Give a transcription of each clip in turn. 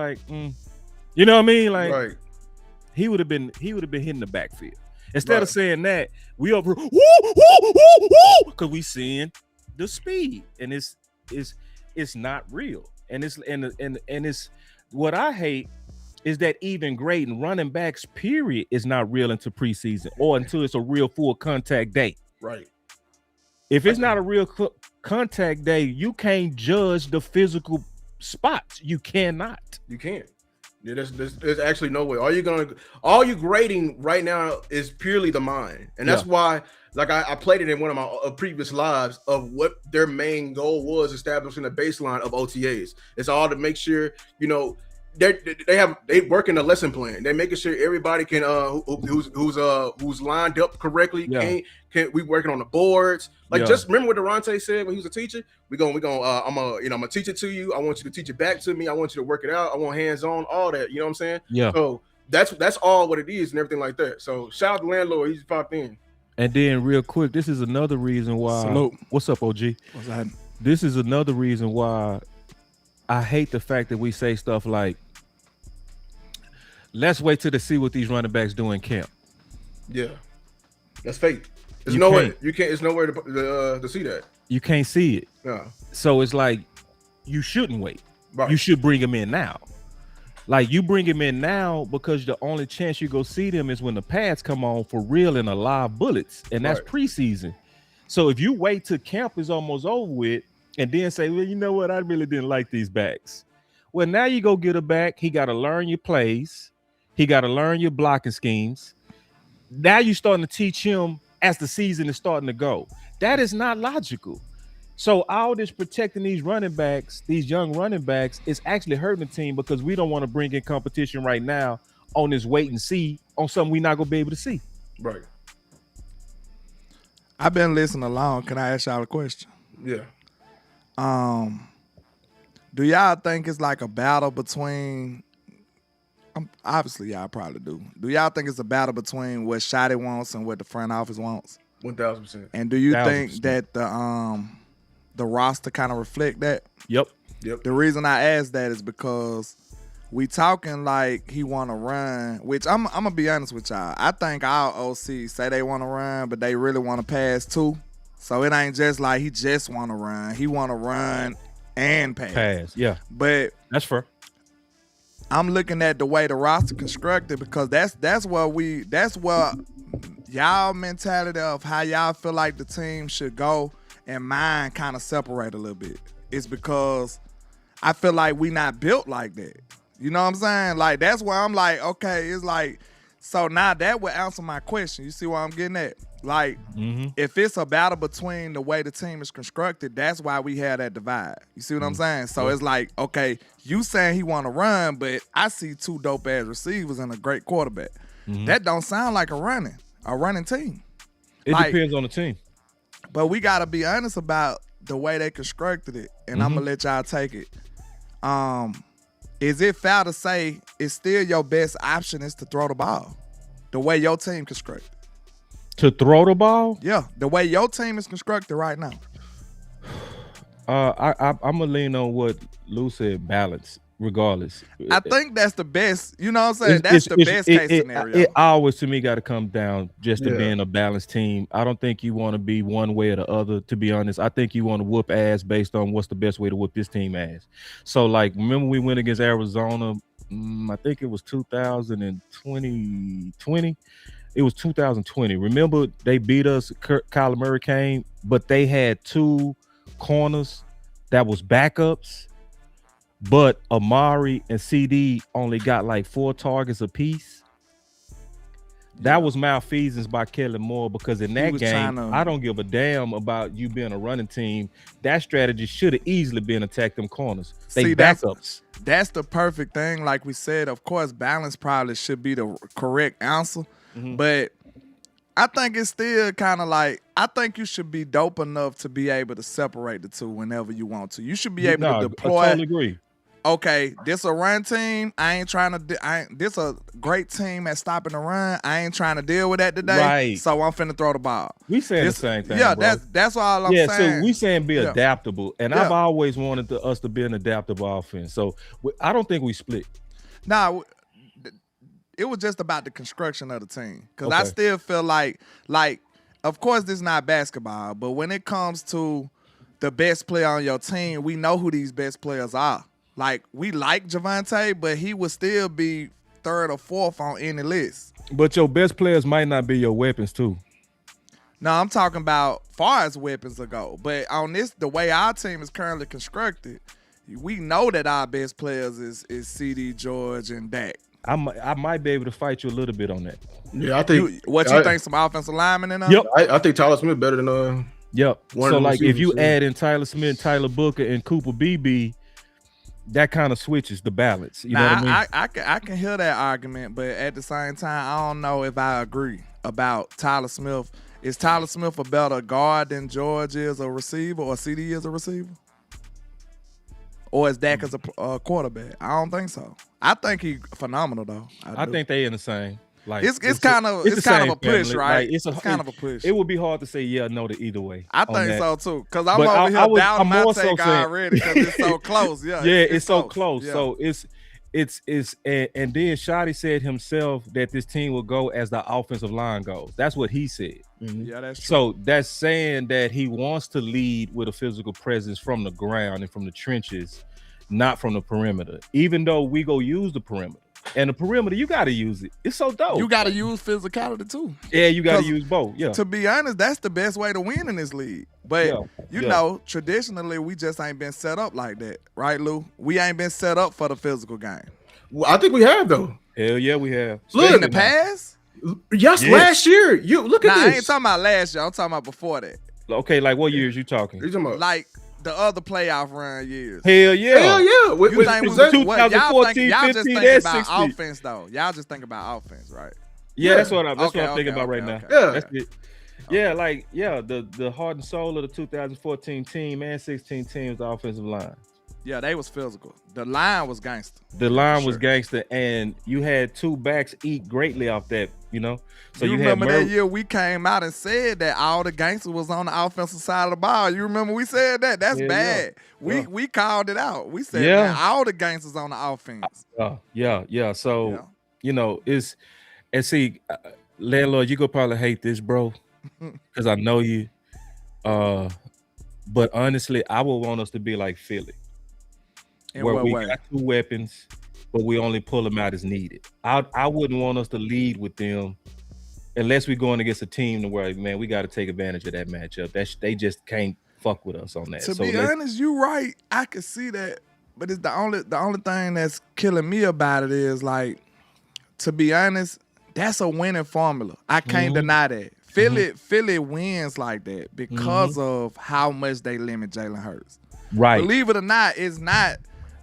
like, you know what I mean? Like, Right. he would have been hitting the backfield. Instead Right. of saying that, we over because we seeing the speed, and it's not real. And it's what I hate is that even grading running backs, period, is not real until preseason or until it's a real full contact day. Right. If it's not a real contact day, you can't judge the physical spots. You cannot. You can't. Yeah, there's actually no way. All you grading right now is purely the mind, and that's why, like I played it in one of my previous lives of what their main goal was, establishing a baseline of OTAs. It's all to make sure they work in a lesson plan. They're making sure everybody can who's lined up correctly. Yeah. Can we working on the boards? Like just remember what Durante said when he was a teacher. I'm gonna teach it to you. I want you to teach it back to me. I want you to work it out. I want hands on, all that. You know what I'm saying? Yeah. So that's all what it is and everything like that. So shout out to LandLord. He's popped in. And then real quick, this is another reason why. Salute. What's up, OG? What's that? This is another reason why I hate the fact that we say stuff like, let's wait till to see what these running backs do in camp. Yeah, that's fake. There's no way you can't. It's nowhere to see that. You can't see it. Yeah. So it's like you shouldn't wait. Right. You should bring them in now. Like you bring them in now because the only chance you go see them is when the pads come on for real and alive bullets, and that's preseason. So if you wait till camp is almost over with and then say, well, you know what, I really didn't like these backs. Well, now you go get a back. He got to learn your plays. He got to learn your blocking schemes. Now you're starting to teach him as the season is starting to go. That is not logical. So all this protecting these running backs, these young running backs, is actually hurting the team because we don't want to bring in competition right now on this wait and see on something we're not going to be able to see. Right. I've been listening along. Can I ask y'all a question? Yeah. Do y'all think it's like a battle between... obviously, y'all probably do. Do y'all think it's a battle between what Shotty wants and what the front office wants? 1,000%. And do you think that the roster kind of reflect that? Yep. The reason I ask that is because we talking like he want to run, which I'm gonna be honest with y'all. I think our OC say they want to run, but they really want to pass too. So it ain't just like he just want to run. He want to run and pass. Yeah. But that's fair. I'm looking at the way the roster constructed because that's what y'all mentality of how y'all feel like the team should go and mine kind of separate a little bit. It's because I feel like we not built like that. You know what I'm saying? Like that's why I'm like, okay, it's like, so now that would answer my question. You see what I'm getting at? Like, if it's a battle between the way the team is constructed, that's why we have that divide. You see what I'm saying? So it's like, okay, you saying he want to run, but I see two dope-ass receivers and a great quarterback. That don't sound like a running team. It depends on the team. But we got to be honest about the way they constructed it, and I'm going to let y'all take it. Is it fair to say it's still your best option is to throw the ball the way your team constructed? To throw the ball? Yeah, the way your team is constructed right now. I'm gonna lean on what Lou said, balance, regardless. I think that's the best. You know what I'm saying? That's the best case scenario. It always, to me, got to come down just to being a balanced team. I don't think you want to be one way or the other, to be honest. I think you want to whoop ass based on what's the best way to whoop this team ass. So, like, remember we went against Arizona, I think it was 2020. It was 2020. Remember, they beat us. Kyler Murray came, but they had two corners that was backups. But Amari and CD only got like 4 targets apiece. That was malfeasance by Kellen Moore because in that game, I don't give a damn about you being a running team. That strategy should have easily been attack them corners. They backups. That's the perfect thing. Like we said, of course, balance probably should be the correct answer. But I think it's still kind of like, I think you should be dope enough to be able to separate the two whenever you want to. You should be able to deploy. I totally agree. okay, this a run team. I ain't trying to. This a great team at stopping the run. I ain't trying to deal with that today. Right. So I'm finna throw the ball. We saying the same thing. Yeah, bro. that's all I'm saying. So we saying be adaptable, and Yeah. I've always wanted us to be an adaptable offense. So I don't think we split. Nah, it was just about the construction of the team. Because I Okay. still feel like, of course, this is not basketball, but when it comes to the best player on your team, we know who these best players are. Like, we like Javante, but he would still be third or fourth on any list. But your best players might not be your weapons too. No, I'm talking about far as weapons go. But on this, the way our team is currently constructed, we know that our best players is CD, George, and Dak. I might be able to fight you a little bit on that. Yeah, I think. You think some offensive linemen in there? Yep. I think Tyler Smith better than Yep. One So of the like if you receivers, yeah. add in Tyler Smith, Tyler Booker, and Cooper BB, that kind of switches the balance. You know what I mean? I can hear that argument, but at the same time, I don't know if I agree about Tyler Smith. Is Tyler Smith a better guard than George is a receiver or CD is a receiver? Or is Dak as a quarterback? I don't think so. I think he's phenomenal though. I think they in the same. Like it's kind of the a same push, family. right? Like, it's kind of a push. It would be hard to say yeah, no to either way. I on think that. so too, because I'm But over here doubting I'm my more so take saying- already because it's so close. Yeah, Yeah, it's so close. Yeah. So it's and then Shotty said himself that this team will go as the offensive line goes. That's what he said. Yeah, that's true. So that's saying that he wants to lead with a physical presence from the ground and from the trenches, not from the perimeter. Even though we go use the perimeter. And the perimeter, you got to use it. It's so dope. You got to use physicality too. Yeah, you got to 'Cause use both. Yeah. To be honest, that's the best way to win in this league. But you know, traditionally, we just ain't been set up like that, right, Lou? We ain't been set up for the physical game. Well, I think we have though. Hell yeah, we have. Look, In the past? Yes, last year. You look at Nah, this. I ain't talking about last year. I'm talking about before that. Okay, like what years you talking? You talking about? Like the other playoff run years. Hell yeah. Hell yeah. You think we that- what, y'all think, 2014, y'all just 15, think that's about 60. offense though. Y'all just think about offense, right? Yeah, that's what I'm Okay, thinking about right okay. now. Yeah. That's it. Yeah, like the heart and soul of the 2014 team and 16 team was the offensive line. Yeah, they was physical. The line was gangster. The line was Sure. gangster, and you had two backs eat greatly off that, you know. So you you remember had that year we came out and said that all the gangsters was on the offensive side of the ball. You remember we said that? That's Yeah, bad. yeah. We called it out. We said Yeah. man, all the gangsters on the offense. Yeah. So Yeah. you know, and see, landlord, you could probably hate this, bro, because I know you. But honestly, I would want us to be like Philly, In where what we way? got two weapons, but we only pull them out as needed. I wouldn't want us to lead with them unless we're going against a team to where, man, we got to take advantage of that matchup. They just can't fuck with us on that. To So be honest, you right. I could see that, but it's the only thing that's killing me about it is like, to be honest, that's a winning formula. I can't deny that. Philly wins like that because of how much they limit Jalen Hurts. right. Believe it or not, it's not.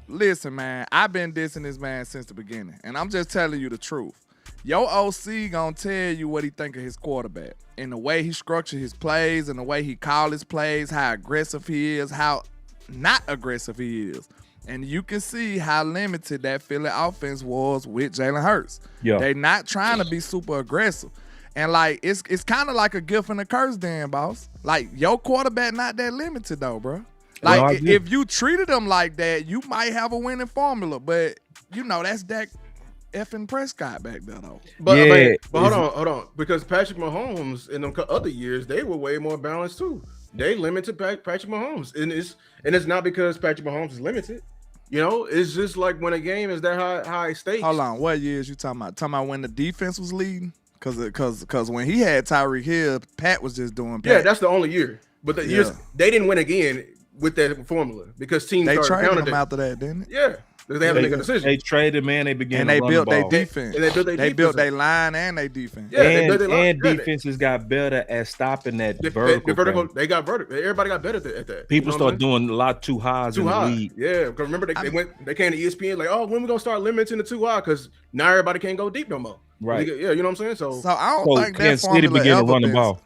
Listen, man, I've been dissing this man since the beginning, and I'm just telling you the truth. Your OC gonna tell you what he think of his quarterback and the way he structure his plays and the way he call his plays, how aggressive he is, how not aggressive he is. And you can see how limited that Philly offense was with Jalen Hurts. Yeah. They not trying to be super aggressive. And like it's kind of like a gift and a curse then, boss. Like your quarterback not that limited though, bro. Like No, I agree. if you treated him like that, you might have a winning formula. But you know that's Dak effing Prescott back there though. But, Yeah. but hold on. Because Patrick Mahomes in them other years, they were way more balanced too. They limited Patrick Mahomes. And it's not because Patrick Mahomes is limited. You know, it's just like when a game is that high stakes. Hold on, what years you talking about? Talking about when the defense was leading? Cause when he had Tyreek Hill, Pat was just doing Pat. Yeah, that's the only year. But the years Yeah. they didn't win again with that formula because teams they started traded counting him it. after that, didn't it? Yeah, because they had to make a decision. They traded, man. They began And to they run built the their ball. defense. And they built their They built defense. their line and their defense. Yeah, they and built their line. and Yeah, defenses got better at stopping that the vertical. vertical. thing. They got vertical. Everybody got better at that. People You know what start doing a lot too highs too in high. the league. Yeah, because remember they came to ESPN like, oh, when we gonna start limiting the too high? Because now everybody can't go deep no more. Right. Yeah, you know what I'm saying. So So I don't So think that Kansas City formula began to ever run the been. ball.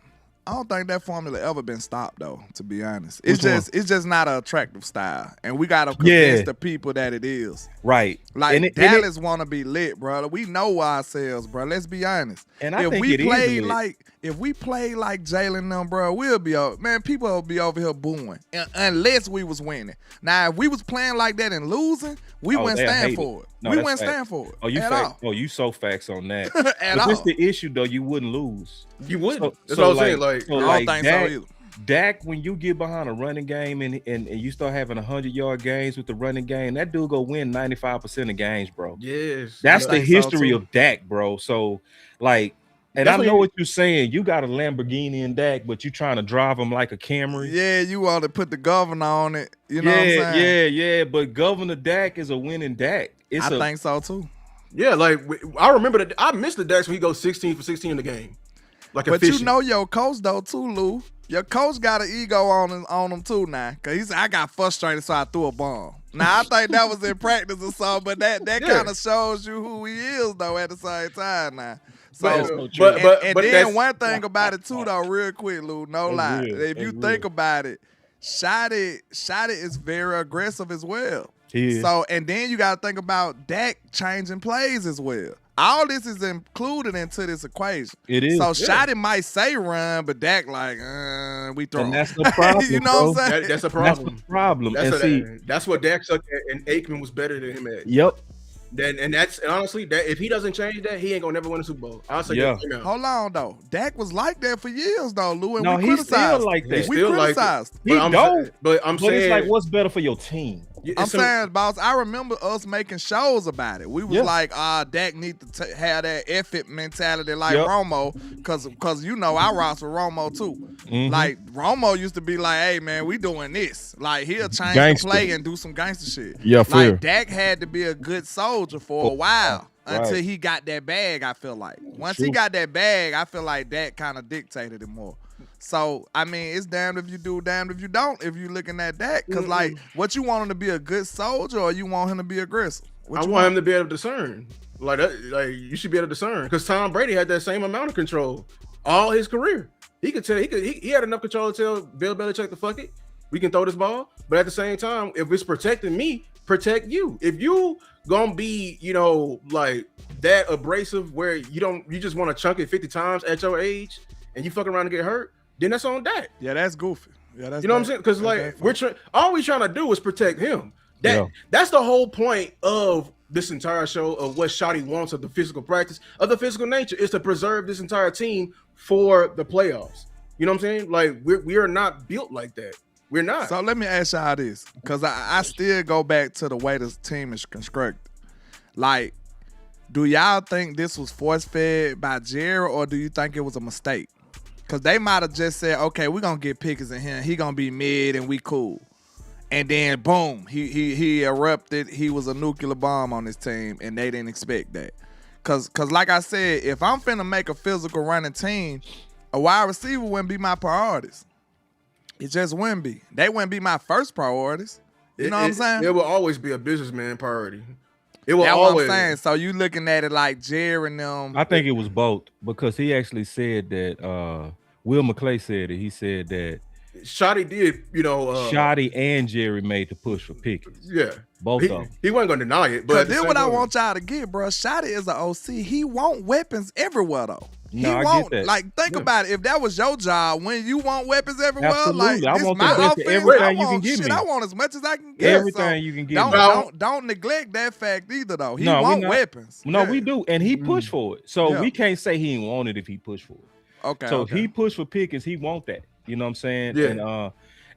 I don't think that formula ever been stopped though. To be honest, it's just not an attractive style, and we gotta convince the people that it is. Right. Like Dallas want to be lit, bro. We know ourselves, bro. Let's be honest. And I if think we it play is lit. like if we play like Jalen and them, bro, we'll be people will be over here booing unless we was winning. Now, if we was playing like that and losing, we wouldn't stand for it. No, we wouldn't stand for it. Oh, you so facts on that. At but all. this the issue though. You wouldn't lose. You wouldn't. That's So what I'm saying. Like, I don't think so either. Dak, when you get behind a running game and you start having 100-yard games with the running game, that dude go win 95% of games, bro. yes, That's the history of Dak, bro. So, like, and I know what you're saying. You got a Lamborghini in Dak, but you trying to drive him like a Camry. Yeah, you want to put the governor on it. You know what I'm saying? Yeah. But Governor Dak is a winning Dak. I think so too. Yeah, like I remember that. I missed the Dax when he goes 16 for 16 in the game. Like, but you know your coach though too, Lou. Your coach got an ego on him too now, cause he said I got frustrated, so I threw a bomb. Now I think that was in practice or something, but that kind of shows you who he is though at the same time now. So, but then one thing about it too though, real quick, Lou, no lie. If you think about it, Shotty is very aggressive as well. So, and then you got to think about Dak changing plays as well. All this is included into this equation. It is. So, Shotty might say run, but Dak like, we throw. And that's the problem. You know what I'm saying? That's a problem. That's the problem. That's what Dak sucked at, and Aikman was better than him at. Yep. And that's honestly that if he doesn't change that, he ain't gonna never win a Super Bowl. I'll say that. Hold on though, Dak was like that for years though, Lou. And no, we he's still like that. We criticized. But I'm saying, it's like, what's better for your team? I'm saying, boss. I remember us making shows about it. We was like, Dak need to have that effort mentality like Romo, cause you know I rock with Romo too. Mm-hmm. Like Romo used to be like, hey man, we doing this. Like he'll change the play and do some gangster shit. Yeah, fair. Like Dak had to be a good soldier for a while. Until he got that bag, I feel like. Once he got that bag, I feel like that kind of dictated it more. So, I mean, it's damned if you do, damned if you don't, if you're looking at that. Because, like, what you want him to be a good soldier or you want him to be aggressive? I want him to be able to discern. Like, you should be able to discern. Because Tom Brady had that same amount of control all his career. He could tell, he had enough control to tell Bill Belichick to fuck it. We can throw this ball. But at the same time, if it's protecting me, protect you. If you gonna be, like that abrasive where you just want to chunk it 50 times at your age and you fuck around and get hurt, then that's on Dak. Yeah, that's goofy. Yeah, that's what I'm saying? Because like all we trying to do is protect him. That's the whole point of this entire show of what Shotty wants of the physical practice, of the physical nature, is to preserve this entire team for the playoffs. You know what I'm saying? Like we are not built like that. We're not. So let me ask y'all this, because I still go back to the way this team is constructed. Like, do y'all think this was force-fed by Jerry, or do you think it was a mistake? Because they might have just said, okay, we're going to get Pickens in here. He going to be mid and we cool. And then, boom, he erupted. He was a nuclear bomb on this team, and they didn't expect that. Because like I said, if I'm finna make a physical running team, a wide receiver wouldn't be my priorities. It just wouldn't be. They wouldn't be my first priorities. You know what I'm saying? It will always be a businessman priority. It will That's always. What I'm saying. So you looking at it like Jerry and them. I think it was both, because he actually said that Will McClay said it. He said that Shotty did, Shotty and Jerry made the push for Pickens. Yeah. Both of them. He wasn't gonna deny it. But then what I want y'all to get, bro, Shotty is an OC. He want weapons everywhere though. No, I get that. Like, think about it. If that was your job, when you want weapons everywhere, absolutely. like, I want my offense, everything you can give me. I want as much as I can get. Everything you can give me. Don't neglect that fact either, though. He want weapons. No, we do, and he pushed for it. So we can't say he didn't want it if he pushed for it. Okay. So he pushed for Pickens. He want that. You know what I'm saying? Yeah.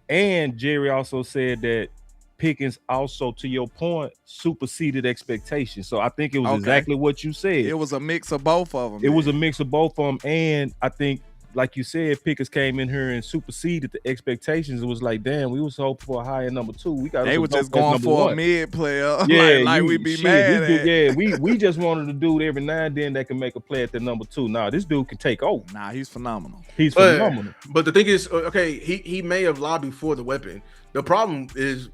And Jerry also said that Pickens also, to your point, superseded expectations. So I think it was exactly what you said. It was a mix of both of them. It was a mix of both of them. And I think, like you said, Pickens came in here and superseded the expectations. It was like, damn, we was hoping for a higher number 2. They were just going for a mid player. Yeah, like we be mad at. Yeah, we just wanted a dude every now and then that can make a play at the number 2. Nah, this dude can take over. Nah, he's phenomenal. He's phenomenal. But the thing is, he may have lobbied for the weapon. The problem is,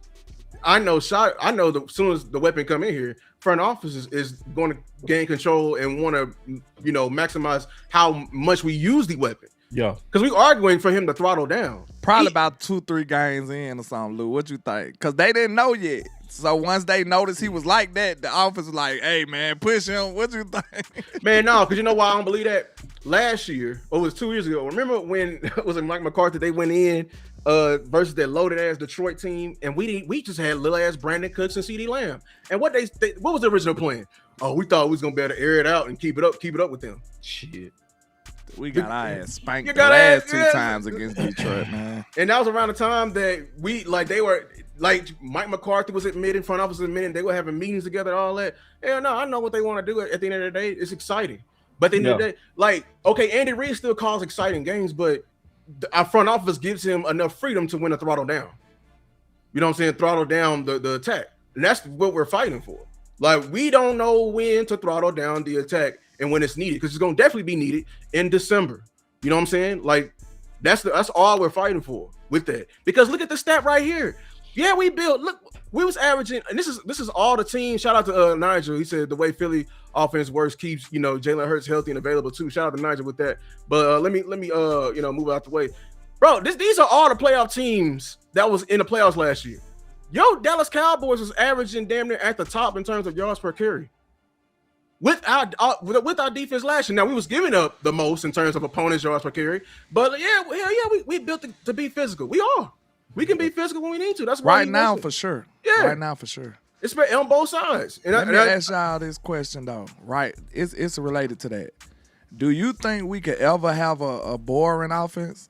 I know as soon as the weapon come in here, front office is going to gain control and want to, maximize how much we use the weapon. Yeah. Because we arguing for him to throttle down. Probably about 2-3 games in or something, Lou. What you think? Because they didn't know yet. So once they noticed he was like that, the office was like, hey, man, push him. What you think? Man, no, because you know why I don't believe that? Last year, or it was 2 years ago, remember when it was Mike McCarthy, they went in versus that loaded-ass Detroit team, and we just had little-ass Brandon Cooks and CeeDee Lamb. And what was the original plan? Oh, we thought we was going to be able to air it out and keep it up with them. Shit. We got our ass spanked the last 2 times against Detroit, man. And that was around the time that they were Mike McCarthy was admitting, front office admitting, they were having meetings together, all that. Hell no, I know what they want to do at the end of the day. It's exciting. But at the end of the day, okay, Andy Reid still calls exciting games, but our front office gives him enough freedom to win a throttle down. You know what I'm saying? Throttle down the attack. And that's what we're fighting for. Like, we don't know when to throttle down the attack and when it's needed, because it's going to definitely be needed in December. You know what I'm saying? Like, that's all we're fighting for with that. Because look at the stat right here. Yeah, we was averaging, and this is all the teams. Shout out to Nigel. He said the way Philly offense works keeps Jalen Hurts healthy and available too. Shout out to Nigel with that. But let me move out the way, bro. These are all the playoff teams that was in the playoffs last year. Dallas Cowboys was averaging damn near at the top in terms of yards per carry with our defense last year. Now we was giving up the most in terms of opponents' yards per carry, but we built to be physical. We can be physical when we need to. That's why right now for sure. Yeah, right now for sure. It's been on both sides. And let me ask y'all this question though. Right, it's related to that. Do you think we could ever have a boring offense?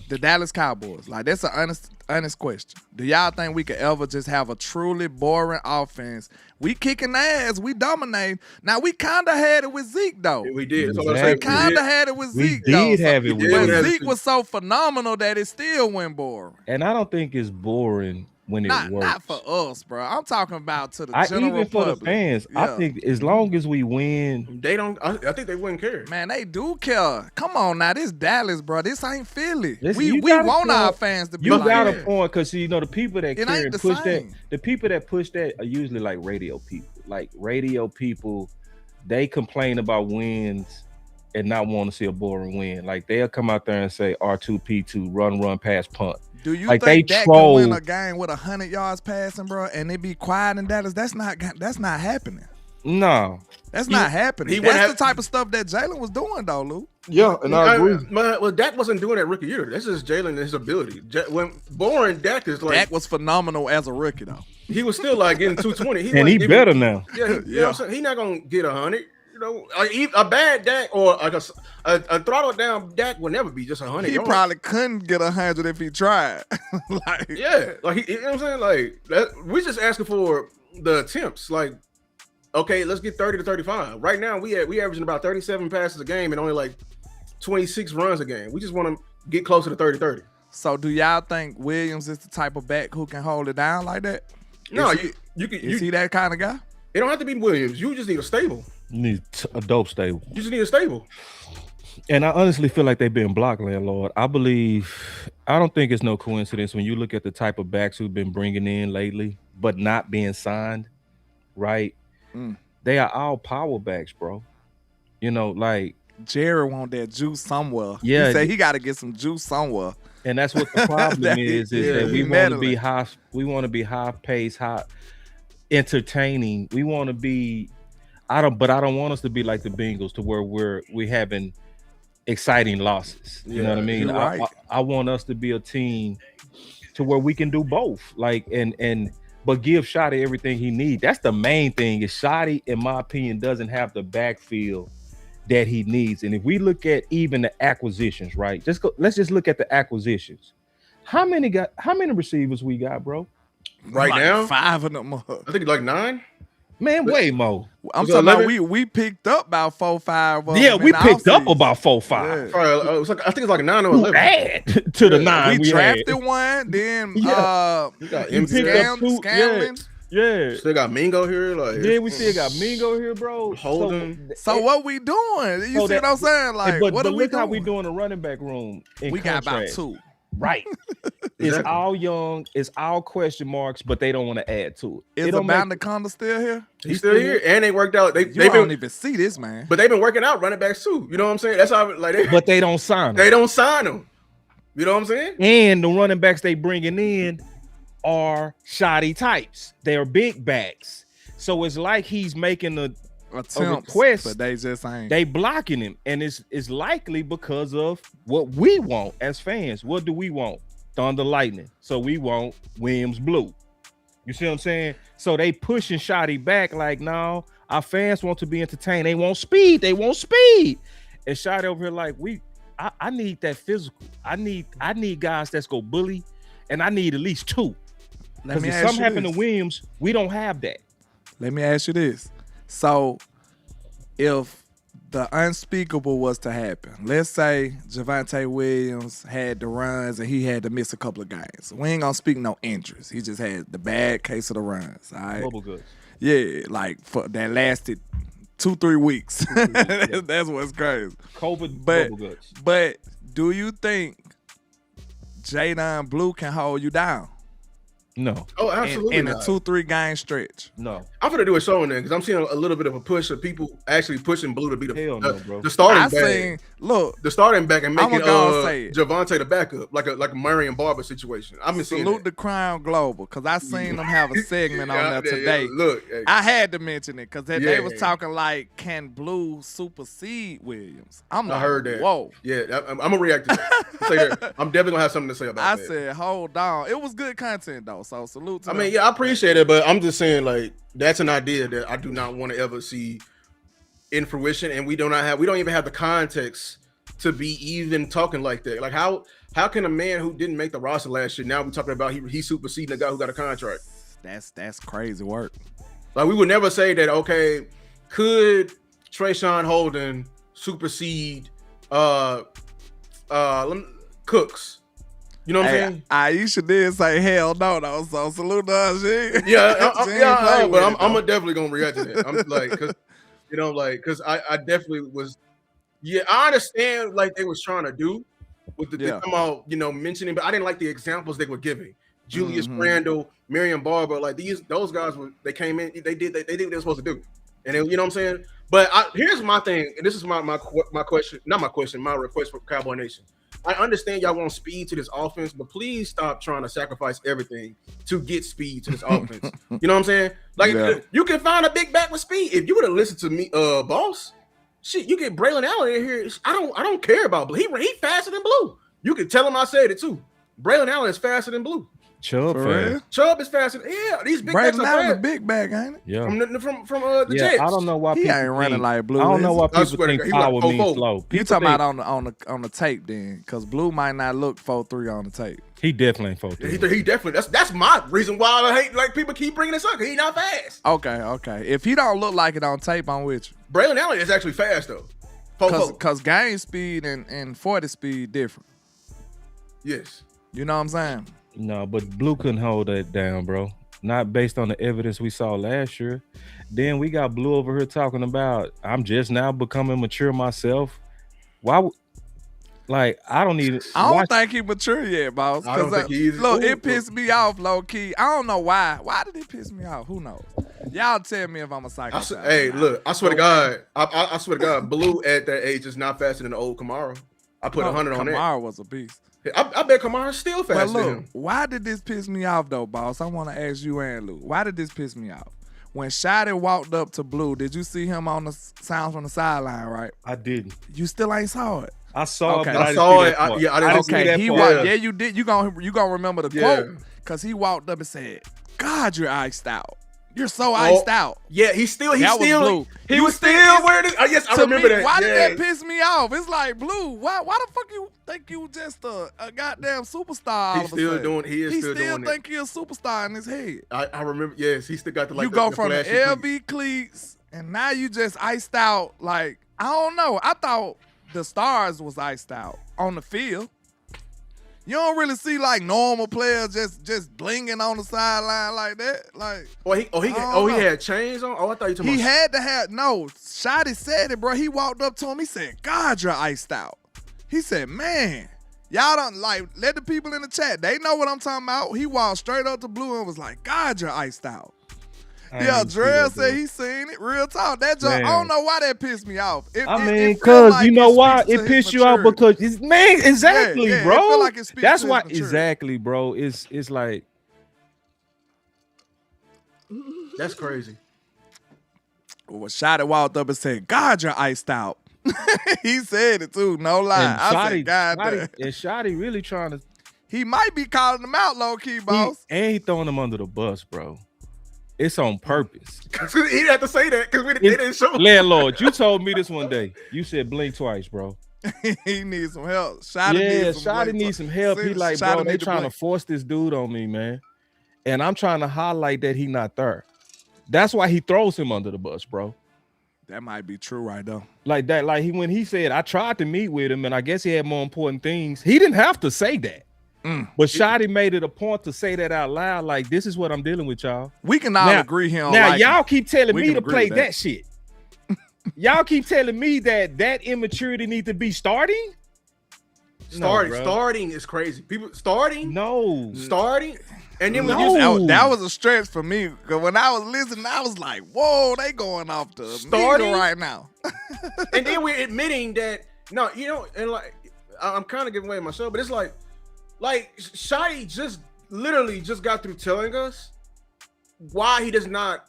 The Dallas Cowboys, like that's an honest question. Do y'all think we could ever just have a truly boring offense? We kicking ass, we dominate. Now we kind of had it with Zeke though. Yeah, we did. Exactly. We kind of had it with Zeke. We did have it with but Zeke. Zeke was so phenomenal that it still went boring. And I don't think it's boring when it works. Not for us, bro. I'm talking about to the general even for public. the fans. Yeah. I think as long as we win, they don't. I think they wouldn't care. Man, they do care. Come on now, this Dallas, bro. This ain't Philly. You we want our fans to be you like got that. a point, because the people that care and push that, same. the people that push that are usually like radio people. Like radio people, they complain about wins and not want to see a boring win. Like they'll come out there and say R2P2, run, pass, punt. Do you like think they that troll can win a game with 100 yards passing, bro, and it be quiet in Dallas? That's not happening. No. That's not happening. That's the type of stuff that Jalen was doing, though, Lou. Yeah, and I agree. Well, Dak wasn't doing that rookie year. That's just Jalen and his ability. When boring, Dak is like... Dak was phenomenal as a rookie, though. He was still like getting 220. And he better now. Yeah, you know what I'm saying? He's not going to get 100. A bad Dak or like a throttled down Dak will never be just 100. He probably couldn't get 100 if he tried. you know what I'm saying? Like we just asking for the attempts. Like, okay, let's get 30 to 35. Right now we averaging about 37 passes a game and only like 26 runs a game. We just want to get closer to 30. So do y'all think Williams is the type of back who can hold it down like that? No, is he that kind of guy? It don't have to be Williams. You just need a stable. You need a dope stable. You just need a stable. And I honestly feel like they've been blocked, landlord. I don't think it's no coincidence when you look at the type of backs who've been bringing in lately, but not being signed, right? They are all power backs, bro. Like Jerry want that juice somewhere. Yeah, he said he got to get some juice somewhere. And that's what the problem is that we want to be high. We want to be high paced, high entertaining. We want to be. I don't want us to be like the Bengals to where we're having exciting losses. You know what I mean? Right. I want us to be a team to where we can do both. Like but give Shotty everything he needs. That's the main thing. Is Shotty, in my opinion, doesn't have the backfield that he needs. And if we look at even the acquisitions, right? Let's just look at the acquisitions. How many receivers we got, bro? Right now? 5 of them. I think like 9. Man, way more. I'm talking about we picked up about 4-5. Yeah, we picked up about 4-5. Yeah. I think it's like 9 or 11. Add to the 9 we drafted one. Then Scanlon. Yeah. Still got Mingo here. Then we still got Mingo here, bro. So what we doing? You see what I'm saying? Like, what are we doing? Look how we doing the running back room. We got about 2. Right. It's all young. It's all question marks, but they don't want to add to it. Is Anaconda still here? He's still here, and they worked out. They don't even see this man, but they've been working out running backs too. You know what I'm saying? That's how but they don't sign them. They don't sign them. You know what I'm saying? And the running backs they bringing in are shoddy types. They're big backs. So it's like he's making a request, but they just ain't. They blocking him, and it's likely because of what we want as fans. What do we want? Thunder Lightning. So we want Williams Blue. You see what I'm saying? So they pushing shoddy back like, no, our fans want to be entertained. They want speed. They want speed. And shoddy over here like, I need that physical. I need guys that's go bully, and I need at least two. Because if something happened to Williams, we don't have that. Let me ask you this. So if the unspeakable was to happen, let's say Javonte Williams had the runs and he had to miss a couple of games. We ain't gonna speak no injuries. He just had the bad case of the runs. All right. Bubble goods. Yeah, like that lasted 2-3 weeks. That's what's crazy. COVID bubble goods. But do you think Jadon Blue can hold you down? No. Oh, absolutely in a 2-3 game stretch. No. I'm gonna do a show in there because I'm seeing a little bit of a push of people actually pushing Blue to be the starting back. The starting back and making Javonte the backup, like a Marion Barber situation. I've been seeing Salute the Crown Global because I seen them have a segment on there today. Look, I had to mention it because they was talking like, can Blue supersede Williams? I heard that. Whoa. Yeah, I'm gonna react to that. I'm definitely gonna have something to say about that. I said, hold on. It was good content though. So salute to them. I appreciate it, but I'm just saying, like, that's an idea that I do not want to ever see in fruition, and we don't even have the context to be even talking like that. Like, how can a man who didn't make the roster last year now be talking about he superseding a guy who got a contract? That's crazy work. Like, we would never say that. Okay, could Trayshawn Holden supersede Cooks? You know what I'm saying? Aisha did say hell no, though. So salute to her. But I'm definitely gonna react to that. I'm like, because I definitely was. Yeah, I understand like they was trying to do with they come out, mentioning, but I didn't like the examples they were giving. Julius Randle, Marion Barber, like those guys they came in, they did what they were supposed to do, and you know what I'm saying. But here's my thing, and this is my question, not my question, my request for Cowboy Nation. I understand y'all want speed to this offense, but please stop trying to sacrifice everything to get speed to this offense. You know what I'm saying? Like, you can find a big back with speed. If you would have listened to me, boss, shit, you get Braylon Allen in here. I don't care about Blue. He faster than Blue. You can tell him I said it too. Braylon Allen is faster than Blue. Chubb is faster. Yeah, these big backs are fast. A big back, ain't it? Yeah. From the Jets. I don't know why he people ain't running like Blue. I don't know why people think power means slow. You talking about on the tape then? Because Blue might not look 4.3 on the tape. He definitely ain't 4.3. He definitely. That's my reason why I hate like people keep bringing this up. He not fast. Okay. If he don't look like it on tape, I'm with you. Braylon Allen is actually fast though. Because game speed and 40 speed different. Yes. You know what I'm saying? No, but Blue couldn't hold that down, bro. Not based on the evidence we saw last year. Then we got Blue over here talking about, I'm just now becoming mature myself. Why? I don't think he mature yet, boss. I don't think he is. Look, it pissed me off, low key. I don't know why. Why did it piss me off? Who knows? Y'all tell me if I'm a psychopath. Hey, look, I swear to God, I swear to God, Blue at that age is not faster than the old Kamara. I put 100 on that. Kamara was a beast. I bet Kamara's still faster than him. Why did this piss me off though, boss? I want to ask you and Lou. Why did this piss me off? When Shotty walked up to Blue, did you see him on the sounds from the sideline, right? I didn't. You still ain't saw it. I saw it, but I saw it. I didn't see that part. Yeah, you did. You gonna remember the quote because he walked up and said, "God, you're iced out. You're so iced out." Yeah, he was still wearing it. Yes, I remember that. Why did that piss me off? It's like, Blue, why the fuck you think you just a goddamn superstar? He is still doing it. Think he a superstar in his head. I remember. Yes, he still got the You go from the LV cleats and now you just iced out. Like, I don't know. I thought the stars was iced out on the field. You don't really see like normal players just blinging on the sideline like that. Like, he had chains on. Oh, I thought you talking about. He had to have Shotty said it, bro. He walked up to him. He said, "God, you're iced out." He said, "Man, Y'all don't like let the people in the chat. They know what I'm talking about. He walked straight up to Blue and was like, "God, you're iced out." Yeah, Drell said he seen it. Real talk. That joke, I don't know why that pissed me off. Because you know why it pissed you off, because exactly, bro. It feel like it speaks That's to why his maturity. exactly, bro. It's like That's crazy. Well, Shotty walked up and said, "God, you're iced out." He said it too, no lie. and I Shotty, said, "God, and Shotty really trying to. he might be calling him out, low key, boss." He throwing him under the bus, bro. It's on purpose. He didn't have to say that because they didn't show him. Landlord, you told me this one day. You said blink twice, bro. He needs some help. Shotty needs some help. He like, bro, they trying to force this dude on me, man. And I'm trying to highlight that he not there. That's why he throws him under the bus, bro. That might be true right though. Like that, like when he said, I tried to meet with him and I guess he had more important things. He didn't have to say that. But Shotty made it a point to say that out loud. Like, this is what I'm dealing with, y'all. We can all agree here on now, like y'all keep telling we me can to agree play with that shit. Y'all keep telling me that immaturity needs to be starting. Starting is crazy. People starting, and then when that was a stretch for me because when I was listening, I was like, "Whoa, they going off the starting right now." And then we're admitting that no, you know, and like I'm kind of giving away myself, but it's like Shotty just literally just got through telling us why he does not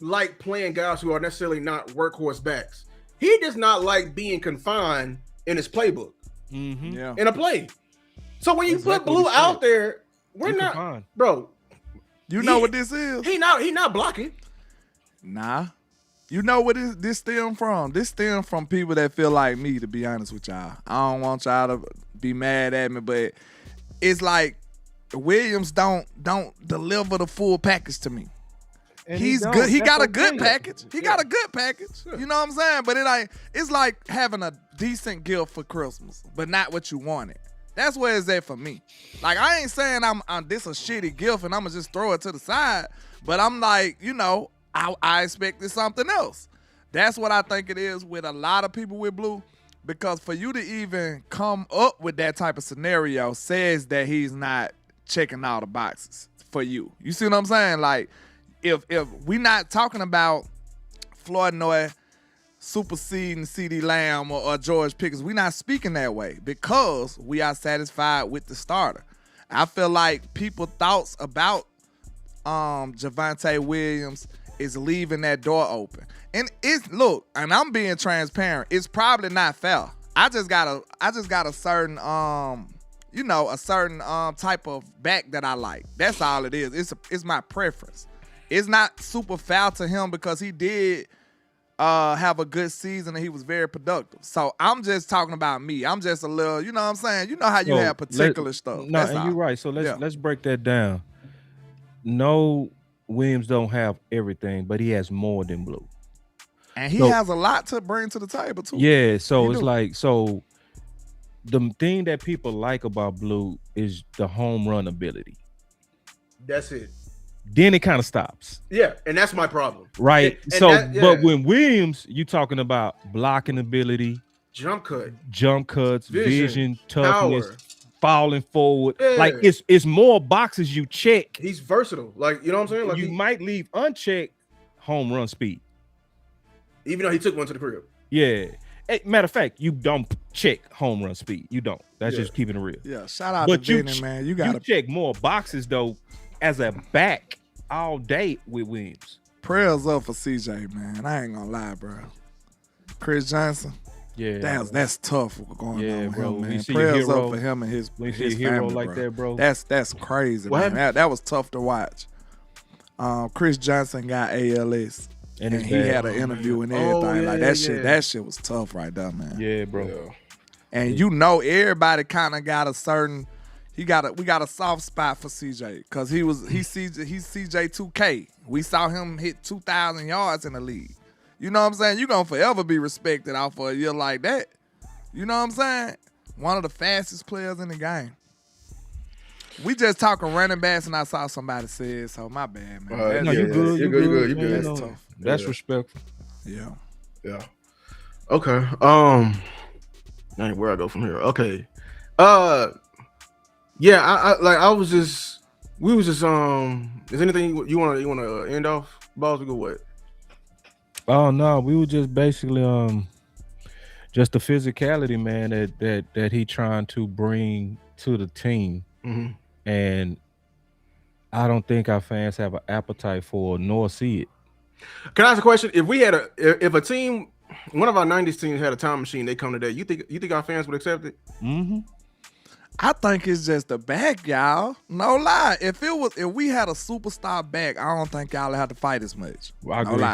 like playing guys who are necessarily not workhorse backs. He does not like being confined in his playbook. Yeah, in a play. So when you put Blue out there, we're not confined. Bro. You know what this is? He not blocking. Nah. You know what this stem from? This stem from people that feel like me, to be honest with y'all. I don't want y'all to be mad at me, but it's like Williams don't deliver the full package to me. And he's good. He got a good package. He got a good package. You know what I'm saying? But it's like having a decent gift for Christmas, but not what you wanted. That's where it's at for me. Like, I ain't saying I'm this a shitty gift and I'm gonna just throw it to the side, but I'm like, you know, I expected something else. That's what I think it is with a lot of people with Blue, because for you to even come up with that type of scenario says that he's not checking all the boxes for you. You see what I'm saying? Like, if we not talking about Flournoy superseding CeeDee Lamb or George Pickens, we not speaking that way because we are satisfied with the starter. I feel like people thoughts about Javonte Williams is leaving that door open. And look, and I'm being transparent, it's probably not fair. I just got a certain a certain type of back that I like. That's all it is. It's my preference. It's not super foul to him because he did have a good season and he was very productive. So I'm just talking about me. I'm just a little, you know what I'm saying? You know how you have particular stuff. No, and you're right. So let's break that down. No, Williams don't have everything, but he has more than Blue. And he has a lot to bring to the table too. Yeah, so it's like, so the thing that people like about Blue is the home run ability. That's it. Then it kind of stops. Yeah, and that's my problem. Right. But when Williams, you talking about blocking ability, jump cuts, vision, toughness, falling forward. Yeah. Like it's more boxes you check. He's versatile. Like, you know what I'm saying? Like, you might leave unchecked home run speed. Even though he took one to the crib. Yeah. Matter of fact, you don't check home run speed. You don't. That's just keeping it real. Yeah, shout out to Vinny, man. You got to check more boxes though as a back all day with Williams. Prayers up for CJ, man. I ain't gonna lie, bro. Chris Johnson. Yeah, that's tough going on with bro. him, man. Prayers up for him and his hero family, like bro. that, bro. That's crazy, man. That was tough to watch. Chris Johnson got ALS. And he had an interview and everything. That shit was tough right there, man. Yeah, bro. Yeah. And you know, everybody kind of got a certain. We got a soft spot for CJ because he's CJ 2K. We saw him hit 2,000 yards in the league. You know what I'm saying? You're gonna forever be respected off for a year like that. You know what I'm saying? One of the fastest players in the game. We just talking running backs, and I saw somebody say it, so my bad, man. No, you good. You good. That's tough. That's respectful. Yeah. Okay. Where I go from here? Okay. Yeah, I was just, we was just, is anything you want to end off? Balls to go what? Oh no, we were just basically just the physicality, man, that he trying to bring to the team, and I don't think our fans have an appetite for nor see it. Can I ask a question? If we had if a team, one of our '90s teams had a time machine, they come today, you think our fans would accept it? I think it's just the back, y'all. No lie. If we had a superstar back, I don't think y'all have to fight as much. I agree.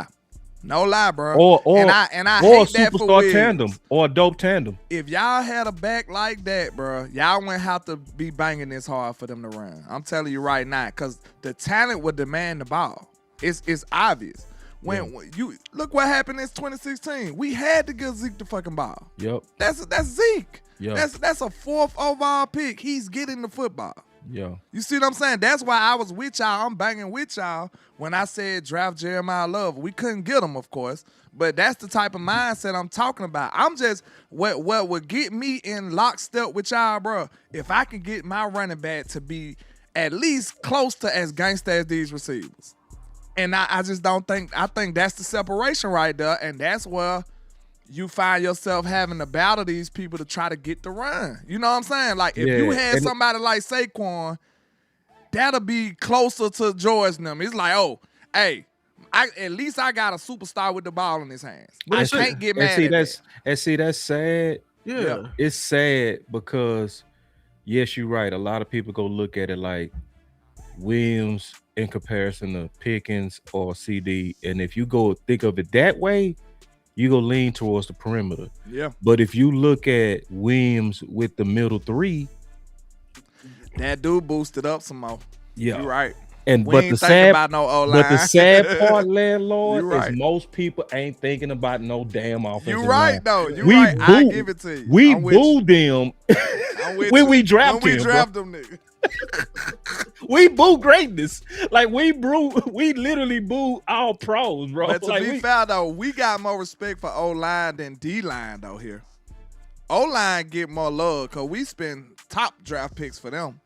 No lie, bro. Or I or hate a that for superstar Williams. tandem or a dope tandem. If y'all had a back like that, bro, y'all wouldn't have to be banging this hard for them to run. I'm telling you right now, because the talent would demand the ball. It's obvious. When you look what happened in 2016, we had to give Zeke the fucking ball. Yep. That's Zeke. Yep. That's a 4th overall pick. He's getting the football. Yeah. You see what I'm saying? That's why I was with y'all. I'm banging with y'all when I said draft Jeremiah Love. We couldn't get him, of course, but that's the type of mindset I'm talking about. I'm just, what would get me in lockstep with y'all, bro, if I can get my running back to be at least close to as gangster as these receivers. And I just don't think, I think that's the separation right there, and that's where you find yourself having to battle these people to try to get the run. You know what I'm saying? Like, if you had somebody like Saquon, that'll be closer to George and them. It's like, oh, hey, at least I got a superstar with the ball in his hands. But I can't get mad at that. And see, that's sad. Yeah. It's sad because, yes, you're right. A lot of people go look at it like Williams in comparison to Pickens or CD. And if you go think of it that way, you go lean towards the perimeter. Yeah. But if you look at Williams with the middle 3, that dude boosted up some more. Yeah. You're right. And we but ain't the thinking sad about no O-line. But the sad part, landlord, right. is most people ain't thinking about no damn offensive You're right, line. though. You're right. I give it to you. We booed them when we draft them, nigga. We we boo greatness. Like we literally boo all pros, bro. But to like be fair though, we got more respect for O-line than D-line though here. O-line get more love because we spend top draft picks for them.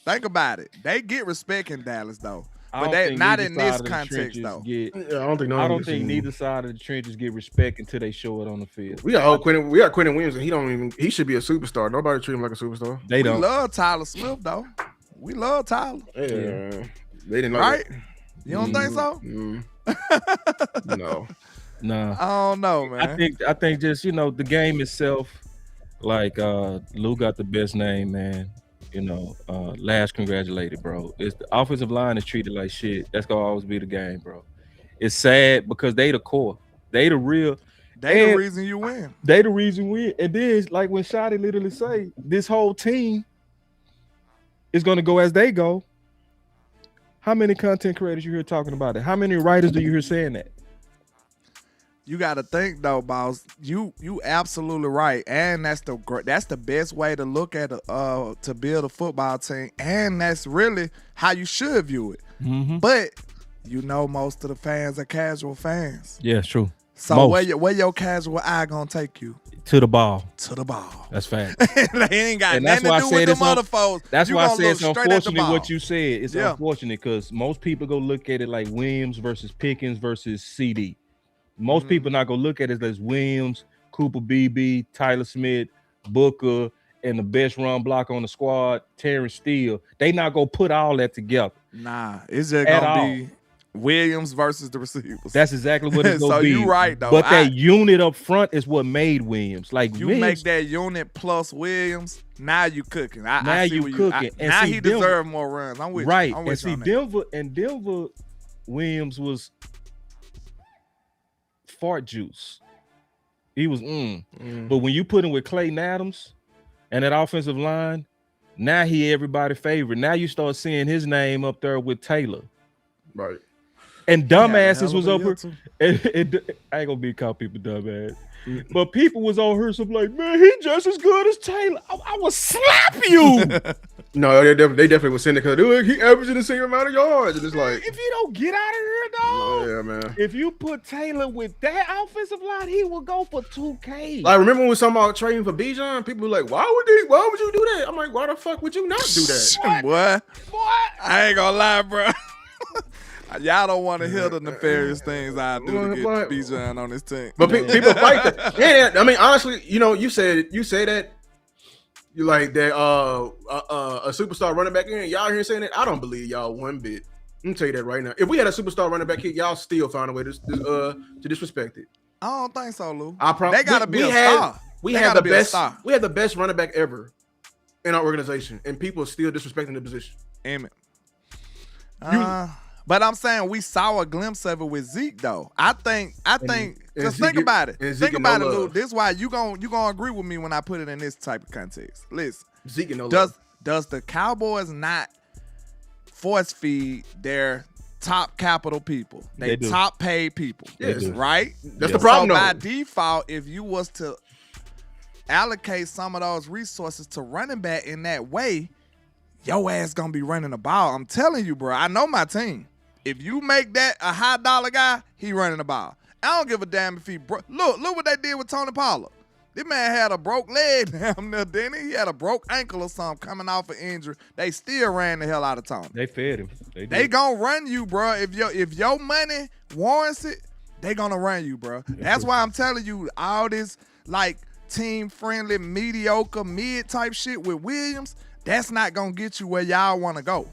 Think about it. They get respect in Dallas though. But they not in this context though. I don't think neither side of the trenches get respect until they show it on the field. We got Quentin Williams, and he should be a superstar. Nobody treat him like a superstar. They don't. We love Tyler Smith though. We love Tyler. Yeah. They didn't like right? You don't think so? No. No. I don't know, man. I think just, the game itself, like Lou got the best name, man. Last congratulated, bro. It's the offensive line is treated like shit. That's gonna always be the game, bro. It's sad because they the core. They the real. They the reason you win. They the reason we win. And then, like when Shotty literally say, this whole team is gonna go as they go. How many content creators you hear talking about it? How many writers do you hear saying that? You got to think though, boss. You absolutely right, and that's the best way to look at to build a football team, and that's really how you should view it. Mm-hmm. But most of the fans are casual fans. Yeah, it's true. So where your casual eye gonna take you? To the ball. To the ball. That's fact. They ain't got nothing to do with them other folks. That's why I said it's unfortunate what what you said. It's unfortunate because most people go look at it like Williams versus Pickens versus CD. Most people not gonna look at it as Williams, Cooper Beebe, Tyler Smith, Booker, and the best run block on the squad, Terrence Steele. They not gonna put all that together. Nah, it's just gonna be Williams versus the receivers. That's exactly what it's gonna so be. You right though. But that unit up front is what made Williams. Like you Williams, make that unit plus Williams. Now you cooking. Now you cooking. Now he deserves more runs. I'm with right. you. I'm with and see Denver Williams was fart juice. He was But when you put him with Clayton Adams and that offensive line, now he everybody favorite. Now you start seeing his name up there with Taylor. Right. And dumbasses was over. I ain't gonna call people dumbass. But people was on her some like, man, he just as good as Taylor. I will slap you. No, they definitely would send it because he averaging the same amount of yards, and it's like, if you don't get out of here, dog. yeah, man. If you put Taylor with that offensive line, he will go for 2K. Like, remember when we was talking about trading for Bijan? People were like, why would you do that? I'm like, why the fuck would you not do that? Boy, What? I ain't gonna lie, bro. Y'all don't want to hear the nefarious things I do to get Bijan on this team. But people fight that. Yeah, I mean, honestly, you say that you like that a superstar running back in. Y'all here saying that? I don't believe y'all one bit. Let me tell you that right now. If we had a superstar running back here, y'all still found a way to disrespect it. I don't think so, Lou. I promise. They gotta be a star. We had the best. We had the best running back ever in our organization, and people are still disrespecting the position. Amen. But I'm saying we saw a glimpse of it with Zeke, though. I think. Just think about it. Think about it, Lou. This is why you gonna agree with me when I put it in this type of context. Listen, Zeke and no does the Cowboys not force feed their top capital people, they top paid people? Yes, right. That's the problem. So by default, if you was to allocate some of those resources to running back in that way, your ass gonna be running the ball. I'm telling you, bro. I know my team. If you make that a high dollar guy, he running the ball. I don't give a damn if he broke. Look what they did with Tony Pollard. This man had a broke leg down there, didn't he? He had a broke ankle or something coming off an injury. They still ran the hell out of Tony. They fed him. They gonna run you, bro. If your money warrants it, they gonna run you, bro. That's why I'm telling you all this like team-friendly, mediocre, mid-type shit with Williams, that's not gonna get you where y'all want to go.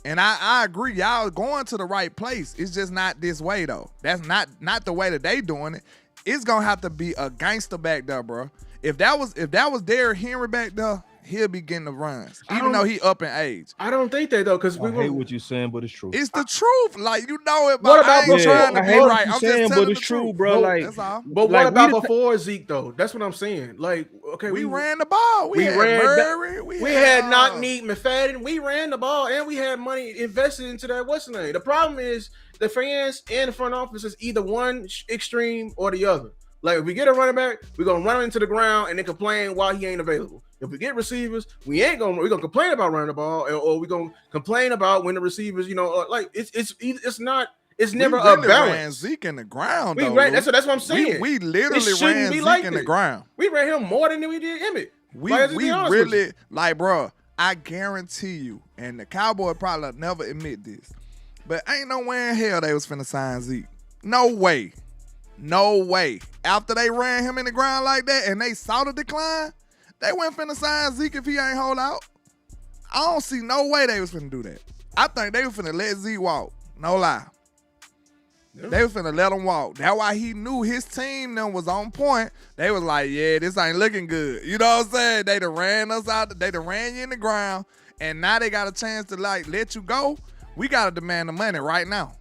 And I agree, y'all going to the right place. It's just not this way though. That's not the way that they doing it. It's gonna have to be a gangster back there, bro. If that was Derrick Henry back there, he'll be getting the runs, even though he up in age. I don't think that though, because I hate what you're saying, but it's true. It's the truth, like you know it. What about trying to I be hate right? what I'm you're saying, just telling but it's the true, truth, bro. Like, that's all. But what about before Zeke though? That's what I'm saying. Like, okay, we ran the ball. We had Murray. We had Knock-Neat, McFadden. We ran the ball, and we had money invested into that. What's the name? The problem is the fans and the front office is either one extreme or the other. Like, if we get a running back, we're gonna run him into the ground and then complain why he ain't available. If we get receivers, we're gonna complain about running the ball, or we're gonna complain about when the receivers, like it's never a balance. Ran Zeke in the ground. That's what I'm saying. We literally ran Zeke in the ground. We ran him more than we did Emmett. We really, like, bro, I guarantee you, and the Cowboys probably never admit this, but ain't no way in hell they was finna sign Zeke. No way. After they ran him in the ground like that and they saw the decline, they weren't finna sign Zeke if he ain't hold out. I don't see no way they was finna do that. I think they was finna let Zeke walk. No lie. Yeah. They was finna let him walk. That's why he knew his team then was on point. They was like, yeah, this ain't looking good. You know what I'm saying? They done ran us out. They done ran you in the ground. And now they got a chance to, like, let you go. We got to demand the money right now.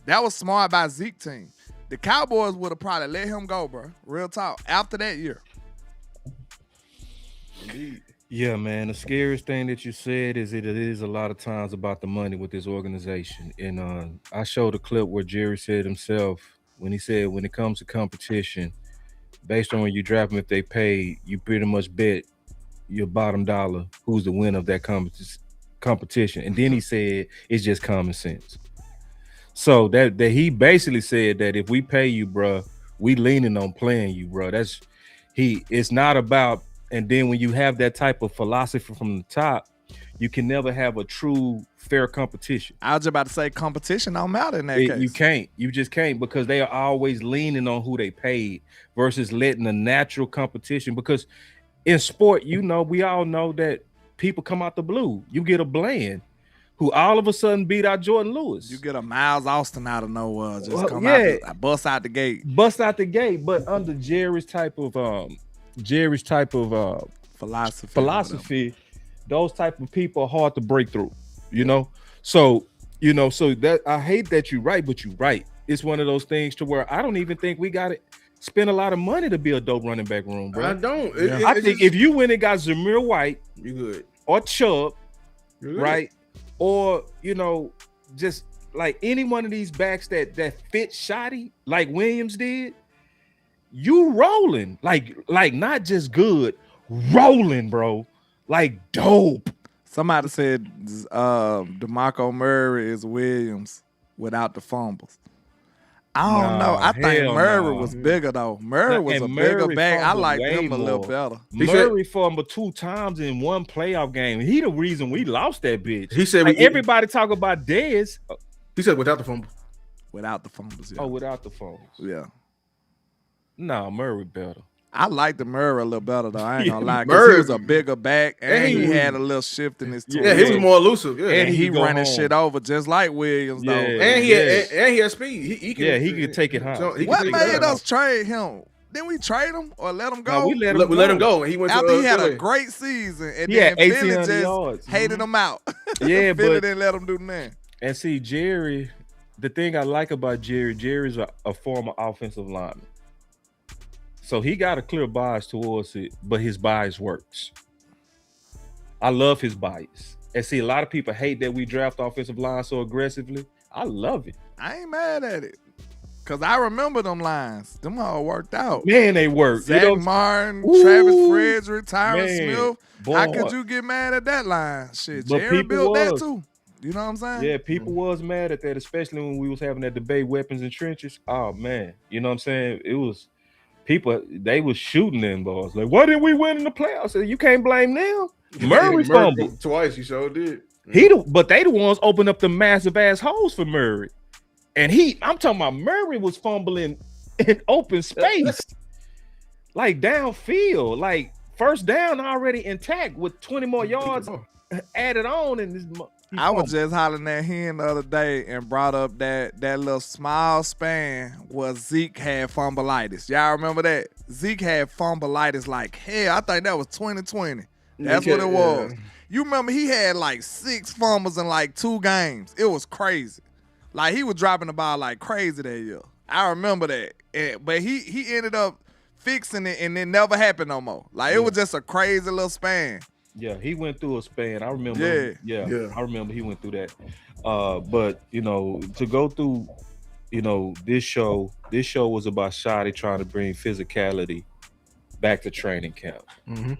That was smart by Zeke's team. The Cowboys would have probably let him go, bro. Real talk. After that year. Indeed. Yeah, man. The scariest thing that you said is it is a lot of times about the money with this organization. And I showed a clip where Jerry said himself, when he said, when it comes to competition, based on when you draft them, if they pay, you pretty much bet your bottom dollar who's the winner of that competition. And then he said, it's just common sense. So that he basically said that if we pay you, bro, we leaning on playing you, bro. It's not about, and then when you have that type of philosophy from the top, you can never have a true fair competition. I was about to say competition don't matter in that case. You just can't, because they are always leaning on who they paid versus letting a natural competition. Because in sport, we all know that people come out the blue. You get a Bland who all of a sudden beat out Jordan Lewis. You get a Miles Austin out of nowhere, bust out the gate. But under Jerry's type of philosophy, those type of people are hard to break through, So that I hate that you're right, but you're right. It's one of those things to where I don't even think we got to spend a lot of money to be a dope running back room, bro. I don't. I think if you went and got Zamir White, you good, or Chubb, right? Or, just like any one of these backs that fit shoddy, like Williams did, you rolling. Like not just good, rolling, bro. Like dope. Somebody said DeMarco Murray is Williams without the fumbles. I don't know. I think Murray was bigger though. Murray was a bigger back. I liked him a little better. Murray fumbled 2 times in one playoff game. He the reason we lost that bitch. He said everybody talk about Dez. He said without the fumble. Without the fumbles, yeah. Oh, without the fumbles. Yeah. No, Murray better. I like the Murray a little better though. I ain't gonna lie, because he was a bigger back and he had a little shift in his tool. Yeah, he was more elusive. Yeah. And he running shit over just like Williams though. And he had speed. He could take it high. What made us trade him? Didn't we trade him or let him go? No, we let him go. And he went after he had a great season, and then Philly just yards. hated him out. Yeah, Philly didn't let him do nothing. And see, Jerry, the thing I like about Jerry's a former offensive lineman. So he got a clear bias towards it, but his bias works. I love his bias. And see, a lot of people hate that we draft offensive line so aggressively. I love it. I ain't mad at it. Because I remember them lines. Them all worked out. Man, they worked. Zach Martin, Travis Frederick, Tyron Smith. Boy, how could you get mad at that line? Shit, Jerry built that too. You know what I'm saying? Yeah, people was mad at that, especially when we was having that debate, weapons and trenches. Oh, man. You know what I'm saying? It was... People, they was shooting them balls. Like, why didn't we win in the playoffs? You can't blame them. Murray fumbled twice. He sure did. But they the ones opened up the massive ass holes for Murray. And I'm talking about Murray was fumbling in open space, like downfield, like first down already intact with 20 more yards added on. And I was just hollering at him the other day and brought up that little small span where Zeke had fumbleitis. Y'all remember that? Zeke had fumbleitis like hell. I think that was 2020. That's what it was. You remember he had like 6 fumbles in like 2 games. It was crazy. Like he was dropping the ball like crazy that year. I remember that. But he ended up fixing it and it never happened no more. Like it was just a crazy little span. Yeah, he went through a span. I remember. Yeah. I remember he went through that. But to go through, this show was about Shotty trying to bring physicality back to training camp. Mm-hmm.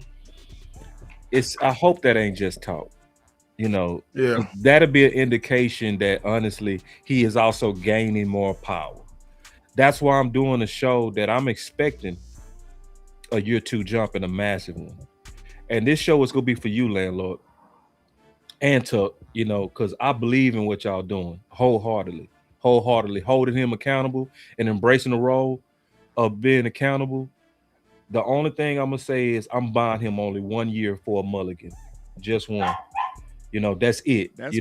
I hope that ain't just talk. That'll be an indication that honestly he is also gaining more power. That's why I'm doing a show that I'm expecting a year 2 jump and a massive one. And this show is gonna be for you, LandLord, and Tuck, because I believe in what y'all doing wholeheartedly, holding him accountable and embracing the role of being accountable. The only thing I'm gonna say is I'm buying him only 1 year for a mulligan, just one. That's it. That's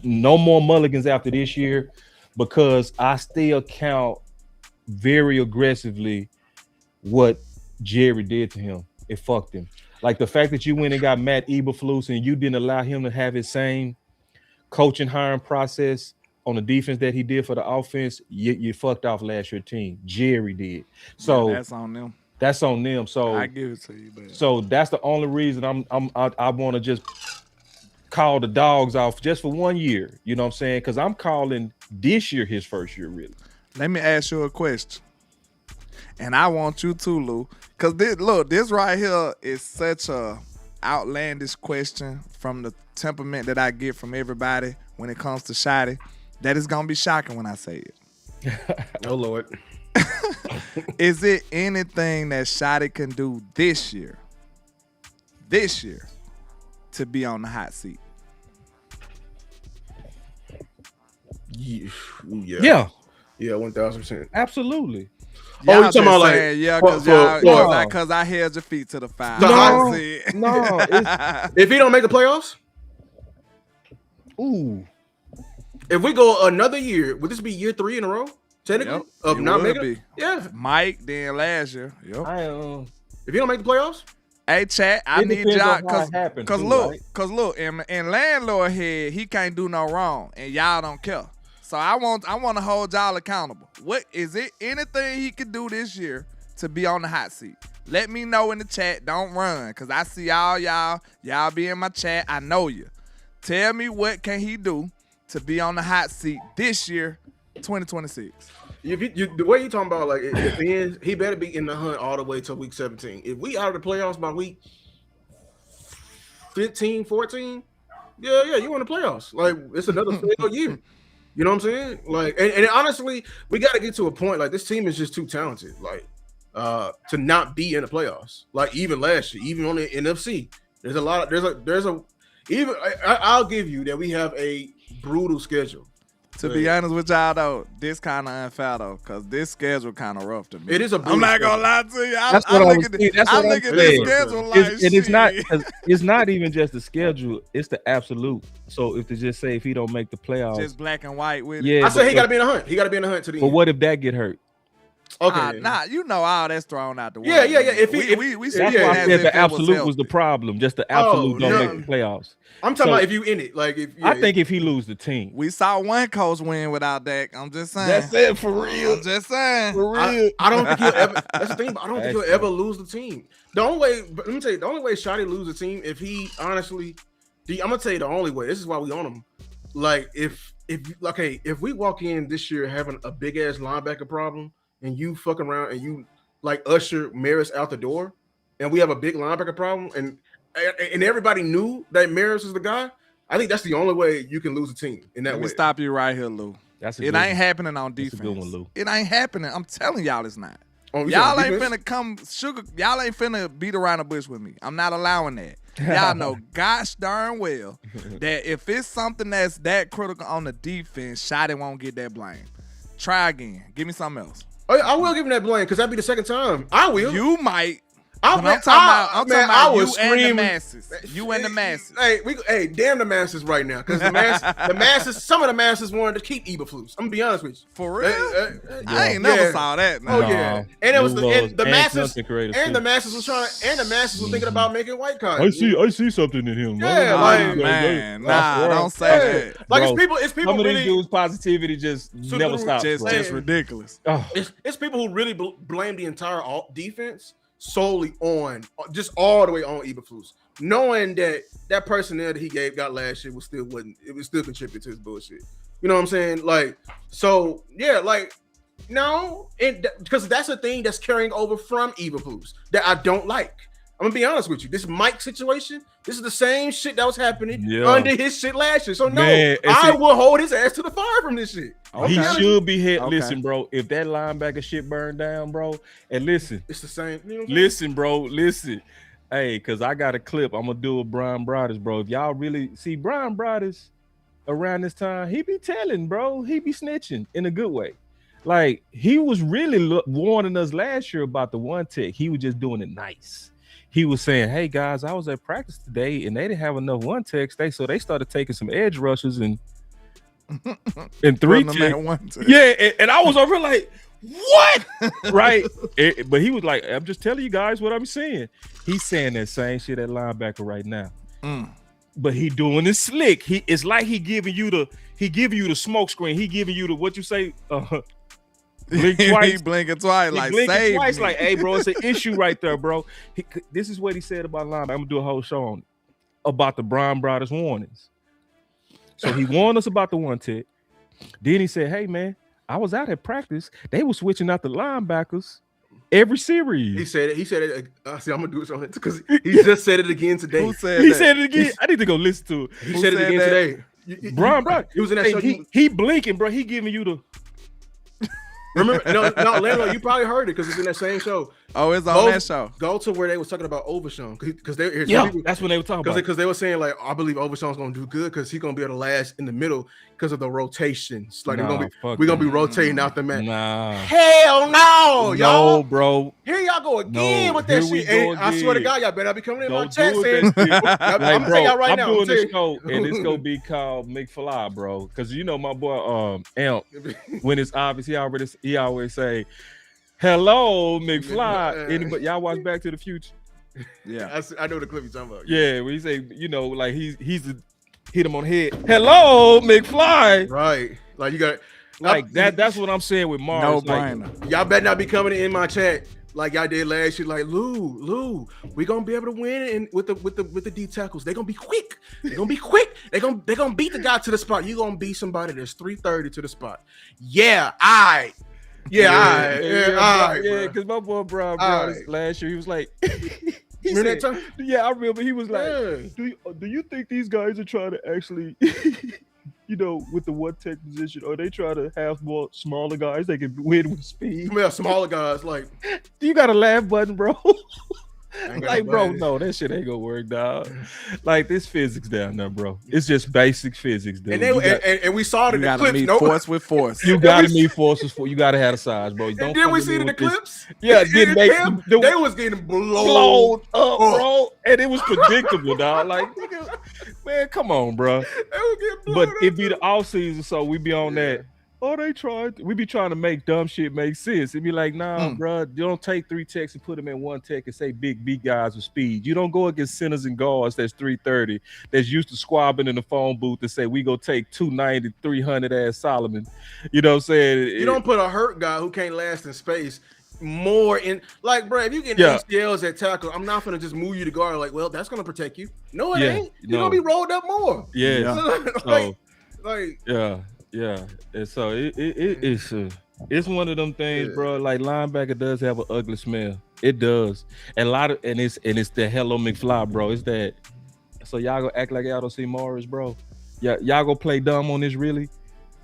no more mulligans after this year, because I still count very aggressively what Jerry did to him. It fucked him. Like the fact that you went and got Matt Eberflus and you didn't allow him to have his same coaching hiring process on the defense that he did for the offense, you fucked off last year's team. Jerry did. So that's on them. That's on them. So I give it to you, man. So that's the only reason I want to just call the dogs off just for 1 year. You know what I'm saying? Because I'm calling this year his first year, really. Let me ask you a question. And I want you to, Lou. Because this right here is such a outlandish question from the temperament that I get from everybody when it comes to Shotty, that it's going to be shocking when I say it. Oh, Lord. Is it anything that Shotty can do this year, to be on the hot seat? Yeah. 1,000%. Absolutely. Y'all you talking about like because I held your feet to the fire. No. If he don't make the playoffs, if we go another year, would this be year 3 in a row? Technically, of not making. Yeah, Mike then last year. Yep. If you don't make the playoffs, hey chat, I need y'all because look, in LandLord head, he can't do no wrong, and y'all don't care. So I want to hold y'all accountable. What is it? Anything he could do this year to be on the hot seat? Let me know in the chat. Don't run, because I see y'all be in my chat. I know you. Tell me what can he do to be on the hot seat this year, 2026. The way you talking about, like, if he is, he better be in the hunt all the way till week 17. If we out of the playoffs by week 15, 14, yeah, you in the playoffs. Like it's another failed year. You know what I'm saying? Like, and honestly, we got to get to a point. Like this team is just too talented. Like, to not be in the playoffs. Like even last year, even on the NFC, there's a lot of there's a even I'll give you that we have a brutal schedule. To be honest with y'all though, this kind of unfair though, because this schedule kind of rough to me. It is a I'm not schedule. gonna lie to you. That's what I was saying. That's I what look I'm at this saying. schedule like It's not even just the schedule, it's the absolute. So if to just say if he don't make the playoffs, just black and white with yeah, it. I say he got to be in the hunt. He got to be in the hunt to the but end. what if that get hurt? Okay. Nah, you know all that's thrown out the window. Yeah. If we That's saying why I as said if the it absolute was healthy. the problem. Just the absolute don't no. make the playoffs. I'm talking So- about if you in it. Like if I think if he lose the team, We saw one coach win without Dak. I'm just saying. that's it for real. I'm just saying. For real. I don't think he'll ever. That's the thing. I don't think he'll ever lose the team. The only way, let me tell you, the only way Shotty lose the team if he honestly. I'm gonna tell you the only way. This is why we own him. Like if we walk in this year having a big ass linebacker problem and you fuck around and you like usher Maris out the door and we have a big linebacker problem and everybody knew that Maris is the guy. I think that's the only way you can lose a team in that Let way. me stop you right here, Lou. That's a It good ain't one. happening on That's a defense. good one, Lou. It ain't happening. I'm telling y'all it's not. Oh, you Y'all saying ain't defense? finna come sugar. Y'all ain't finna beat around the bush with me. I'm not allowing that. Y'all know gosh darn well that if it's something that's that critical on the defense, Shotty won't get that blame. Try again. Give me something else. Oh, yeah, I will give him that blame because that'd be the second time. I will. You might. I'm But I'm talking about you was and the screaming. masses. You and the masses. Hey, damn the masses right now, because the masses, some of the masses wanted to keep Eberflus. I'm gonna be honest with you. For real? I ain't Yeah. never saw that. Oh Nah. yeah, and it was Lou and the and masses, something creative and too. the masses was trying, and the masses was thinking about making white cotton. I see something in him. Yeah, Oh, like- man. Nah, Nah, bro. don't say Yeah. that. Like Bro, it's people Some of these really. dudes' positivity just never stops. Just bro. ridiculous. Oh, It's people who really blame the entire defense solely on just all the way on Eberflus, knowing that personnel that he got last year was still contributing to his bullshit. You know what I'm saying? Like, so yeah, like no, because that's a thing that's carrying over from Eberflus that I don't like. I'm gonna be honest with you. This Mike situation, this is the same shit that was happening under his shit last year. So no, Man, I will hold his ass to the fire from this shit. He should be hit. Okay. Listen, bro. If that linebacker shit burned down, bro, and listen, It's the same. You know what I'm saying? listen, bro, listen. Hey, cause I got a clip. I'm gonna do with Brian Broaddus, bro. If y'all really see Brian Broaddus around this time, he be telling, bro. He be snitching in a good way. Like he was really warning us last year about the one tech. He was just doing it nice. He was saying, "Hey guys, I was at practice today, and they didn't have enough one techs. So they started taking some edge rushes and three Putting them tech. at one tech. Yeah, and I was over like, what? Right? But he was like, I'm just telling you guys what I'm saying. He's saying that same shit at linebacker right now. But he doing it slick. It's like he giving you the smoke screen. He giving you the what you say, blink twice. He blinking twice, He like blinking save twice, me. like, hey, bro, it's an issue right there, bro. This is what he said about linebacker. I'm gonna do a whole show on it about the Brian Broaddus warnings. So he warned us about the one tech. Then he said, hey man, I was out at practice. They were switching out the linebackers every series. He said it. See, I'm gonna do it on it because he just said it again today. Who said He that? said it again. I need to go listen to it. He Who said it said again that? today. Brian Broaddus. He was in that show. He blinking, bro. He giving you the. Remember? No, LandLord, you probably heard it because it's in that same show. Oh, it's on that show. Go to where they was talking about Overshawn because they That's when they were talking about. because they were saying like I believe Overshawn's gonna do good because he's gonna be able to last in the middle because of the rotations. Like Nah, we're gonna be rotating out the man. Nah. Hell no, y'all. No, bro. Here y'all go again No, with that here we shit. go And I swear to again. God, y'all better not be coming in my Don't chat do saying. it. I'm Like, gonna bro, tell y'all right I'm now. doing I'm this telling show, and it's gonna be called McFly, bro. Because you know my boy Amp, when it's obvious, he always say, "Hello, McFly." Anybody y'all watch Back to the Future? Yeah. I know the clip you're talking about. Yeah, when he say, you know, like he's hit him on the head. Hello, McFly. Right. Like you got Like that. That's what I'm saying with Mars. No Like, brainer. y'all better not be coming in my chat like y'all did last year. Like Lou, we gonna be able to win and with the D tackles. They gonna be quick. They gonna be quick. They gonna beat the guy to the spot. You gonna beat somebody that's 330 to the spot. Yeah, Yeah, because because my boy Brian Alright. last year he was like, Remember that time? Yeah, I remember. He was like, Yeah. do you think these guys are trying to actually, with the one tech position, or they try to have more smaller guys that can win with speed? Some of the smaller guys, like, You got a laugh button, bro. I ain't got Like, no bro, button. no, that shit ain't gonna work, dog. Like, this physics down there, bro. It's just basic physics, dude. And and we saw it You in the gotta clips. meet No, force with force. You gotta meet forces for. You gotta have the size, bro. and Don't then we come see it in the with this- clips. Yeah, It- getting it- they was getting blown blown up, Oh. bro, and it was predictable, dog. Like, nigga, man, come on, bro. They was getting blown But up. it be the off season, so we be on that. Oh, they tried. We be trying to make dumb shit make sense. It be like, nah, bro, you don't take 3 techs and put them in 1 tech and say big guys with speed. You don't go against centers and guards that's 330 that's used to squabbing in the phone booth and say we go take 290, 300 ass Solomon. You know what I'm saying? You don't put a hurt guy who can't last in space more in, like, bro, if you get ACLs at tackle, I'm not gonna just move you to guard. Like, well, that's gonna protect you. No, it ain't. You're gonna be rolled up more. Yeah. like Yeah, and so it's one of them things, bro. Like, linebacker does have an ugly smell. It does, and it's the Hello McFly, bro. It's that. So y'all gonna act like y'all don't see Morris, bro. Y'all gonna play dumb on this, really?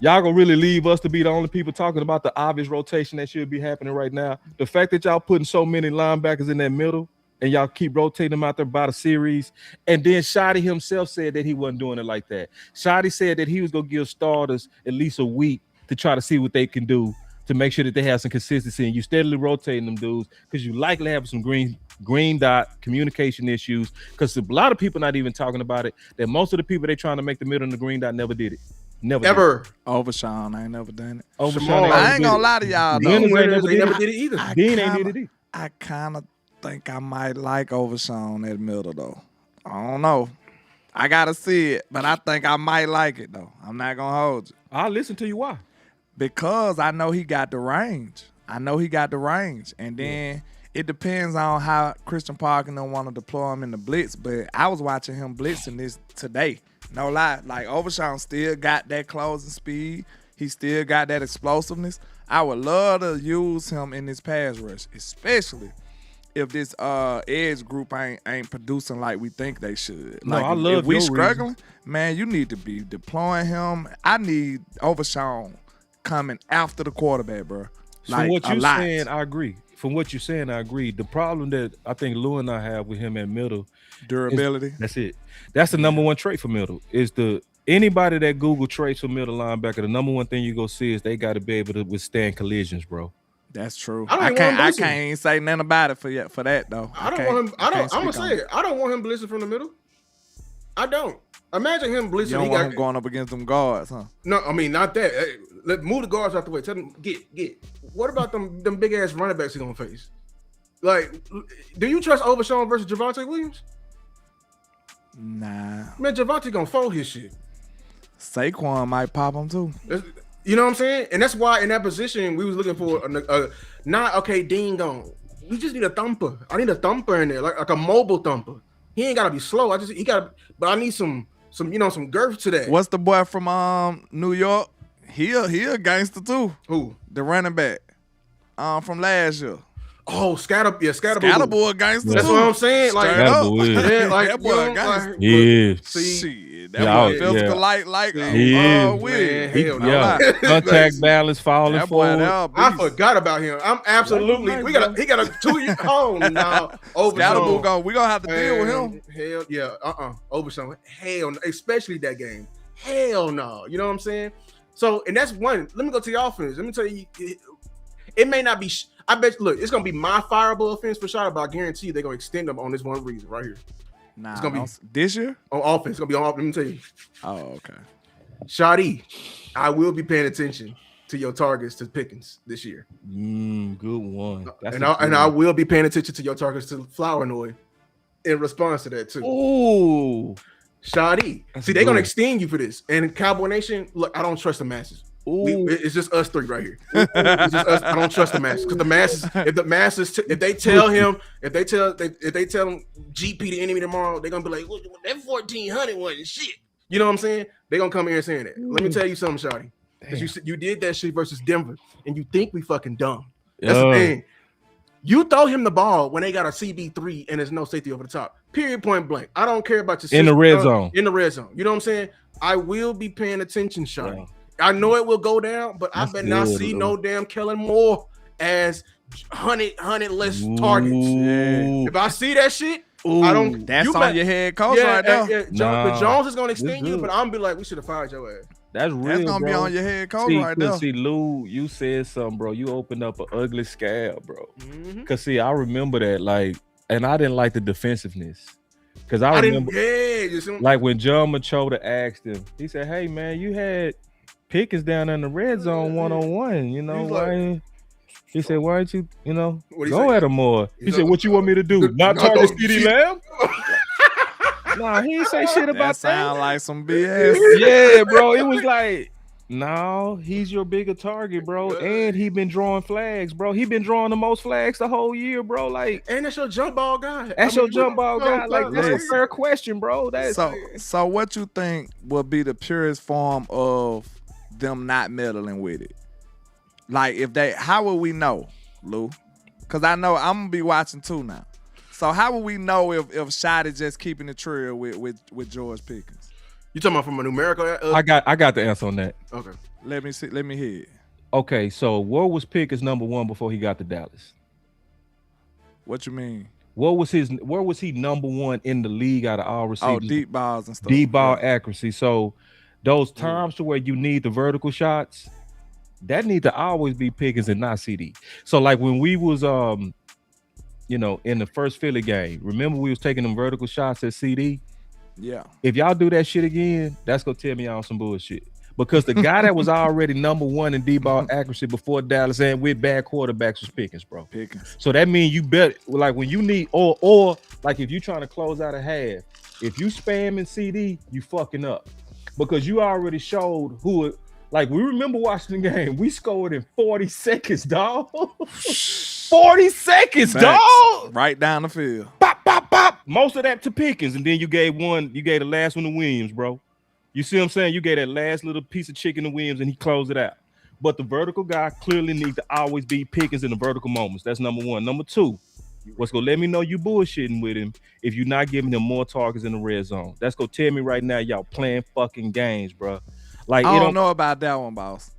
Y'all gonna really leave us to be the only people talking about the obvious rotation that should be happening right now? The fact that y'all putting so many linebackers in that middle and y'all keep rotating them out there by the series. And then Shotty himself said that he wasn't doing it like that. Shotty said that he was going to give starters at least a week to try to see what they can do to make sure that they have some consistency. And you steadily rotating them dudes because you likely have some green dot communication issues, because a lot of people not even talking about it, that most of the people they trying to make the middle and the green dot never did it. Never. Overshawn, I ain't never done it. Overshawn, I ain't gonna lie to y'all though. they never did it either. Dean ain't did it either. I kind of think I might like Overshawn at middle though. I don't know. I gotta see it, but I think I might like it though. I'm not gonna hold you. I'll listen to you. Why? Because I know he got the range. And then it depends on how Christian Parker don't want to deploy him in the blitz. But I was watching him blitzing this today. No lie. Like, Overshawn still got that closing speed. He still got that explosiveness. I would love to use him in this pass rush, especially if this edge group ain't producing like we think they should. No, Like, I love if we your struggling, man, you need to be deploying him. I need Overshawn coming after the quarterback, bro. Like, From what you're lot. saying, I agree. The problem that I think Lou and I have with him at middle, Durability. that's it. That's the number one trait for middle. Is anybody that Google traits for middle linebacker, the number one thing you go see is they got to be able to withstand collisions, bro. That's true. I can't even say nothing about it for that though. I don't want him. I'm gonna say it. I don't want him blitzing from the middle. I don't. Imagine him blitzing. You don't want him going up against them guards, huh? No, I mean not that. Hey, let move the guards out the way. Tell them get. What about them big ass running backs he gonna face? Like, do you trust Overshawn versus Javonte Williams? Nah. Man, Javonte gonna fold his shit. Saquon might pop him too. You know what I'm saying? And that's why in that position we was looking for not okay. Dean gone. We just need a thumper. I need a thumper in there, like a mobile thumper. He ain't gotta be slow. But I need some girth to that. What's the boy from New York? He a gangster too. Who? The running back from last year. Oh, Scatterboy. Scatterboy a gangster That's too. what I'm saying. Like, Straight up. Scatterboy. yeah, like That boy a gangster. Yeah. Shit, that Yeah, boy physical yeah. like He is. Will. Hell no. Yeah, contact balance falling That boy forward. that I beast. forgot about him. I'm absolutely. He got a 2-year home now. Scatterboy we gonna have to deal with him. Hell yeah. Overshawn. Hell no. Especially that game. Hell no. You know what I'm saying? So, and that's one. Let me go to the offense. Let me tell you, it may not be. I bet. Look, it's gonna be my fireable offense for sure, but I guarantee you they're gonna extend them on this one reason right here. Nah, It's gonna be this year. on offense. It's gonna be on. Let me tell you, Oh, okay. Shotty, I will be paying attention to your targets to Pickens this year, Good one. I will be paying attention to your targets to Flournoy in response to that too. Ooh. Shotty, see, they're gonna extend you for this. And Cowboy Nation, look, I don't trust the masses. It's just us three right here. It's just us. I don't trust the masses because the masses, if they tell him GP the enemy tomorrow, they're gonna be like, well, that 1400 wasn't shit. You know what I'm saying? They're gonna come here and saying that. Let me tell you something, Shotty. Because you did that shit versus Denver, and you think we fucking dumb. That's the thing. You throw him the ball when they got a CB3 and there's no safety over the top. Period, point blank. I don't care about your in the red zone. In the red zone. You know what I'm saying? I will be paying attention, Sean. Yeah. I know it will go down, but I better not see no damn Kellen Moore as 100 less targets. Yeah. If I see that shit, I don't. That's on your head coach right now. But Jones is gonna extend you, but I'm gonna be like, we should have fired your ass. That's real. That's gonna be on your head coach right now. See, Lou, you said something, bro. You opened up an ugly scab, bro. Cause see, I remember that, like, and I didn't like the defensiveness. Cause I remember, like when John Machota asked him, he said, "Hey man, you had Pickens down in the red zone 1-on-1. You know why?" He said, "Why don't you, go at him more?" He said, "What you want me to do? Not target CeeDee Lamb?" Nah, he ain't say shit about that. Sound like some BS. Yeah, bro. It was like, no, he's your bigger target, bro. And he been drawing flags, bro. He been drawing the most flags the whole year, bro. Like, and that's your jump ball guy. That's your jump ball guy. Like, that's a fair question, bro. So what you think would be the purest form of them not meddling with it? Like, how will we know, Lou? Because I know I'm gonna be watching too now. So how will we know if Shot is just keeping the trail with George Pickens? You talking about from a numerical? I got the answer on that. Okay. Let me hear it. Okay, so where was Pickens number one before he got to Dallas? What you mean? Where was he number one in the league out of all receivers? Oh, deep balls and stuff. Deep ball accuracy. So those times to where you need the vertical shots, that need to always be Pickens and not CD. So like when we was in the first Philly game, remember we was taking them vertical shots at CD? Yeah. If y'all do that shit again, that's gonna tell me on some bullshit. Because the guy that was already number one in D-ball accuracy before Dallas and with bad quarterbacks was Pickens, bro. Pickens. So that means you bet, like when you need, or like if you trying to close out a half, if you spamming CD, you fucking up. Because you already showed who, like we remember watching the game, we scored in 40 seconds, dog. 40 seconds, Facts. Dog. Right down the field. Pop, pop, pop. Most of that to Pickens, and then you gave the last one to Williams, bro. You see what I'm saying? You gave that last little piece of chicken to Williams, and he closed it out. But the vertical guy clearly needs to always be Pickens in the vertical moments. That's number one. Number two, what's gonna let me know you bullshitting with him if you're not giving him more targets in the red zone. That's gonna tell me right now y'all playing fucking games, bro. Like I don't know about that one, boss.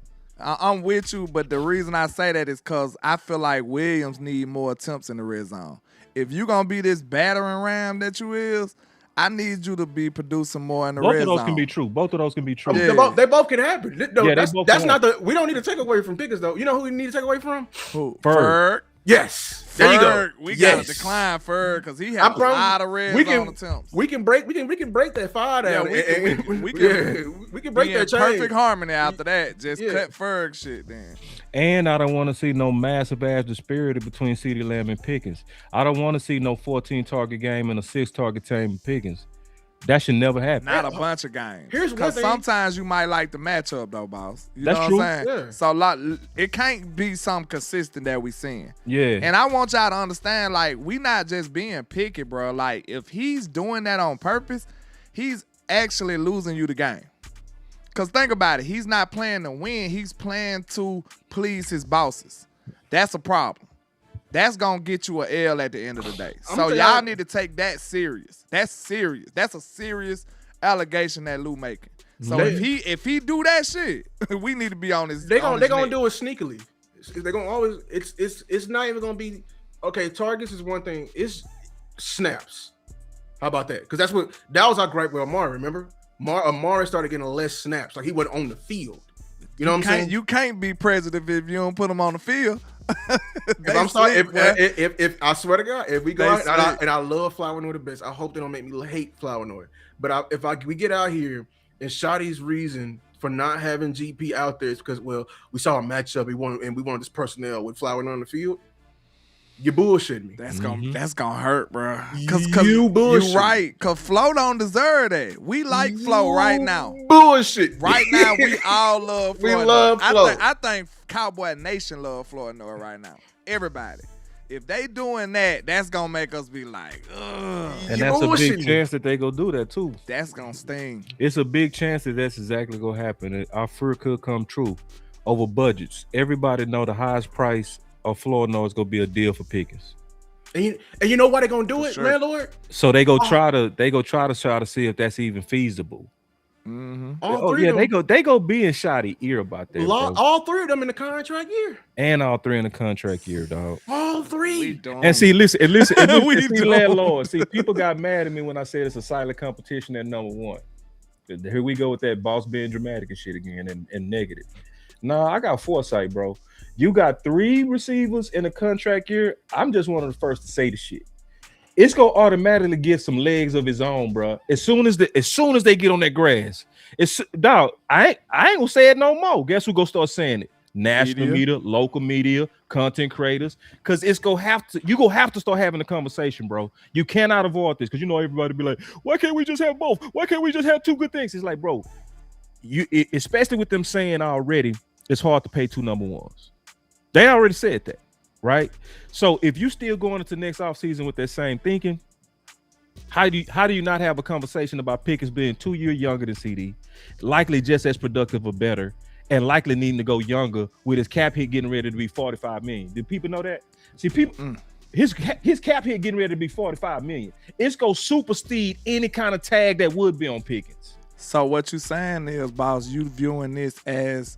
I'm with you, but the reason I say that is because I feel like Williams need more attempts in the red zone. If you're going to be this battering ram that you is, I need you to be producing more in the red zone. Both of those can be true. Both of those can be true. Yeah. They both can happen. No, that's not the – we don't need to take away from Pickens, though. You know who we need to take away from? Who? Ferg. Yes. There you go. We got to decline Ferg because he has a lot of red zone attempts. We can break that fire down. Yeah, we can break that chain. Perfect harmony after that. Just cut Ferg shit then. And I don't want to see no massive ass disparity between CeeDee Lamb and Pickens. I don't want to see no 14 target game and a 6 target team with Pickens. That should never happen. Not a bunch of games. Here's one thing. Sometimes you might like the matchup though, boss. You That's know true. What I'm saying? Yeah. So it can't be something consistent that we seeing. Yeah. And I want y'all to understand, like, we not just being picky, bro. Like, if he's doing that on purpose, he's actually losing you the game. Because think about it. He's not playing to win. He's playing to please his bosses. That's a problem. That's going to get you an L at the end of the day. So y'all need to take that serious. That's serious. That's a serious allegation that Lou making. So if he do that shit, we need to be on his They're going to do it sneakily. They're going to always it's not even going to be okay, targets is one thing. It's snaps. How about that? Cuz that was our gripe with Amari, remember? Amari started getting less snaps. Like he wasn't on the field. You know what I'm saying? You can't be president if you don't put him on the field. If I swear to God, if we go out, and I love Flower Noy the best, I hope they don't make me hate Flower Noy. But if we get out here and Shotty's reason for not having GP out there is because we saw a matchup we wanted this personnel with Flower Noy on the field. You bullshitting me. That's gonna hurt, bro. Cause you bullshit. You right. Cause Flo don't deserve that. We like Flo right now. Bullshit. Right now, we all love Flo. We love Flo. I think Cowboy Nation love Flo Noy right now. Everybody. If they doing that, that's gonna make us be like, ugh. And that's a big chance that they go do that too. That's gonna sting. It's a big chance that that's exactly gonna happen. Our fear could come true over budgets. Everybody know the highest price or Florida know it's gonna be a deal for Pickens. And you know why they're gonna do it, sure. LandLord? So they try to see if that's even feasible. Mm-hmm. All three of them, they go be in shoddy ear about that. Bro. all three of them in the contract year. And all three in the contract year, dog. All three. And see, listen, We see, don't. LandLord. See, people got mad at me when I said it's a silent competition at number one. Here we go with that boss being dramatic and shit again and negative. No, I got foresight, bro. You got 3 receivers in a contract year. I'm just one of the first to say the shit. It's gonna automatically get some legs of its own, bro. As soon as they get on that grass, dog. I ain't gonna say it no more. Guess who gonna start saying it? National media, local media, content creators. Because you gonna have to start having a conversation, bro. You cannot avoid this because everybody be like, why can't we just have both? Why can't we just have 2 good things? It's like, bro, especially with them saying already, it's hard to pay 2 number ones. They already said that. Right, so if you still going into next offseason with that same thinking, how do you not have a conversation about Pickens being 2 years younger than CD, likely just as productive or better, and likely needing to go younger with his cap hit getting ready to be 45 million? Did people know that? See, people, his cap hit getting ready to be 45 million. It's gonna supersede any kind of tag that would be on Pickens. So what you saying is, boss, you viewing this as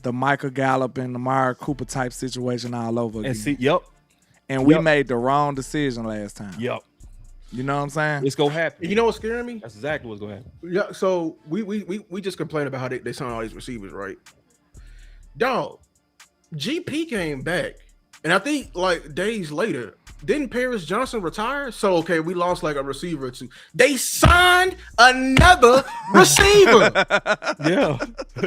the Michael Gallup and the Amari Cooper type situation all over again. And see, yep. And we made the wrong decision last time. Yep. You know what I'm saying? It's gonna happen. You know what's scaring me? That's exactly what's gonna happen. Yeah. So we just complained about how they sign all these receivers, right? Dog, GP came back, and I think like days later, didn't Paris Johnson retire? So okay, we lost like a receiver or 2. They signed another receiver. Yeah.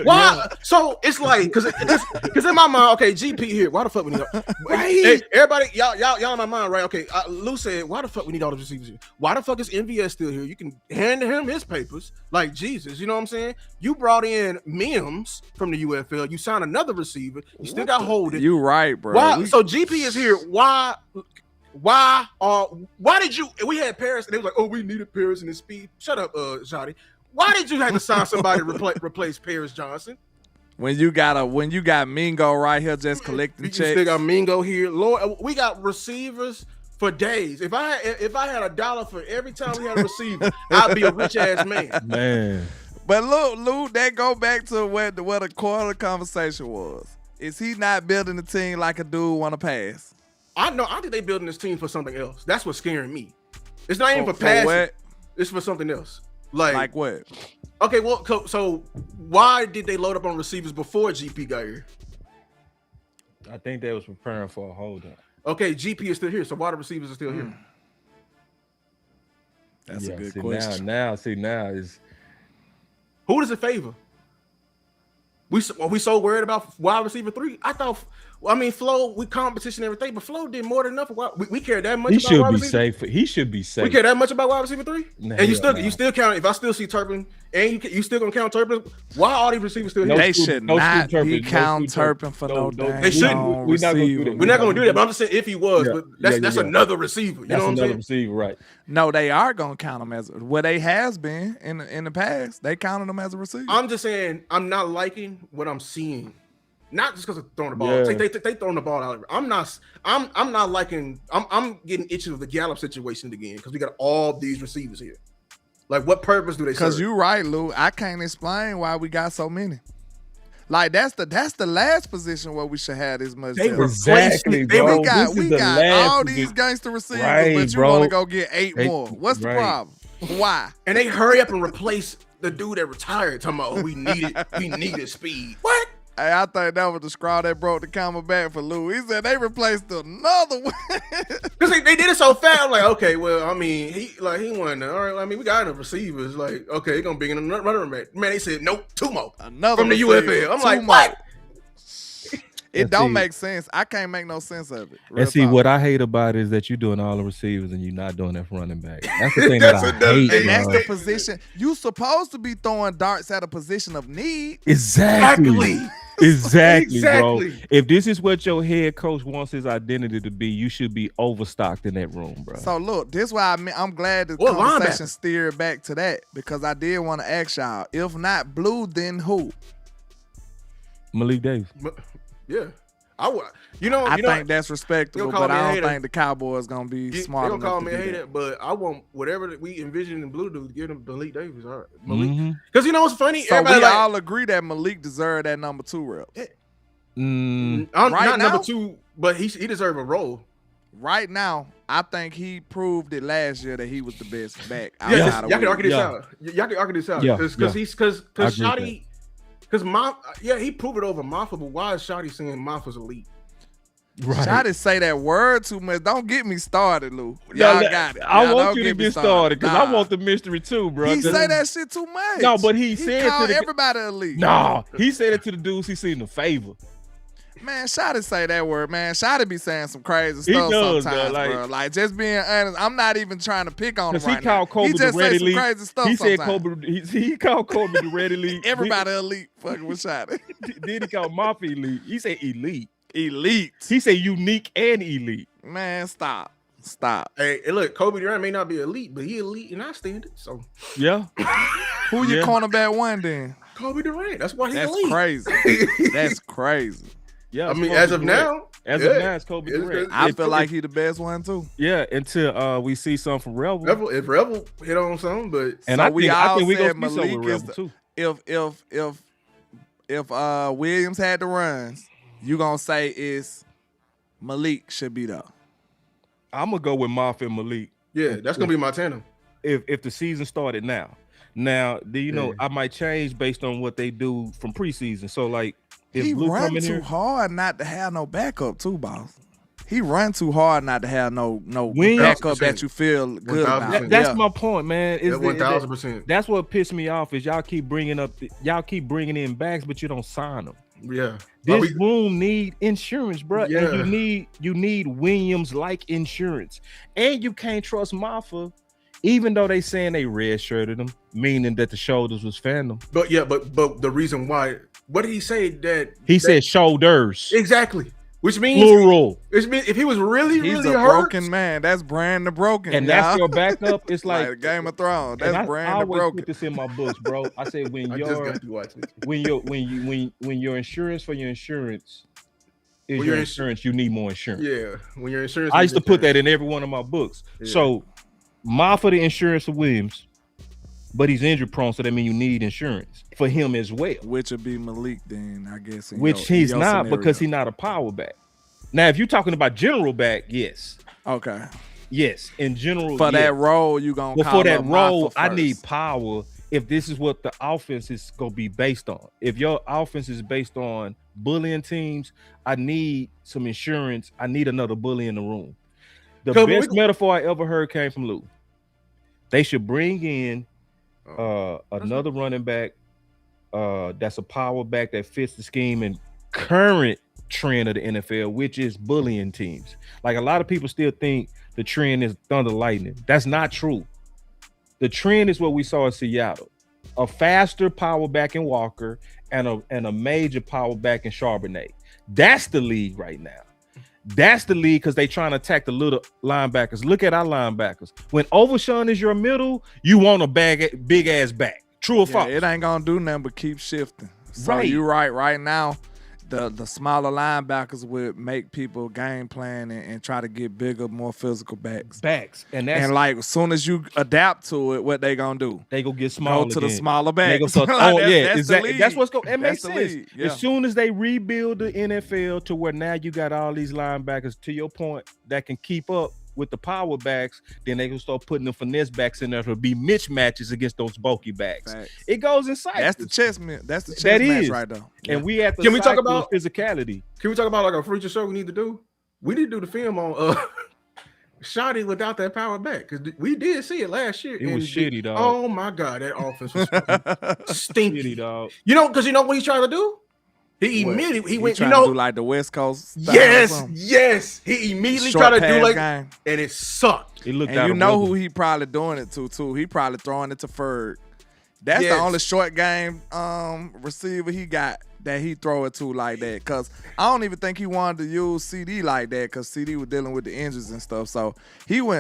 Why? Yeah. So it's like because in my mind, okay, GP here. Why the fuck we need? Right. Hey, everybody, y'all in my mind, right? Okay, Lou said, why the fuck we need all the receivers here? Why the fuck is MVS still here? You can hand him his papers, like Jesus. You know what I'm saying? You brought in Mims from the UFL. You signed another receiver. You still got Holden. You right, bro. Why? So GP is here. Why did you? We had Paris, and they was like, "Oh, we needed Paris and his speed." Shut up, Jody. Why did you have to sign somebody to replace Paris Johnson? When you got Mingo right here just collecting checks. You still got Mingo here. Lord, we got receivers for days. If I had $1 for every time we had a receiver, I'd be a rich ass man. Man. But look, Lou, that go back to what the core of the conversation was. Is he not building the team like a dude want to pass? I think they building this team for something else. That's what's scaring me. It's not even for passing. What? It's for something else. Like what? Okay, well, so why did they load up on receivers before GP got here? I think they was preparing for a hold up. Okay, GP is still here, so why the receivers are still here? That's a good question. Now is who does it favor? We so worried about wide receiver 3. Flo, we competition and everything, but Flo did more than enough. We care that much. He should be safe. We care that much about wide receiver 3, and you still count. If I still see Turpin, and you still gonna count Turpin, why are all these receivers still here? They should not be count Turpin for no damn. They shouldn't. We're not gonna do that. We're not gonna do that. But I'm just saying, if he was, but that's another receiver. You know what I'm saying? Receiver, right? No, they are gonna count him as what they has been in the past. They counted him as a receiver. I'm just saying, I'm not liking what I'm seeing. Not just because of throwing the ball. Yeah. They throwing the ball out. I'm not liking. I'm getting itchy with the Gallup situation again because we got all these receivers here. Like, what purpose do they serve? Because you're right, Lou. I can't explain why we got so many. Like, that's the last position where we should have this much. Exactly, bro. We got all these gangster receivers, right, but you want to go get 8 more. What's the problem? Why? And they hurry up and replace the dude that retired. Talking about, we needed speed. What? Hey, I think that was the scraw that broke the camel back for Lou. He said they replaced another one. Because they did it so fast. I'm like, okay, well, I mean, he won. All right, I mean, we got enough receivers. Like, okay, he's going to bring in another runner back. Man, they said, nope, 2 more. Another from the UFL. I'm like, more. What? It don't make sense. I can't make no sense of it. And see, what I hate about it is that you're doing all the receivers and you're not doing that for running back. That's the thing that I hate. And that's the position. You supposed to be throwing darts at a position of need. Exactly, bro. If this is what your head coach wants his identity to be, you should be overstocked in that room, bro. So look, this is why I'm glad the conversation steered back to that, because I did want to ask y'all, if not Blue, then who? Malik Davis. Yeah, I would. I think that's respectable, but I don't think the Cowboys gonna be smart enough to do that. They gonna call me a hater, but I want whatever we envision in Blue to give them Malik Davis. All right, Malik. Because what's funny? So we all agree that Malik deserved that number 2 reps. Not number 2, but he deserved a role. Right now, I think he proved it last year that he was the best back. Y'all can argue this out. Y'all can argue this out. Because Shotty, he proved it over Maffa, but why is Shotty saying Maffa's elite? Right. Shotty say that word too much. Don't get me started, Lou. Y'all got it. I want you to get started because I want the mystery too, bro. He say that shit too much. No, but he said called everybody elite. No, he said it to the dudes he seen the favor. Man, Shotty say that word, man. Shotty be saying some crazy stuff sometimes, bro. Like, just being honest, I'm not even trying to pick on him right now. Kobe he just say some crazy stuff he sometimes. Said Kobe, he called Kobe the Red Elite. Everybody elite fucking with Shotty. Then he called Mafia elite. He said elite. Elite. He said unique and elite. Man, stop. Hey, look, Kobe Durant may not be elite, but he elite in our standards. So yeah. Who your cornerback one then? Kobe Durant. That's why he's elite. Crazy. That's crazy. Yeah, I mean, as of now, it's Kobe Durant. I feel like he the best one too. Yeah, until we see something from Rebel. If Rebel hit on something, but and so I think we said Malik is too. If Williams had the runs, you gonna say is Malik should be there. I'm gonna go with Mafia and Malik. Yeah, that's gonna be my tandem. If the season started now, do you know I might change based on what they do from preseason. So like. He run too hard not to have no backup too, boss. He run too hard not to have no backup that you feel good about. That's my point, man. 1,000%. That's what pissed me off is y'all keep bringing in backs, but you don't sign them. Yeah, this room need insurance, bro. Yeah. And you need Williams like insurance, and you can't trust Mafia. Even though they saying they red-shirted him, meaning that the shoulders was phantom. But the reason why, what did he say that? He said shoulders. Exactly. Which means plural. Which means if he was really He's a hurt, broken man. That's Bran the Broken. And that's your backup. It's like Game of Thrones. That's Bran the Broken. I always put this in my books, bro. I said when your insurance for your insurance is your insurance, you need more insurance. Yeah. When your insurance I used to put that in every one of my books. Yeah. So for the insurance of Williams, but he's injury prone, so that means you need insurance for him as well. Which would be Malik then, I guess. He's not scenario. Because he's not a power back. Now, if you're talking about general back, yes. Okay. Yes, in general. For that role, you gonna call for that role, I need power. If this is what the offense is gonna be based on, if your offense is based on bullying teams, I need some insurance. I need another bully in the room. The best metaphor I ever heard came from Lou. They should bring in another running back that's a power back that fits the scheme and current trend of the NFL, which is bullying teams. Like a lot of people still think the trend is Thunder Lightning. That's not true. The trend is what we saw in Seattle. A faster power back in Walker and a major power back in Charbonnet. That's the league right now. That's the league because they trying to attack the little linebackers. Look at our linebackers. When Overshawn is your middle, you want a big ass back. True or false? It ain't gonna do nothing but keep shifting. So you're right. Right now, the smaller linebackers would make people game plan and try to get bigger, more physical backs. And like as soon as you adapt to it, what they gonna do? They go get smaller. Go to the smaller backs. Exactly. That's what's going. It makes sense. Yeah. As soon as they rebuild the NFL to where now you got all these linebackers, to your point, that can keep up with the power backs, then they can start putting the finesse backs in there to be mismatches against those bulky backs. Facts. It goes in cycles. That's the chess match right there. And we have to can we talk about physicality? Can we talk about like a feature show we need to do? We need to do the film on Shotty without that power back because we did see it last year. It was shitty, dog. Oh my god, that offense was stinky, dog. Because what he's trying to do? He went, to do like the West Coast. Yes. He immediately tried to do like, game. And it sucked. It looked and you know who he probably doing it to too. He probably throwing it to Ferg. That's the only short game receiver he got that he throw it to like that. Cause I don't even think he wanted to use CD like that because CD was dealing with the injuries and stuff. So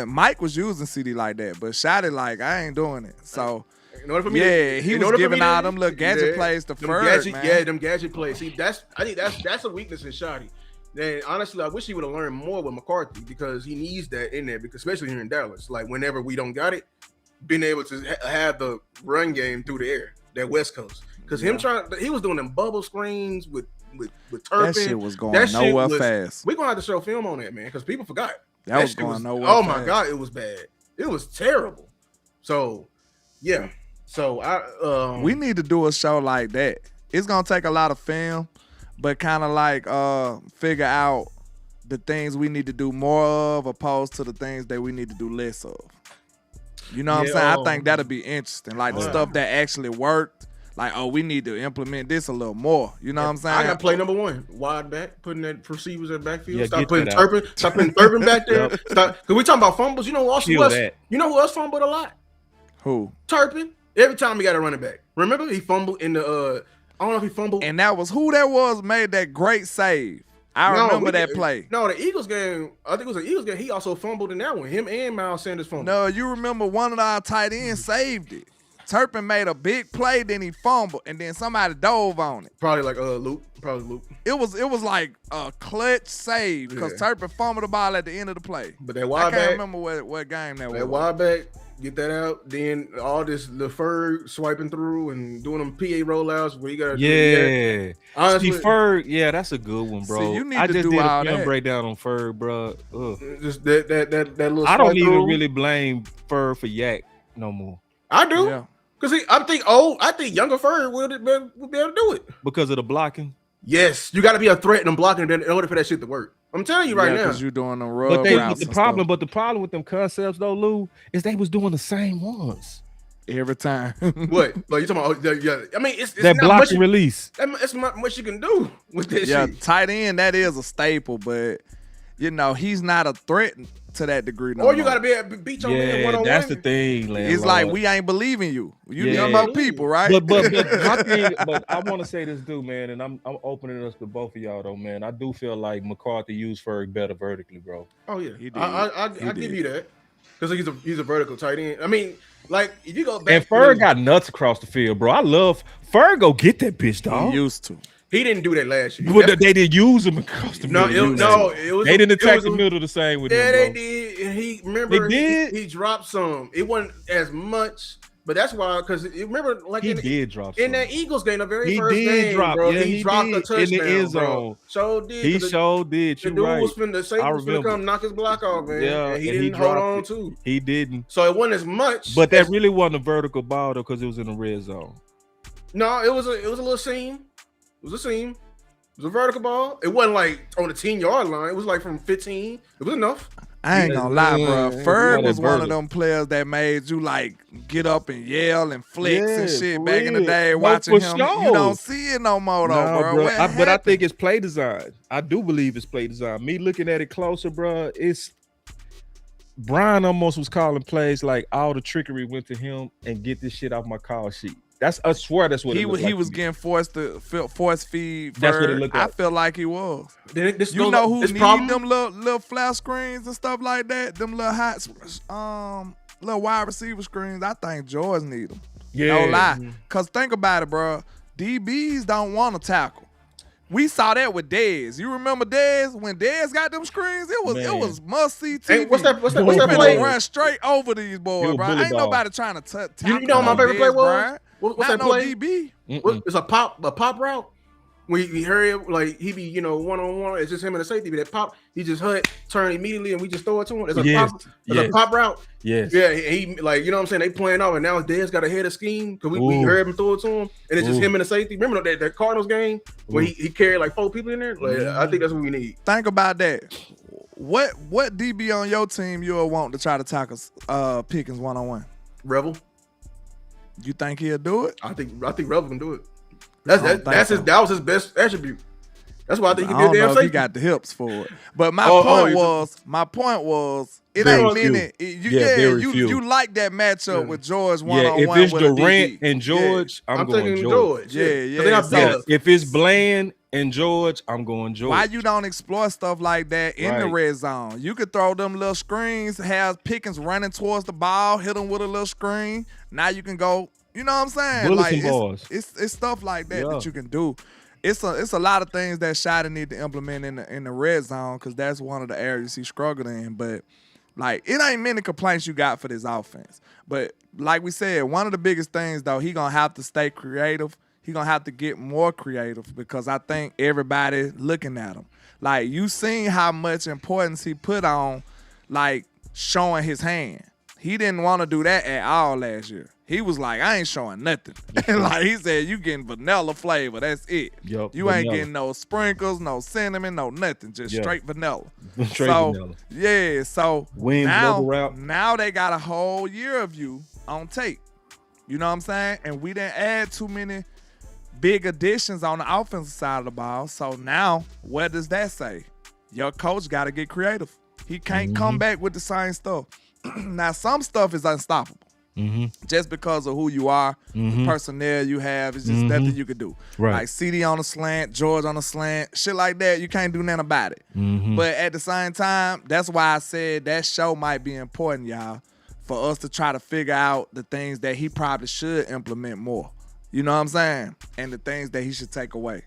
Mike was using CD like that, but Shotty like I ain't doing it. So. He was giving out them little gadget plays to Ferg, man. Yeah, them gadget plays. See, I think that's a weakness in Shotty. then honestly, I wish he would have learned more with McCarthy because he needs that in there. Because especially here in Dallas, like whenever we don't got it, being able to have the run game through the air, that West Coast. Because he was doing them bubble screens with Turpin. That shit was going nowhere fast. We're gonna have to show film on that, man, because people forgot. That was going nowhere. Oh fast. my god, it was bad. It was terrible. So yeah. So we need to do a show like that. It's gonna take a lot of film, but kind of like figure out the things we need to do more of, opposed to the things that we need to do less of. You know what I'm saying? I think that'll be interesting. Like the stuff that actually worked. Like, we need to implement this a little more. You know what I'm saying? I got play number one, wide back, putting that receivers in the backfield. Yeah, stop putting Turpin back there. Because we talking about fumbles. You know who else fumbled a lot? Who? Turpin. Every time he got a running back. Remember he fumbled in the I don't know if he fumbled. And that was who that was made that great save. I remember that play. No, the Eagles game, I think it was the Eagles game. He also fumbled in that one. Him and Miles Sanders fumbled. No, you remember one of our tight ends saved it. Turpin made a big play, then he fumbled, and then somebody dove on it. Probably like Luke. It was like a clutch save because Turpin fumbled the ball at the end of the play. But that wide back, I can't remember what game that was. That wide back, get that out. Then all this Ferg swiping through and doing them PA rollouts where you got to do that. Honestly, Ferg, that's a good one, bro. See, you need I to just do did all a film that. breakdown on Ferg, bro. Just that little. I don't even really blame Ferg for Yak no more. I do. Yeah. Because I think younger Ferg will be able to do it. Because of the blocking? Yes. You got to be a threat and blocking in order for that shit to work. I'm telling you right now. Because you're doing the rub routes. The problem with them concepts, though, Lou, is they was doing the same ones. Every time. What? Like you talking about? Yeah. I mean, it's that not block much and release. That's not much you can do with this shit. Yeah, tight end, that is a staple, but, he's not a threat to that degree. Or you got to be able to beat your man one-on-one. That's the thing, LandLord. It's like we ain't believing you. You know about people, right? But I want to say this, dude, man, and I'm opening us to both of y'all, though, man. I do feel like McCarthy used Ferg better vertically, bro. Oh yeah, he did. I give you that because he's a vertical tight end. I mean, like if you go back, and Ferg got nuts across the field, bro. I love Ferg. Go get that bitch, dog. He used to. He didn't do that last year. But they didn't use him across the middle. They didn't attack the middle the same with him. Yeah, they did. And he dropped some. It wasn't as much, but that's why. Because remember, like he did drop in that Eagles game, the very first game, bro. Yeah, he dropped a touchdown in the end zone. He sure did. The dude was finna come knock his block off, man. Yeah, and he didn't hold on to. He didn't. So it wasn't as much. But that really wasn't a vertical ball though, because it was in the red zone. No, it was a little seam. It was a seam. It was a vertical ball. It wasn't like on the 10-yard line. It was like from 15. It was enough. I ain't gonna lie, bro. Ferg was one of them players that made you like get up and yell and flex and shit back in the day. Watching him, you don't see it no more, though, bro. But I think it's play design. I do believe it's play design. Me looking at it closer, bro, it's Brian almost was calling plays like all the trickery went to him and get this shit off my call sheet. I swear that's what he was getting force feed. That's what it looked like. I feel like he was. You know who need them little flash screens and stuff like that? Them little little wide receiver screens. I think George need them. Yeah. No lie. Cause think about it, bro. DBs don't want to tackle. We saw that with Dez. You remember Dez? When Dez got them screens, it was must see TV. Hey, what's that play? Run straight over these boys, bro. Ain't nobody trying to tackle. You know what my favorite play was? Brian. What's that play? DB. It's a pop route. When he hurry up, like he be one-on-one. It's just him and the safety. But that pop, he just turn immediately, and we just throw it to him. It's a pop route. Yes. Yeah. He like what I'm saying. They playing off, and now Dez got a head of scheme because we heard him throw it to him, and it's just him and the safety. Remember that Cardinals game where he carried like 4 people in there? Like I think that's what we need. Think about that. What DB on your team you'll want to try to tackle Pickens one-on-one? Rebel. You think he'll do it? I think Rebel can do it. That was his best attribute. That's why I think he did damn safety. He got the hips for it. But my point was, it ain't many. You like that matchup with George one-on-one. If it's with Durant and George, I'm going George. If it's Bland and George, I'm going George. Why you don't explore stuff like that in the red zone? You could throw them little screens, have Pickens running towards the ball, hit him with a little screen. Now you can go, you know what I'm saying? Bullets and balls. It's stuff like that that you can do. it's a lot of things that Shotty need to implement in the red zone because that's one of the areas he struggled in. But like it ain't many complaints you got for this offense. But like we said, one of the biggest things though, he gonna have to stay creative. He gonna have to get more creative because I think everybody looking at him. Like you seen how much importance he put on like showing his hand. He didn't want to do that at all last year. He was like, I ain't showing nothing. Like he said, you getting vanilla flavor. That's it. Yep, you vanilla. ain't getting no sprinkles, no cinnamon, no nothing. Just straight vanilla. Straight vanilla. Yeah, so Wings, now they got a whole year of you on tape. You know what I'm saying? And we didn't add too many big additions on the offensive side of the ball. So now, what does that say? Your coach got to get creative. He can't come back with the same stuff. Now, some stuff is unstoppable. Just because of who you are, the personnel you have, it's just nothing you could do. Right. Like CD on a slant, George on a slant, shit like that, you can't do nothing about it. But at the same time, that's why I said that show might be important, y'all, for us to try to figure out the things that he probably should implement more. You know what I'm saying? And the things that he should take away.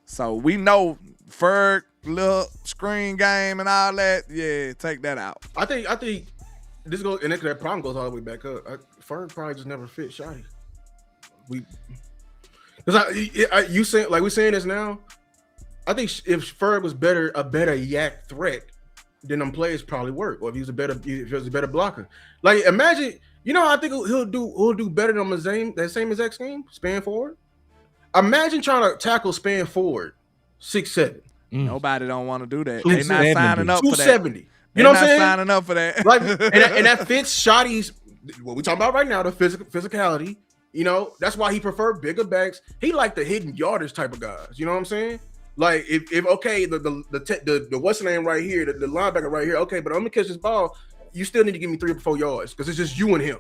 So we know Ferg, little screen game and all that, yeah, take that out. I think this goes, and that problem goes all the way back up. Ferg probably just never fit Shotty. You saying like we saying this now. I think if Ferg was a better yak threat, then them plays probably work. Or if he was a better blocker. Like imagine, you know, I think he'll do better than that same exact scheme, span forward. Imagine trying to tackle span forward, 6'7". Nobody don't want to do that. They not signing up for that. 270. You know what I'm saying? Signing up for that. Like, and that fits Shotty's, what we talking about right now, the physicality. You know, that's why he preferred bigger backs. He like the hidden yardage type of guys. You know what I'm saying? Like, if okay, the what's the name right here, the linebacker right here, okay, but I'm gonna catch this ball. You still need to give me 3 or 4 yards because it's just you and him.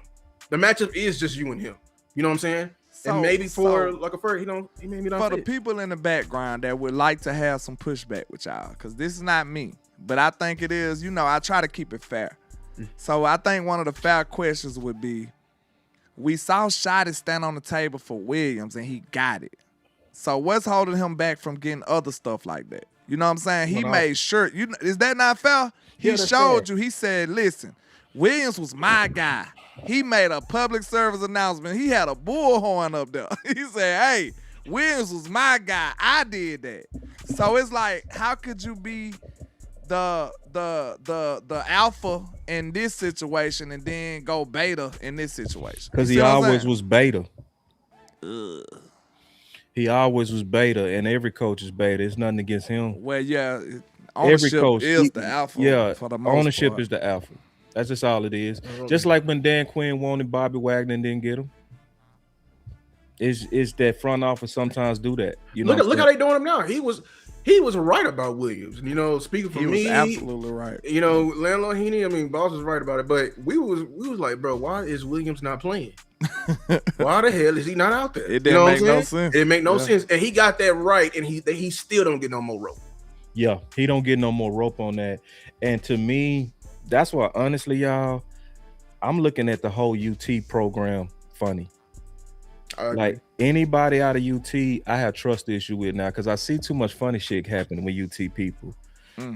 The matchup is just you and him. You know what I'm saying? So, and maybe for like a Ferg, he maybe not for fit. The people in the background that would like to have some pushback with y'all, because this is not me. But I think it is, you know, I try to keep it fair. So I think one of the fair questions would be, we saw Shotty stand on the table for Williams and he got it. So what's holding him back from getting other stuff like that? You know what I'm saying? He made sure, is that not fair? He showed you, he said, listen, Williams was my guy. He made a public service announcement. He had a bullhorn up there. He said, hey, Williams was my guy. I did that. So it's like, how could you be the alpha in this situation and then go beta in this situation? Because he always was beta. He always was beta, and every coach is beta. It's nothing against him. Well, yeah, ownership every coach is the alpha. Yeah, for the most ownership part. is the alpha. That's just all it is. Just like when Dan Quinn wanted Bobby Wagner and didn't get him. It's that front office sometimes do that. You know, look how they doing him now. He was right about Williams. You know, speaking for me, was absolutely right. You know, LandLord Heaney, I mean, Boss was right about it. But we was like, bro, why is Williams not playing? Why the hell is he not out there? It didn't make no sense. It make no sense. And he got that right, and he still don't get no more rope. Yeah, he don't get no more rope on that. And to me, that's why, honestly, y'all, I'm looking at the whole UT program funny. Like anybody out of UT, I have trust issue with now because I see too much funny shit happening with UT people.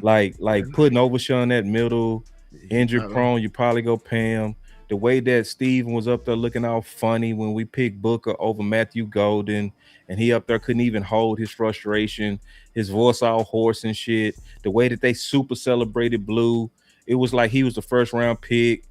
Like putting Overshawn at middle, injured prone, you probably go Pam. The way that Steven was up there looking all funny when we picked Booker over Matthew Golden, and he up there couldn't even hold his frustration, his voice all hoarse and shit. The way that they super celebrated Blue, it was like he was the first round pick.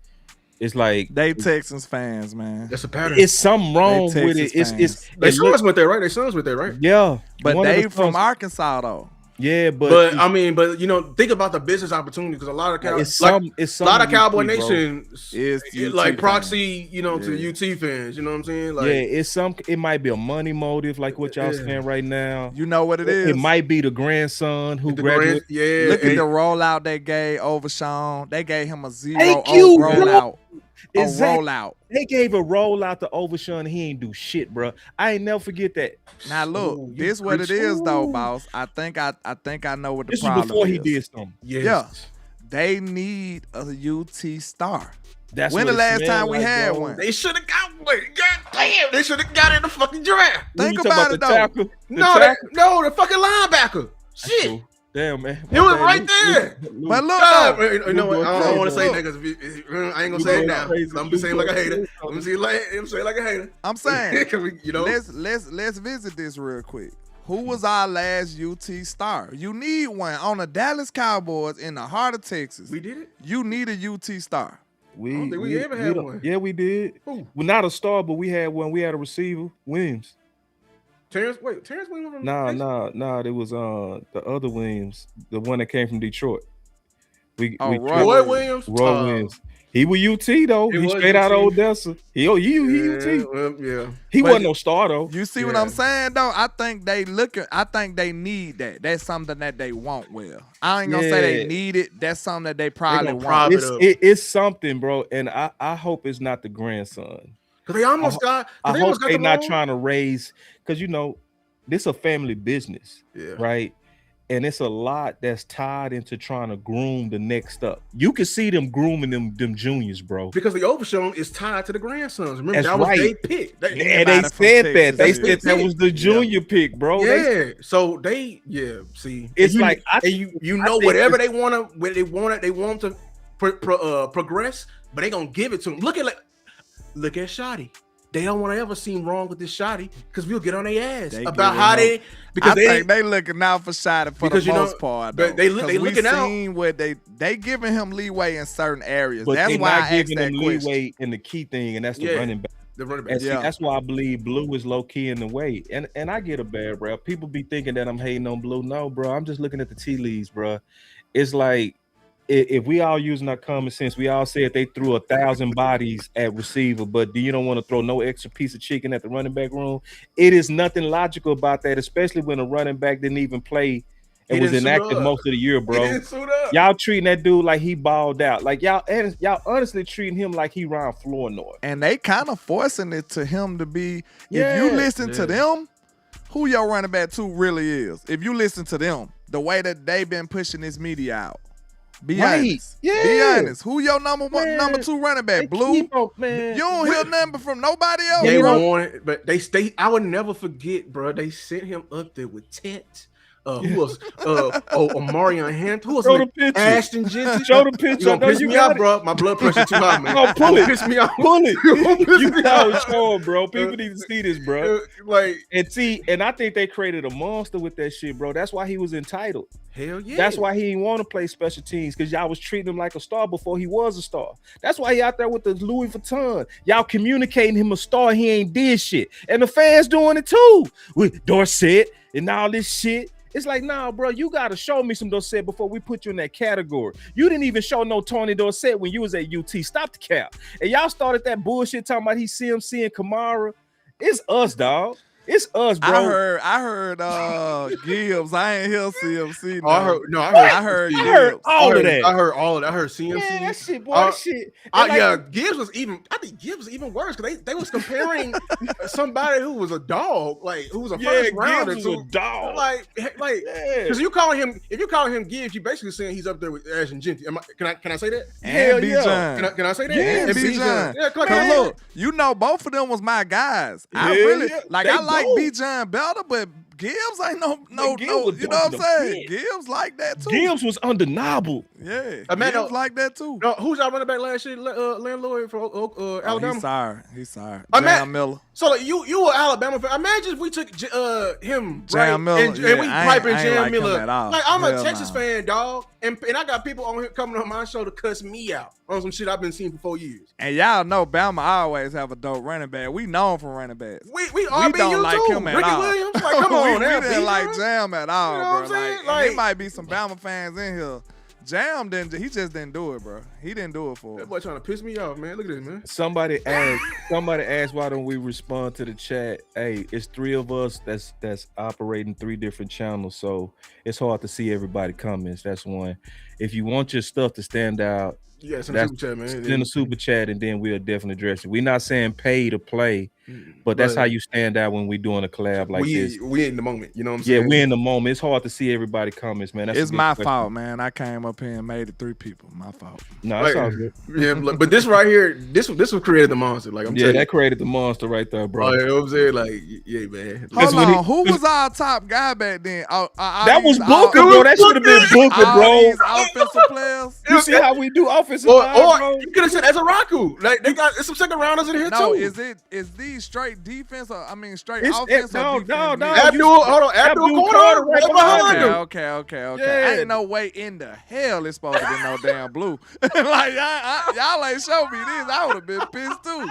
It's like they Texans fans, man. That's a pattern. It's something wrong with it. It's their sons went there, right? Their sons went there, right? Yeah, but they from Arkansas though. Yeah, but I mean, you know, think about the business opportunity because a lot of Cowboy Nation is like proxy, you know, to UT fans. You know what I'm saying? Like, it might be a money motive, like what y'all saying right now. You know what it is? It might be the grandson who graduated. Look at the rollout they gave Overshawn. They gave him a 0 rollout. Rollout. They gave a rollout to Overshawn and he ain't do shit, bro. I ain't never forget that. Now look, this what it is though, boss. I think I know what the this problem is. Before is. he did something. Yes. Yeah. they need a UT star. That's when the last time we had one? They should have got one. God damn, they should have got it in the fucking draft. Think about it though. Tackle, no, the fucking linebacker. Shit. Cool. Damn, man. He was right there. But look, you know what? I don't want to say niggas. I ain't gonna say it now. I'm gonna say like a hater. I'm gonna say like a hater. I'm saying, you know, let's visit this real quick. Who was our last UT star? You need one on the Dallas Cowboys in the heart of Texas. We did it. You need a UT star. I don't think we ever had one. Yeah, we did. Well, not a star, but we had one. We had a receiver, Williams. Terrence Williams? Nah. It was the other Williams, the one that came from Detroit. Roy Williams. Roy Williams. He was UT though. He straight out of Odessa. He UT. Yeah. He wasn't no star though. You see what I'm saying though? I think they need that. That's something that they want. Well, I ain't gonna say they need it. That's something that they probably want. It's something, bro. And I hope it's not the grandson. Because they almost got. I hope they're not trying to raise. Because this a family business, right? And it's a lot that's tied into trying to groom the next up. You can see them grooming them juniors, bro. Because the Overshown is tied to the grandsons. Remember, that's that was right. They pick. They said that. They said that was the junior pick, bro. Yeah. So see, it's whatever they want to progress, but they gonna give it to them. Look at Shotty. They don't want to ever seem wrong with this Shotty because we'll get on their ass about how they. Because I think they looking out for Shotty for the most part. Though. They looking out. Seen where they giving him leeway in certain areas. But that's why I asked that question. Leeway in the key thing, and that's the running back. The running back. See, that's why I believe Blue is low key in the way. And I get a bad rap. People be thinking that I'm hating on Blue. No, bro. I'm just looking at the tea leaves, bro. It's like. If we all using our common sense, we all said they threw 1,000 bodies at receiver, but you don't want to throw no extra piece of chicken at the running back room. It is nothing logical about that, especially when a running back didn't even play and was inactive most of the year, bro. Y'all treating that dude like he balled out. Like y'all honestly treating him like he Ron Flournoy. And they kind of forcing it to him to be. If you listen to them, who your running back 2 really is. If you listen to them, the way that they've been pushing this media out. Be honest. Yeah. Be honest. Who your number 2 running back? Blue? You don't hear nothing from nobody else. They want it, but I would never forget, bro. They sent him up there with Tet. Who else? Omarion Hunt. Who else? Show the picture. Ashton Jensen. Show the picture. You gonna piss me off, bro? My blood pressure too high, man. No, pull it. Piss me off. Pull it. You know, show it, bro. People need to see this, bro. And I think they created a monster with that shit, bro. That's why he was entitled. Hell yeah. That's why he didn't want to play special teams, because y'all was treating him like a star before he was a star. That's why he out there with the Louis Vuitton. Y'all communicating him a star. He ain't did shit. And the fans doing it too. With Dorsett and all this shit. It's like, nah, bro, you got to show me some Dorsett before we put you in that category. You didn't even show no Tony Dorsett when you was at UT. Stop the cap. And y'all started that bullshit talking about he CMC and Kamara. It's us, dog. It's us, bro. I heard Gibbs. I ain't hear CMC. No. I heard all of that. I heard all of that. I heard CMC. Yeah, that shit, boy. Shit. Gibbs was even. I think Gibbs was even worse because they was comparing somebody who was a dog, like who was a first rounder to a dog. Like, because you call him Gibbs, you basically saying he's up there with Ashton Jensen. Can I say that? And B-John. Can I say that? Yeah, and B-John. Yeah, look, you know, both of them was my guys. I like B-John better, but Gibbs ain't no, you know what I'm saying? Gibbs like that too. Gibbs was undeniable. Yeah, Gibbs like that too. No, who's y'all running back last year? LandLord for Alabama. He's sorry. Jam Miller. So like, you were Alabama fan. Imagine if we took him, Jam Miller, and we piping Jam Miller. Like I'm a Texas fan, dog, and I got people on here coming on my show to cuss me out on some shit I've been seeing for 4 years. And y'all know Bama always have a dope running back. We known for running backs. We don't like him at all. Ricky Williams, like, come on, we didn't like Jam at all, you know what I'm bro. Like, there might be some Bama fans in here. Jam he just didn't do it, bro. He didn't do it for us. That boy trying to piss me off, man. Look at this, man. Somebody asked why don't we respond to the chat? Hey, it's 3 of us that's operating 3 different channels, so it's hard to see everybody comments. That's one. If you want your stuff to stand out, send a super chat, man. Send a super chat, and then we'll definitely address it. We're not saying pay to play. But that's how you stand out when we doing a collab like this. We in the moment, you know what I'm saying? Yeah, we in the moment. It's hard to see everybody comments, man. That's it's my fault, man. I came up here and made it 3 people. My fault. No, that's all good. Yeah, but this right here, this was created the monster. Like I'm telling you. That created the monster right there, bro. You know what I'm saying? Like, yeah, man. Hold on, who was our top guy back then? That was Booker, bro. That should have been Booker, bro. These offensive players. You see how we do offensive line, bro? You could have said as a Raku. Like they got some second rounders in here too. No, is these straight defense or straight offense? No. Abdul Carter right behind him. Okay. Yeah. Ain't no way in the hell it's supposed to be no damn blue. Like y'all ain't show me this. I would have been pissed too.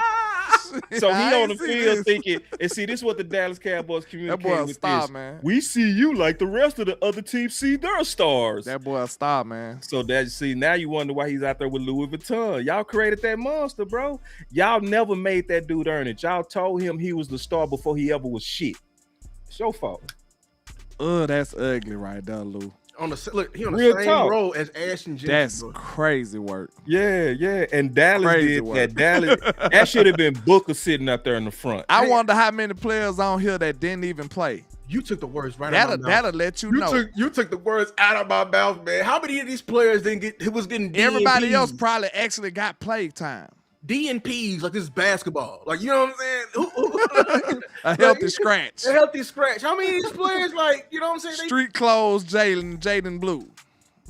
So he on the field thinking, and see, this is what the Dallas Cowboys communicate that boy with star, this. Man. We see you like the rest of the other teams see their stars. That boy a star, man. So now you wonder why he's out there with Louis Vuitton. Y'all created that monster, bro. Y'all never made that dude earn it. Y'all told him he was the star before he ever was shit. It's your fault. That's ugly right there, Lou. He on the same row as Ashton Jenkins. That's bro. crazy work. Yeah. And Dallas did that. Dallas, that should have been Booker sitting out there in the front. I wonder how many players on here that didn't even play. You took the words right out of my mouth. That'll let you know. You took the words out of my mouth, man. How many of these players didn't get? Who was getting? Everybody else probably actually got play time. D&Ps like this is basketball. Like, you know what I'm saying? A healthy scratch. A healthy scratch. How many of these players, like, you know what I'm saying? Street clothes, Jaden Blue.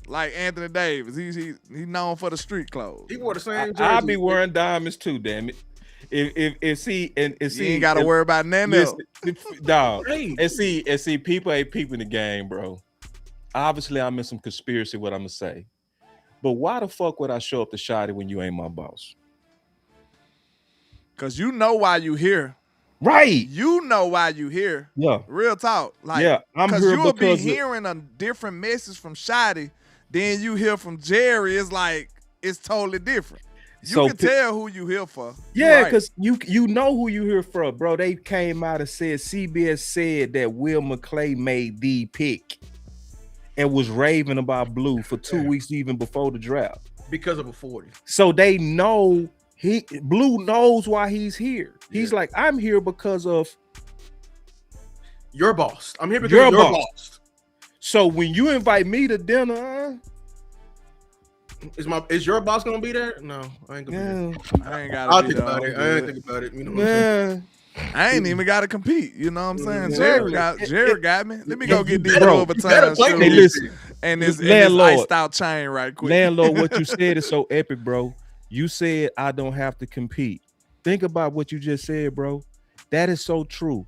Like Anthony Davis. He's known for the street clothes. He wore the same jersey. I'll be wearing diamonds too, damn it. You ain't gotta worry about nothing else. Dog. And see, people ain't peeping the game, bro. Obviously, I'm in some conspiracy, what I'm gonna say. But why the fuck would I show up to Shotty when you ain't my boss? Cause you know why you here. Right. You know why you here. Yeah. Real talk. Like, yeah, I'm here because you'll be because hearing a different message from Shotty than you hear from Jerry. It's like it's totally different. You can tell who you here for. Yeah, because you know who you here for, bro. They came out and said CBS said that Will McClay made the pick and was raving about Blue for 2 weeks even before the draft. Because of a 40. So they know Blue knows why he's here. He's like, I'm here because of your boss. I'm here because of your boss. So when you invite me to dinner, is your boss gonna be there? No, I ain't gonna be there. I ain't gotta think about it. I ain't think about it. You know what I'm saying? I ain't even gotta compete. You know what I'm saying? Jerry got me. Let me go get these overtime shoes. Hey, listen. And this iced out chain right quick. LandLord, what you said is so epic, bro. You said I don't have to compete. Think about what you just said, bro. That is so true.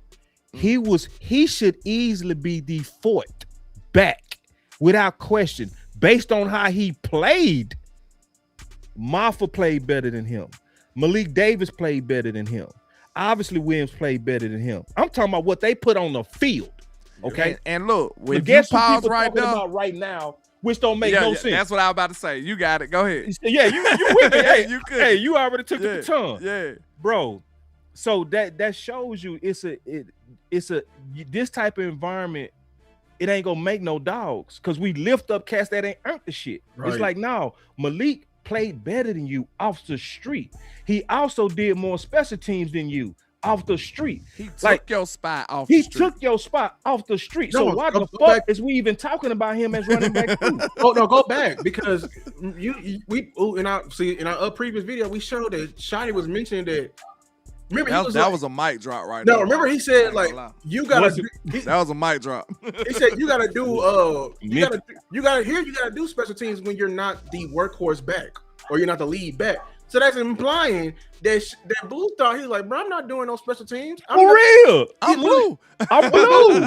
He should easily be the fourth back without question. Based on how he played, Maffa played better than him. Malik Davis played better than him. Obviously, Williams played better than him. I'm talking about what they put on the field. Okay. And look, if you pause right there, about right now, which don't make no sense. That's what I was about to say. You got it. Go ahead. Yeah, you with me. Hey, you could. Hey, you already took the tongue. Yeah, bro. So that shows you it's a this type of environment. It ain't gonna make no dogs because we lift up cats that ain't earned the shit. Right. It's like, no, Malik played better than you off the street. He also did more special teams than you off the street. He took your spot off the street. He took your spot off the street. So why the fuck is we even talking about him as running back? Oh no, go back because in our previous video we showed that Shotty was mentioning that. Remember that was a mic drop right now. No, remember he said like you gotta. That was a mic drop. He said you gotta do you gotta do special teams when you're not the workhorse back or you're not the lead back. So that's implying that Blue thought he was like, bro, I'm not doing no special teams. I'm Blue. I'm Blue.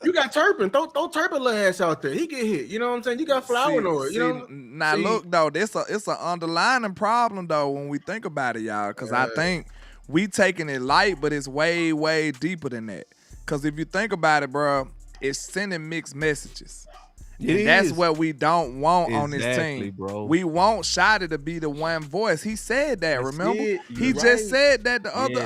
You got Turpin. Throw Turpin ass out there. He get hit. You know what I'm saying? You got Flower Nord. You know. Now look though, it's an underlying problem though when we think about it, y'all. Because I think we taking it light, but it's way, way deeper than that. Because if you think about it, bro, it's sending mixed messages. And that's what we don't want on this team. Bro. We want Shotty to be the one voice. He said that, remember? He just said that the other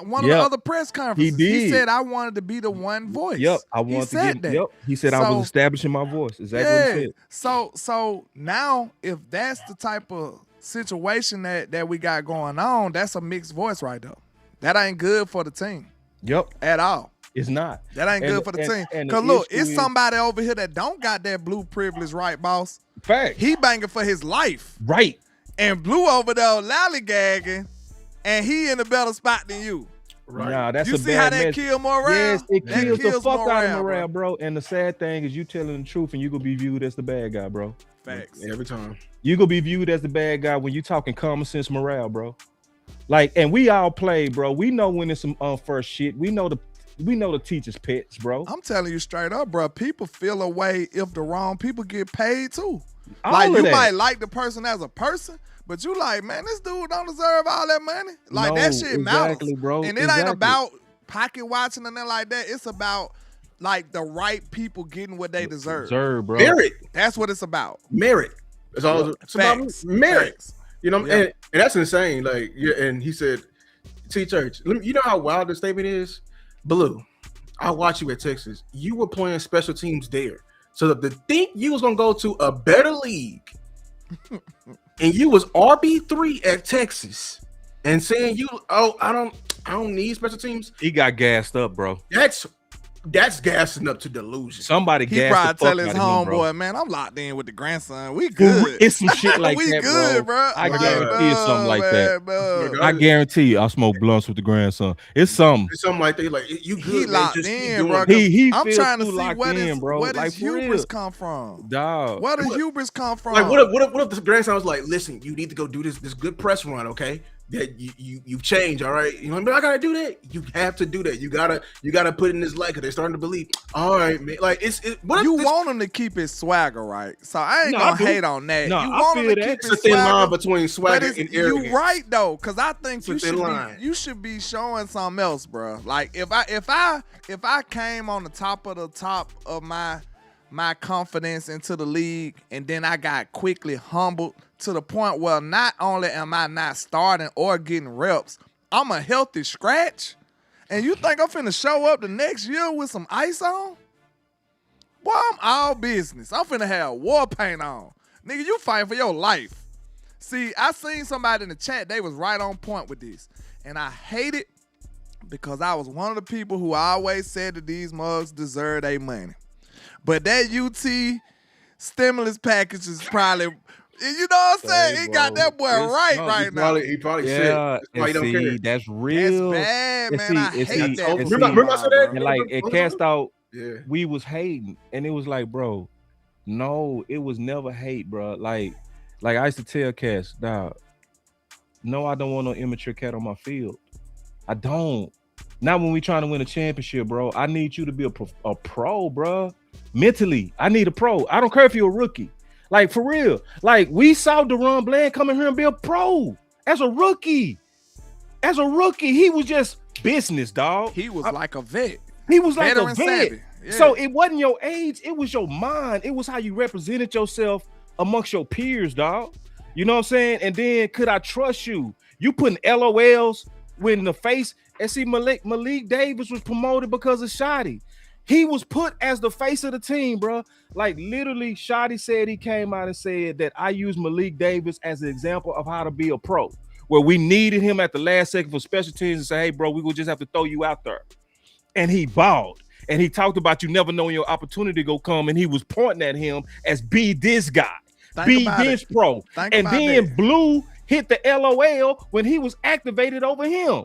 one of the other press conferences. He did. He said I wanted to be the one voice. Yep, I wanted to get that. Yep. He said I was establishing my voice. Exactly what he said. So now if that's the type of situation that we got going on, that's a mixed voice right there. That ain't good for the team. Yep. At all. It's not. That ain't good for the team. Because look, it's somebody over here that don't got that blue privilege, right, boss? Fact. He banging for his life. Right. And Blue over there lollygagging, and he in a better spot than you. Right. Nah, that's you a see bad how that kill morale? Yes, it kills the fuck out of morale, bro. And the sad thing is you telling the truth and you gonna be viewed as the bad guy, bro. Facts. Every time. You gonna be viewed as the bad guy when you talking common sense morale, bro. Like, and we all play, bro. We know when it's some unfirst shit. We know the teachers' pets, bro. I'm telling you straight up, bro. People feel a way if the wrong people get paid too. All like you that. might like the person as a person, but you like, man, this dude don't deserve all that money. Like that shit matters, bro. And it ain't about pocket watching and nothing like that. It's about like the right people getting what they deserve. Bro. Merit. That's what it's about. Merit. It's all it's about merit. Facts. You know, and that's insane. Like, yeah, and he said, T Church, you know how wild this statement is? Blue, I watch you at Texas. You were playing special teams there. So to think you was gonna go to a better league and you was RB3 at Texas and saying I don't need special teams. He got gassed up, bro. That's gassing up to delusion. Somebody he gassed probably the fuck tell his homeboy, man, I'm locked in with the grandson. We good. It's some shit like we that, good, bro. I guarantee it's something like that. No. I guarantee you, I smoke blunts with the grandson. It's something. It's something like that. Like you good. He locked in, bro. I'm trying to see where does hubris come from. Dog. Where does hubris come from? Like what if the grandson was like, listen, you need to go do this good press run, okay? That you've changed, all right. You know, but I gotta do that. You have to do that. You gotta put in this light because they're starting to believe. All right, man. Like want him to keep his swagger right. So I ain't gonna hate on that. No, you want him to keep his swagger. Line between swagger and arrogance. You right though, because I think you should be showing something else, bro. Like if I came on the top of my confidence into the league, and then I got quickly humbled to the point where not only am I not starting or getting reps, I'm a healthy scratch. And you think I'm finna show up the next year with some ice on? Boy, I'm all business. I'm finna have war paint on. Nigga, you fighting for your life. See, I seen somebody in the chat, they was right on point with this. And I hate it because I was one of the people who always said that these mugs deserve their money. But that UT stimulus package is probably, you know what I'm saying? He got that boy right now. He probably said, he don't care. That's real. That's bad, man. I hate that. Remember I said that? And like it cast out, we was hating, and it was like, bro, no, it was never hate, bro. Like I used to tell Cass, dog, no, I don't want no immature cat on my field. I don't. Not when we trying to win a championship, bro. I need you to be a pro, bro. Mentally, I need a pro. I don't care if you're a rookie. Like, for real. Like, we saw Deron Bland come in here and be a pro as a rookie. As a rookie, he was just business, dog. He was like a vet. He was like a vet. Yeah. So it wasn't your age. It was your mind. It was how you represented yourself amongst your peers, dog. You know what I'm saying? And then, could I trust you? You putting LOLs when the face. And see, Malik Davis was promoted because of Shotty. He was put as the face of the team, bro. Like, literally, Shotty said he came out and said that I use Malik Davis as an example of how to be a pro, where we needed him at the last second for special teams and say, hey, bro, we will just have to throw you out there. And he balled. And he talked about you never knowing your opportunity go come, and he was pointing at him as be this guy, be this pro. And then Blue hit the LOL when he was activated over him.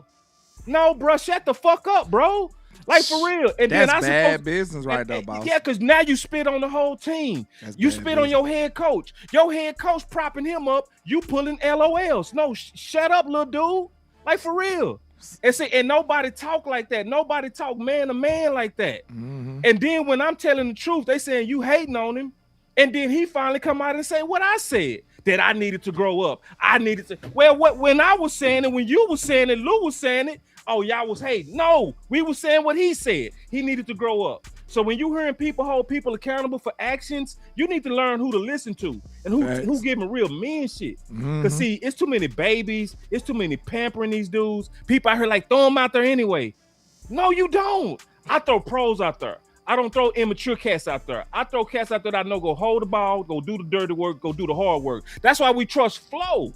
No, bro, shut the fuck up, bro. Like, for real. And that's then bad business right there, boss. Yeah, because now you spit on the whole team. You spit on your head coach. Your head coach propping him up. You pulling LOLs. No, shut up, little dude. Like, for real. And see, and nobody talk like that. Nobody talk man to man like that. Mm-hmm. And then when I'm telling the truth, they saying you hating on him. And then he finally come out and say what I said, that I needed to grow up. I needed to. Well, when I was saying it, when you was saying it, Lou was saying it, oh, y'all was hating. No, we was saying what he said. He needed to grow up. So when you hearing people hold people accountable for actions, you need to learn who to listen to and who giving real men shit. Because see, it's too many babies. It's too many pampering these dudes. People out here like, throw them out there anyway. No, you don't. I throw pros out there. I don't throw immature cats out there. I throw cats out there that I know go hold the ball, go do the dirty work, go do the hard work. That's why we trust Flo.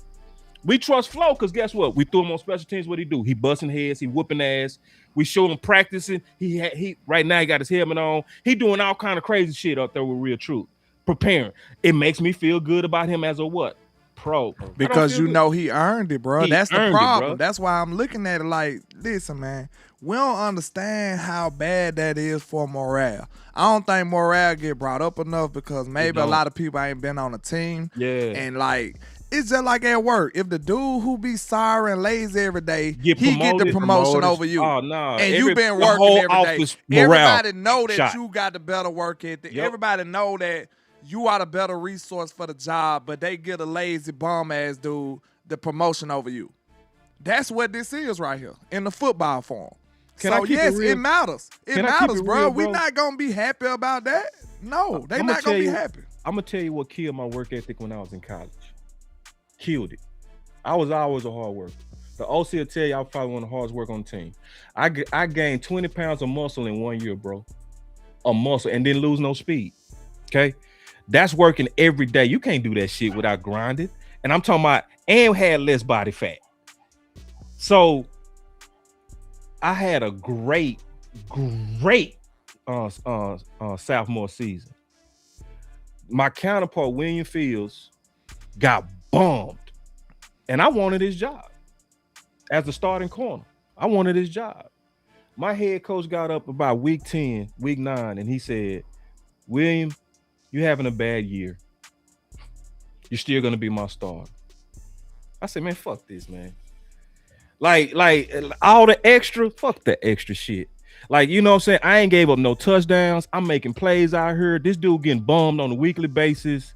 We trust Flo because guess what? We threw him on special teams. What he do? He busting heads. He whooping ass. We show him practicing. He right now he got his helmet on. He doing all kind of crazy shit up there with Real Truth. Preparing. It makes me feel good about him as a what? Pro. Because you know he earned it, bro. That's the problem. It, that's why I'm looking at it like, listen, man, we don't understand how bad that is for morale. I don't think morale get brought up enough because maybe a lot of people ain't been on a team. Yeah. And like, it's just like at work. If the dude who be sorry and lazy every day, he get the promotion over you. Oh, no. And you been working every day. Everybody know that shot. You got the better work ethic. Yep. Everybody know that you are the better resource for the job, but they get a lazy bum ass dude the promotion over you. That's what this is right here in the football form. So yes, it matters. It matters, bro. We not gonna be happy about that. No, they not gonna be happy. I'm gonna tell you what killed my work ethic when I was in college. Killed it. I was always a hard worker. The OC will tell you I was probably one of the hardest work on the team. I gained 20 pounds of muscle in 1 year, bro. A muscle, and didn't lose no speed. Okay. That's working every day. You can't do that shit without grinding. And I'm talking about, and had less body fat. So I had a great sophomore season. My counterpart, William Fields, got bombed. And I wanted his job as a starting corner. I wanted his job. My head coach got up about week 10, week 9, and he said, William, you're having a bad year. You're still gonna be my starter. I said, man, fuck this, man. Like all the extra, fuck that extra shit. Like, you know what I'm saying? I ain't gave up no touchdowns. I'm making plays out here. This dude getting bummed on a weekly basis.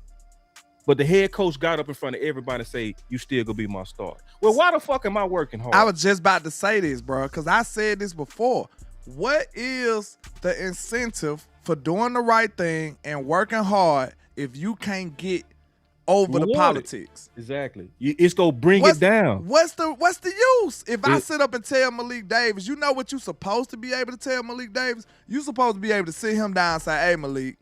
But the head coach got up in front of everybody and say, you still gonna be my starter. Well, why the fuck am I working hard? I was just about to say this, bro, because I said this before. What is the incentive for doing the right thing and working hard if you can't get over the politics? Exactly. It's gonna bring it down. What's the use? If I sit up and tell Malik Davis, you know what you supposed to be able to tell Malik Davis? You supposed to be able to sit him down and say, hey, Malik,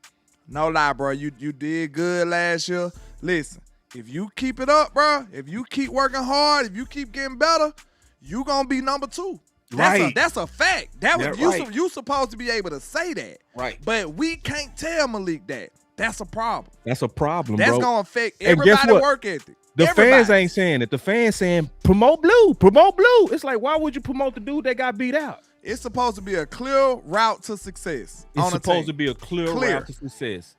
no lie, bro, you did good last year. Listen, if you keep it up, bro, if you keep working hard, if you keep getting better, you gonna be number 2. That's a fact. You supposed to be able to say that. Right. But we can't tell Malik that. That's a problem. That's a problem, That's bro. Gonna affect everybody's work ethic. The fans ain't saying it. The fans saying promote Blue, promote Blue. It's like, why would you promote the dude that got beat out? It's supposed to be a clear route to success. It's supposed to be a clear route to success.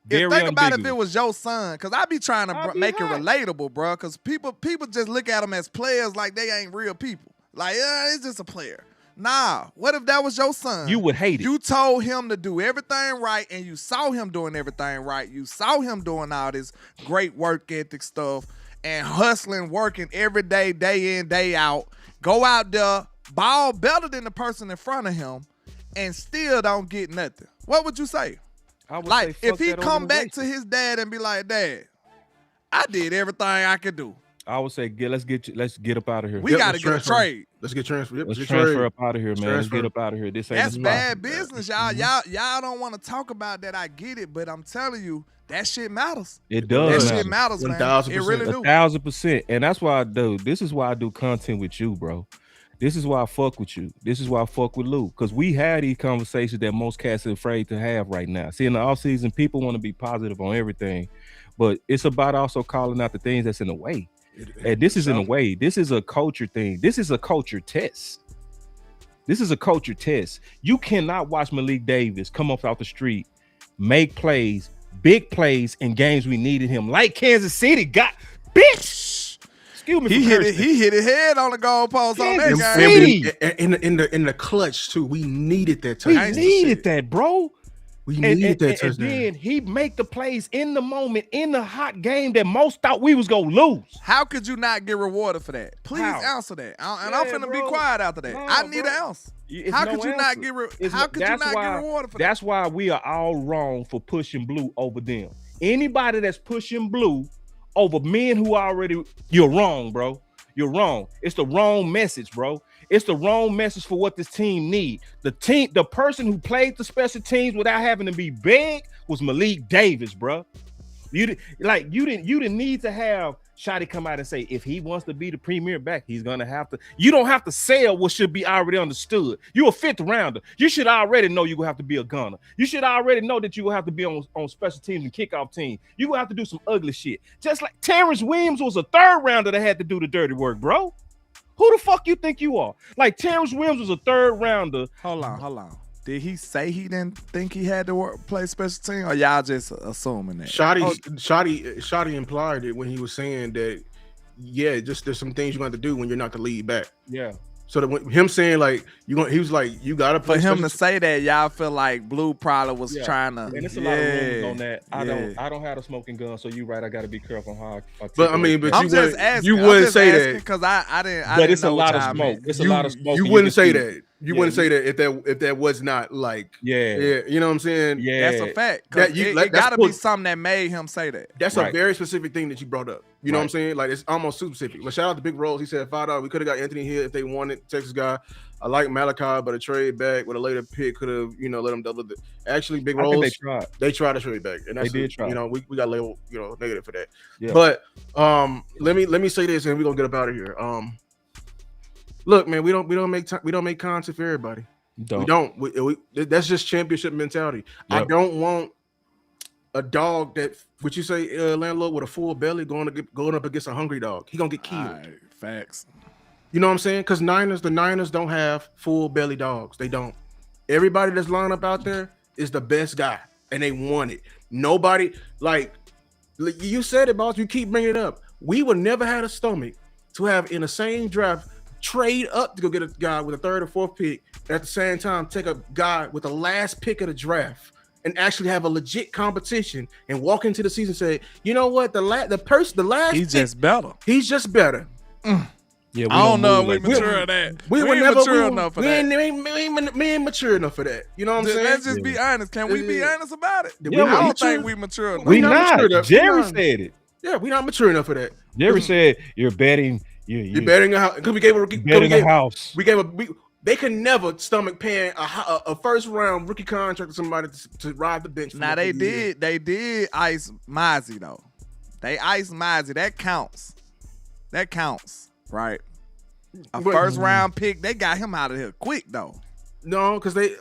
Think about if it was your son, because I be trying to make it relatable, bro. Because people just look at them as players like they ain't real people. Like, it's just a player. Nah, what if that was your son? You would hate it. You told him to do everything right, and you saw him doing everything right. You saw him doing all this great work ethic stuff and hustling, working every day, day in, day out. Go out there, ball better than the person in front of him, and still don't get nothing. What would you say? I would like, say, if he come back to his dad and be like, Dad, I did everything I could do. I would say, let's get up out of here. We got to get a trade. Let's get transferred. Let's transfer up out of here, man. Let's get up out of here. That's bad business, y'all. Y'all don't want to talk about that. I get it, but I'm telling you, that shit matters. It does. That shit matters, man. 1,000%. It really do. 1,000%. And that's why I do. This is why I do content with you, bro. This is why I fuck with you. This is why I fuck with Lou. Because we had these conversations that most cats are afraid to have right now. See, in the offseason, people want to be positive on everything. But it's about also calling out the things that's in the way. And this is in a way. This is a culture thing. This is a culture test. This is a culture test. You cannot watch Malik Davis come up off the street, make plays, big plays in games we needed him, like Kansas City got. Bitch! Excuse me. He hit his head on the goalpost on that game. In the clutch too. We needed that touchdown. We needed that, bro. We needed that touchdown. And then he make the plays in the moment, in the hot game that most thought we was gonna lose. How could you not get rewarded for that? Please answer that. And I'm finna be quiet after that. I need an answer. How could you not get rewarded for that? That's why we are all wrong for pushing Blue over them. Anybody that's pushing Blue over men who already, you're wrong, bro. You're wrong. It's the wrong message, bro. It's the wrong message for what this team need. The person who played the special teams without having to be big was Malik Davis, bro. You didn't need to have Shotty come out and say, if he wants to be the premier back, he's gonna have to. You don't have to sell what should be already understood. You're a 5th rounder. You should already know you're gonna have to be a gunner. You should already know that you will have to be on special teams and kickoff team. You will have to do some ugly shit. Just like Terrence Williams was a 3rd rounder that had to do the dirty work, bro. Who the fuck you think you are? Like Terrence Williams was a 3rd rounder. Hold on. Did he say he didn't think he had to play special team, or y'all just assuming that? Shotty implied it when he was saying that, yeah, just there's some things you're going to do when you're not the lead back. Yeah. So that when him saying like he was like, you gotta play. For him to say that, y'all feel like Blue probably was trying to. And it's a lot of rumors on that. I don't have a smoking gun, so you're right. I got to be careful how I but I mean, but I'm just asking. You wouldn't say that because I didn't. But it's a lot of smoke. It's a lot of smoke. You wouldn't say that. You wouldn't say that if that was not like you know what I'm saying? Yeah, that's a fact. It got to be something that made him say that. That's a very specific thing that you brought up. You know what I'm saying? Like it's almost super specific. But shout out to Big Rose. He said $5. We could have got Anthony Hill if they wanted, Texas guy. I like Malachi, but a trade back with a later pick could have, let them double it. Actually, Big Rose, they tried to trade back, and that's they did try. We got labeled, negative for that. Yeah. But let me say this, and we're gonna get up out of here. Look, man, we don't make content for everybody. We don't. That's just championship mentality. Yep. I don't want a dog that, would you say, LandLord, with a full belly going up against a hungry dog. He gonna get killed. Right, facts. You know what I'm saying? Because the Niners don't have full belly dogs. They don't. Everybody that's lined up out there is the best guy, and they want it. Nobody, like you said it, boss. You keep bringing it up. We would never had a stomach to have in the same draft trade up to go get a guy with a 3rd or 4th pick, and at the same time take a guy with the last pick of the draft and actually have a legit competition and walk into the season and say, you know what, the last he's just better. He's just better. Yeah, I don't know if we mature enough that. We ain't mature enough for that. We ain't mature enough for that. You know what I'm saying? Let's just be honest. Can we be honest about it? Yeah, I don't think we mature enough. We not. Jerry said it. Yeah, we're not mature enough for that. Jerry said you're betting. You're betting a house. Because we gave a house. They could never stomach paying a 1st round rookie contract to somebody to ride the bench. Now they did ice Mozzie though. They iced Mozzie. That counts, right? A 1st round pick. They got him out of here quick though. No, because they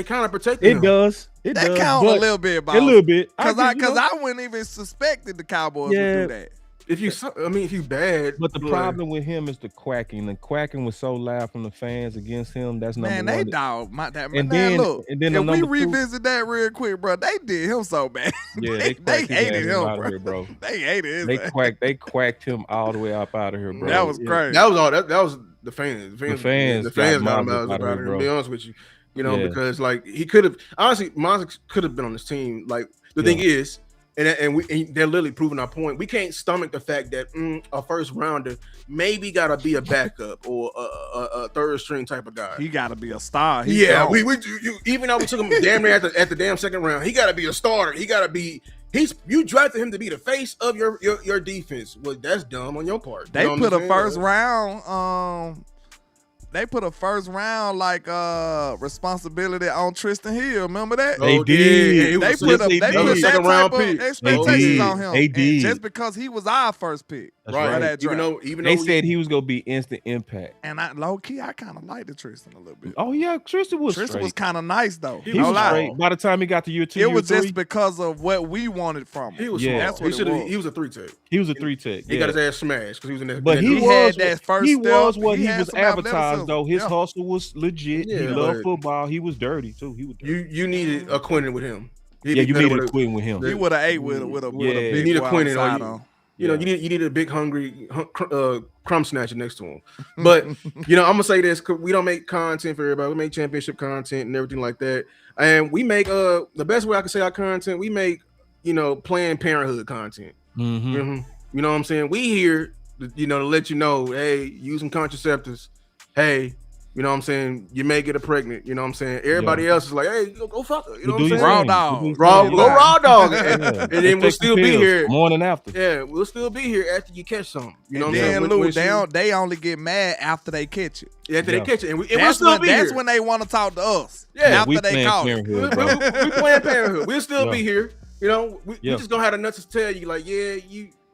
kind of protected him. It does. That count a little bit, boss. A little bit. Because I wouldn't even suspected the Cowboys would do that. If you bad, but the problem with him is the quacking. The quacking was so loud from the fans against him. That's number one. Man, they dog that. And man, then, look, and then if we revisit that real quick, bro, they did him so bad. Yeah, they hated him, out of here, bro. They hated him. They quacked him all the way up out of here, bro. That was crazy. That was all. That was the fans. The fans got him out of here. To be honest with you, because like he could have honestly, Mozzie could have been on this team. Like the thing is. And they're literally proving our point. We can't stomach the fact that a 1st rounder maybe gotta be a backup or a 3rd string type of guy. He gotta be a star. Even though we took him damn near at the damn 2nd round, he gotta be a starter. He gotta be. You drafted him to be the face of your defense. Well, that's dumb on your part. They put a 1st round. They put a 1st round responsibility on Tristan Hill. Remember that? They did. They put that type of expectations on him. They did. Just because he was our 1st pick. Right. That even though they said he was gonna be instant impact. And low key, I kind of liked the Tristan a little bit. Oh yeah, Tristan was kind of nice though. He was straight. By the time he got to year 2, it was just because of what we wanted from him. He was that's what it was. He was a 3-tech. He was a 3-tech. He got his ass smashed because he was in that. But he had that first. He was what he was advertised though. His hustle was legit. Yeah, he loved football. He was dirty too. He was dirty. You needed a Quentin with him. You needed a Quentin with him. He would have ate with a big. You need a Quentin on. You needed a big hungry crumb snatcher next to him. But I'm gonna say this: we don't make content for everybody. We make championship content and everything like that. And we make the best way I can say our content. We make Planned Parenthood content. Mm-hmm. You know what I'm saying? We here, to let you know, hey, use some contraceptives. Hey. You know what I'm saying? You may get her pregnant. You know what I'm saying? Everybody else is like, hey, go fuck her. You know what I'm saying? Raw dog. Raw dog. And then we'll still be here. Morning after. Yeah, we'll still be here after you catch something. You know what I'm saying? Lou, they only get mad after they catch it. After they catch it. And we'll still be here. That's when they want to talk to us. Yeah. After they call it. We Planned Parenthood. We'll still be here. We just gonna have the nuts to tell you, like, yeah,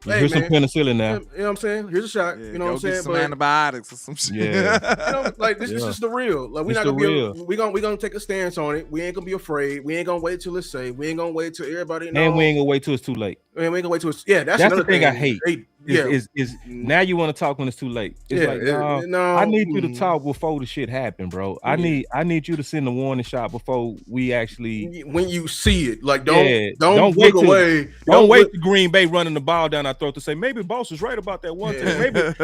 Here's some penicillin now. You know what I'm saying? Here's a shot. Yeah, you know what I'm saying? Some antibiotics or some shit. Yeah. Like this is just the real. Like we're not gonna be. We gonna take a stance on it. We ain't gonna be afraid. We ain't gonna wait till it's safe. We ain't gonna wait till everybody knows. And we ain't gonna wait till it's too late. And we ain't gonna wait till it's that's the thing I hate. Is now you want to talk when it's too late. It's no, I need you to talk before the shit happen, bro. I need you to send a warning shot before we actually when you see it. Like don't wait away. Don't wait till Green Bay running the ball down our throat to say maybe Boss was right about that one thing.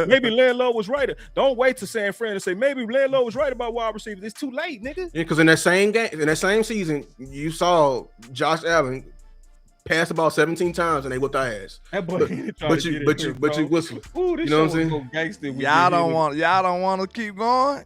Maybe LandLord was right. Don't wait to San Fran to say maybe LandLord was right about wide receivers. It's too late, nigga. Yeah, because in that same game, in that same season, you saw Josh Allen pass the ball 17 times and they whipped our ass. But you whistle. Ooh, you know what I'm saying? Y'all don't want to keep going.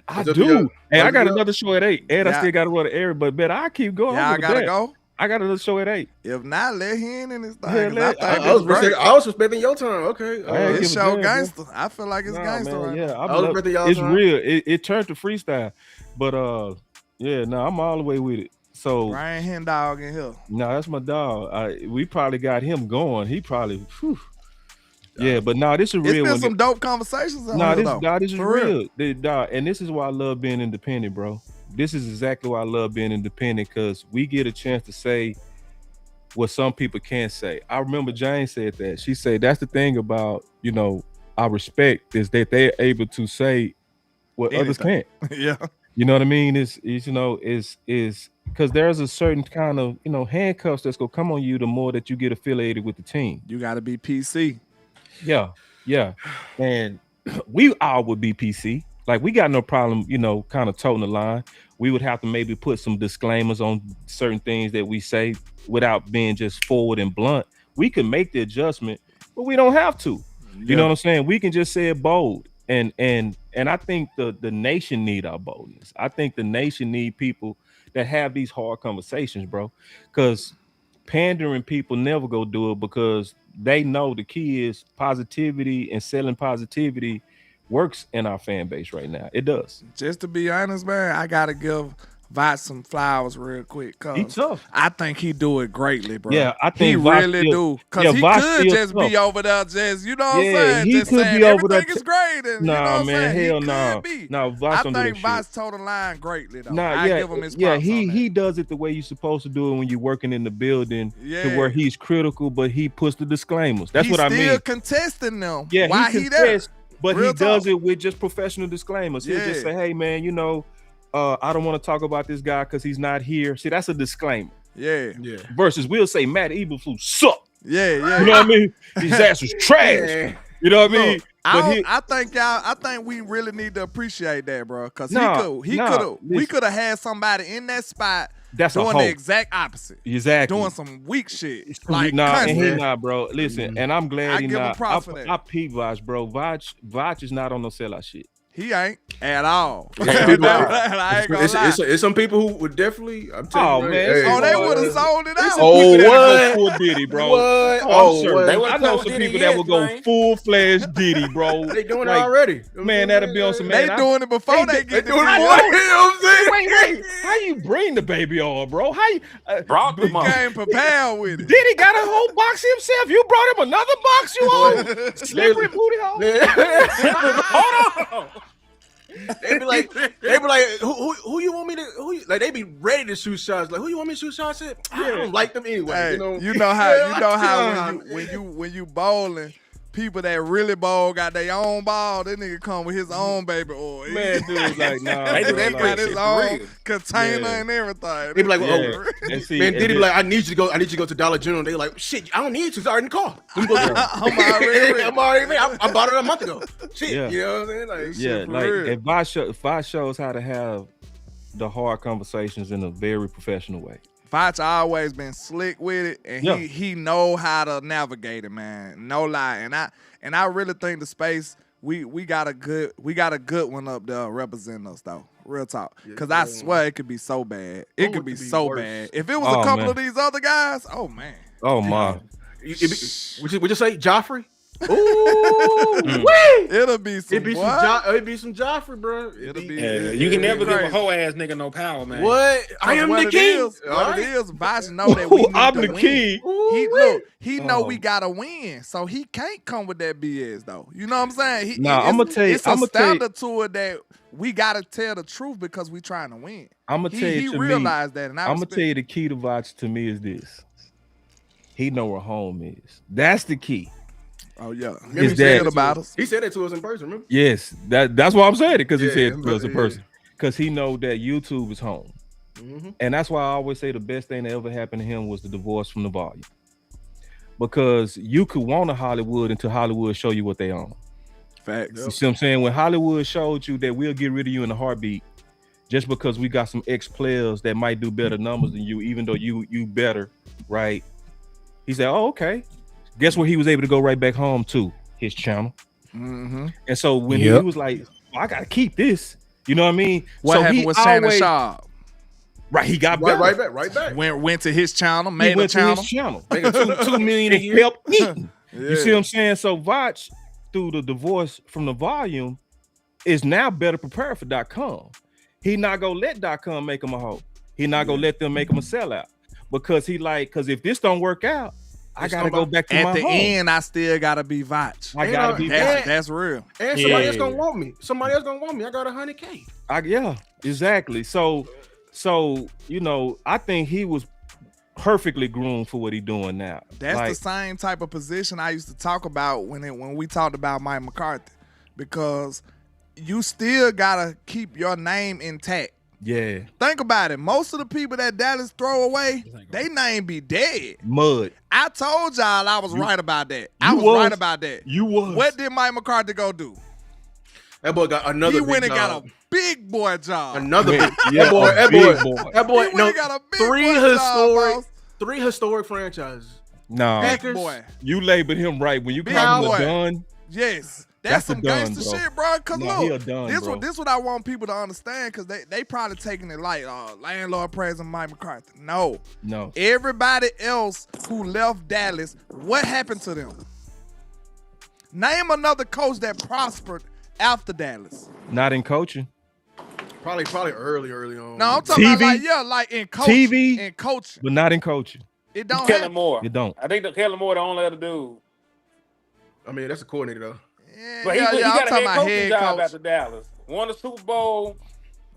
I do. Hey, I got another show at 8. And I still got to run to Eric, but bet I keep going. Y'all gotta go. I got another show at 8. If not, let him in this thing. I was respecting your time. Okay. It's show gangster. I feel like it's gangster right now. I was respecting y'all it's time. real. It turned to freestyle. But I'm all the way with it. So Ryan Hen dog in here. No, that's my dog. We probably got him going. He probably but this is real. It's been some dope conversations. This is real. And this is why I love being independent, bro. This is exactly why I love being independent, because we get a chance to say what some people can't say. I remember Jane said that. She said that's the thing about, our respect is that they're able to say what others can't. Yeah. You know what I mean? Is because there's a certain kind of, handcuffs that's gonna come on you the more that you get affiliated with the team. You gotta be PC. Yeah. And we all would be PC. Like we got no problem, kind of toting the line. We would have to maybe put some disclaimers on certain things that we say without being just forward and blunt. We can make the adjustment, but we don't have to. You know what I'm saying? We can just say it bold. And I think the nation need our boldness. I think the nation need people that have these hard conversations, bro. Because pandering people never go do it, because they know the key is positivity, and selling positivity works in our fan base right now. It does. Just to be honest, man, I gotta give Vach some flowers real quick. He tough. I think he do it greatly, bro. Yeah, I think he really do. Because he could just be over there, just you know what I'm saying. He just could saying be over there. everything is great, and you know what I'm saying. Hell no. No, Vach don't do that I think Vach told the line greatly though. I give him his props. He does it the way you're supposed to do it when you're working in the building, to where he's critical, but he puts the disclaimers. That's what I mean. He's still contesting them. Yeah, why he there? But he does it with just professional disclaimers. He'll just say, hey, man, I don't want to talk about this guy because he's not here. See, that's a disclaimer. Yeah. Versus we'll say Matt Eberflus suck. Yeah. You know what I mean? His ass was trash. Yeah. You know what I mean? I think we really need to appreciate that, bro. Because we could have had somebody in that spot doing the exact opposite. Exactly. Doing some weak shit. And he not, bro. Listen, and I'm glad he not. I give him props for that. I peep Vach, bro. Vach is not on no sellout shit. He ain't at all. I ain't gonna lie. It's some people who would definitely. I'm telling you, man. They would have sold it out. What? Full Diddy, bro. What? Sure. I know some people that will go full-fledged Diddy, bro. They doing it already. Man, that'll be on some. They doing it before they get doing it. Wait. How you bring the baby on, bro? How you brought them on? Came prepared with it. Diddy got a whole box himself. You brought him another box. You on slippery booty hole. Hold on. They be like, who you want me to? They be ready to shoot shots. Like, who you want me to shoot shots at? I don't like them anyway. Hey, you know how when you bowling, people that really bowl got their own ball. That nigga come with his own baby oil. Man, dude, like, nah. They got his own container and everything. They be like, man, Diddy be like, I need you to go to Dollar General. They like, shit, I don't need you. It's already in the car. I'm already. I bought it a month ago. Shit, you know what I'm saying? Like, if Vach shows how to have the hard conversations in a very professional way. Vach always been slick with it, and he know how to navigate it, man. No lie, and I really think the space we got a good one up there representing us though. Real talk, because I swear it could be so bad. It could be so bad. If it was a couple of these other guys, oh man. Oh my. Would you say Joffrey? Ooh, wee! It'll be some. It'd be some Joffrey, bro. You can never give a hoe ass nigga no power, man. What? I am the king. What it is, Voch know that we need I'm to the win. king. He know we gotta win, so he can't come with that BS though. You know what I'm saying? I'm gonna tell you. It's a standard to it that we gotta tell the truth because we trying to win. I'm gonna tell you. He realized that, and I'm gonna tell you the key to Voch to me is this. He know where home is. That's the key. Oh yeah, His dad about us. He said it to us in person. Remember? Yes, that's why I'm saying it because he said it to us in person. Because he know that YouTube is home, and that's why I always say the best thing that ever happened to him was the divorce from the volume. Because you could want a Hollywood until Hollywood show you what they own. Facts. You see what I'm saying? When Hollywood showed you that we'll get rid of you in a heartbeat, just because we got some ex-players that might do better numbers than you, even though you better, right? He said, "Oh, okay." Guess where he was able to go right back home to? His channel. And so when he was like, I gotta keep this, you know what I mean? What happened with Shannon Sharp? Right, he got better. Right back. Went to his channel, made a channel. To his channel. Making $2 million a year. Help eating. You see what I'm saying? So Voch, through the divorce from the volume, is now better prepared for .com. He not gonna let .com make him a hoe. He not gonna let them make him a sellout. Because if this don't work out, I gotta go back to my home. At the end, I still gotta be Voch. I gotta be Voch. That's real. And somebody else gonna want me. Somebody else gonna want me. I got $100K. Yeah, exactly. So you know, I think he was perfectly groomed for what he's doing now. That's the same type of position I used to talk about when we talked about Mike McCarthy, because you still gotta keep your name intact. Yeah. Think about it. Most of the people that Dallas throw away, they name be dead. Mud. I told y'all I was right about that. I was right about that. You was. What did Mike McCarthy go do? That boy got another He big went and job. got a big boy job. Another big. That boy. He went and got a big three historic franchises. No. Packers. Boy. You labeled him right. When you call him a done. Yes. That's some gangster shit, bro. Cause look, this what I want people to understand, cause they probably taking it like LandLord praising Mike McCarthy. No. Everybody else who left Dallas, what happened to them? Name another coach that prospered after Dallas. Not in coaching. Probably early on. No, I'm talking TV? about like in coaching. TV, in coaching. but not in coaching. It don't Kellen Moore. It don't. I think Kellen Moore the only other dude. I mean, that's a coordinator though. But he got a head coaching job coach. after Dallas. Won a Super Bowl.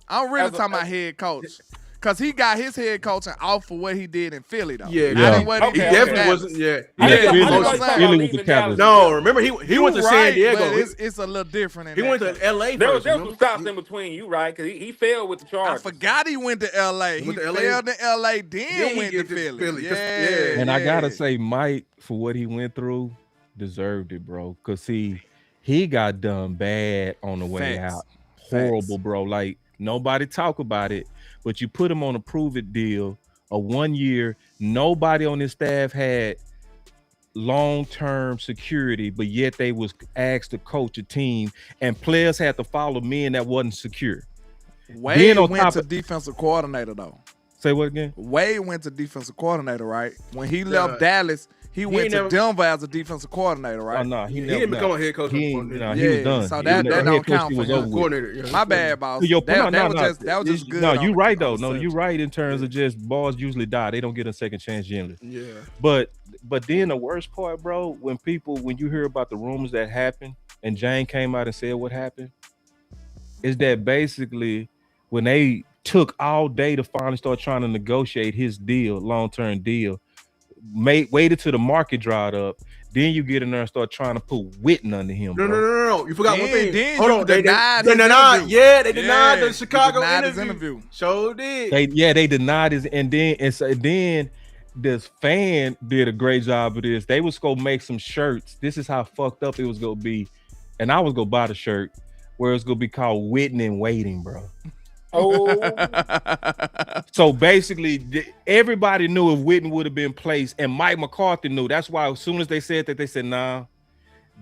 I'm really talking about head coach. Because he got his head coaching off for what he did in Philly, though. Yeah. He definitely wasn't. Yeah. Philly was the Cowboys. No, remember he went to San Diego. But it's a little different. He went to L.A. There was first. some stops in between you, right? Because he failed with the Chargers. I forgot he went to L.A. He failed in L.A., then went to Philly. Yeah. And I got to say, Mike, for what he went through, deserved it, bro. Because he got done bad on the way out. Horrible, bro. Like, nobody talk about it, but you put him on a prove-it deal, a 1 year. Nobody on his staff had long-term security, but yet they was asked to coach a team, and players had to follow men that wasn't secure. Wade went to defensive coordinator, though. Say what again? Wade went to defensive coordinator, right? When he left Dallas, he went to Denver as a defensive coordinator, right? Oh, no, he didn't become a head coach. He was done. So that don't count for him. Coordinator. My bad, boss. That was just good. No, you're right, though. No, you're right in terms of just balls usually die. They don't get a second chance generally. Yeah. But then the worst part, bro, when you hear about the rumors that happened and Jane came out and said what happened, is that basically when they took all day to finally start trying to negotiate his deal, long-term deal, waited till the market dried up, then you get in there and start trying to put Witten under him. No. You forgot one thing. Hold on. They denied they denied the Chicago interview. Sure did. They denied his, and then this fan did a great job of this. They was gonna make some shirts. This is how fucked up it was gonna be. And I was gonna buy the shirt where it's gonna be called Witten and Waiting, bro. Oh. So basically, everybody knew if Witten would have been placed, and Mike McCarthy knew. That's why as soon as they said that, they said, nah.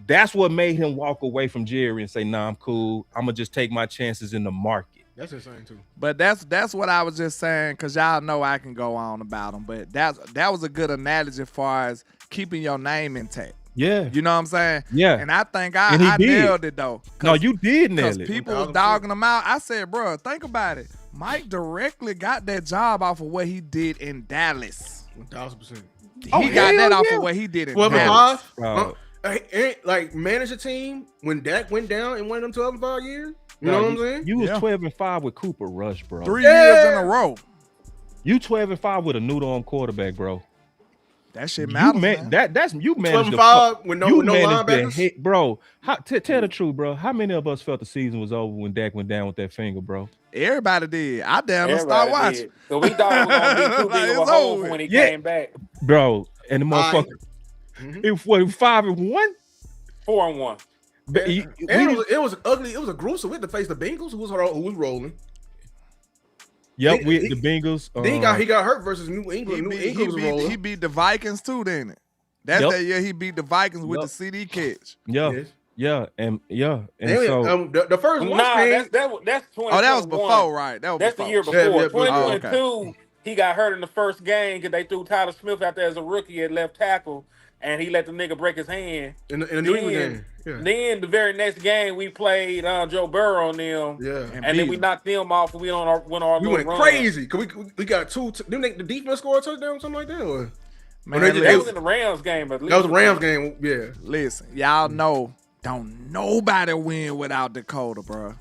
That's what made him walk away from Jerry and say, nah, I'm cool. I'm going to just take my chances in the market. That's insane, too. But that's what I was just saying, because y'all know I can go on about him. But that was a good analogy as far as keeping your name intact. Yeah. You know what I'm saying? Yeah. And I think And he I did. nailed it though. No, you did nail Because it. people was 1000%. dogging him out. I said, bro, think about it. Mike directly got that job off of what he did in Dallas. 1000%. He Oh, got that hell off yeah. of what he did in 12 and Dallas. 5. Like manage a team when Dak went down in one of them 12 and 5 years. You know what I'm saying? You was Yeah. 12 and 5 with Cooper Rush, bro. 3 years in a row. You 12 and 5 with a noodle on quarterback, bro. That shit matters, man. That's you 12 managed and the 5 with no managed the linebackers. hit, bro. Tell the truth, bro. How many of us felt the season was over when Dak went down with that finger, bro? Everybody did. I damn near start watching. So we thought it was gonna be too Like, big of a it's hole over. when he Yeah. came back. Bro, and the motherfucker, it was 5-1. 4-1. But And it was ugly. It was a gruesome with to face the Bengals, who was rolling. Yep, He- the Bengals. Then he got hurt versus New England. New England was rolling. He beat the Vikings too, didn't it? That's Yep. that year he beat the Vikings with Yep. the CD catch. Yeah, Yes. yeah, and Damn so it, the first one Nah, came. that's 2021. Oh, that was before, right? That was That's before. the year before. Yeah, 2022, okay. he got hurt in the first game because they threw Tyler Smith out there as a rookie at left tackle, and he let the nigga break his hand. in the New England game. Yeah. Then the very next game, we played Joe Burrow on them, Yeah. And and then we beat knocked them off, and we went on our We little went run. crazy because we got two. Didn't the defense score a touchdown or something like that? Or? Man, They That just- was in the Rams game, at least. That was a Rams game. Yeah. listen, y'all know, don't nobody win without Dakota, bro.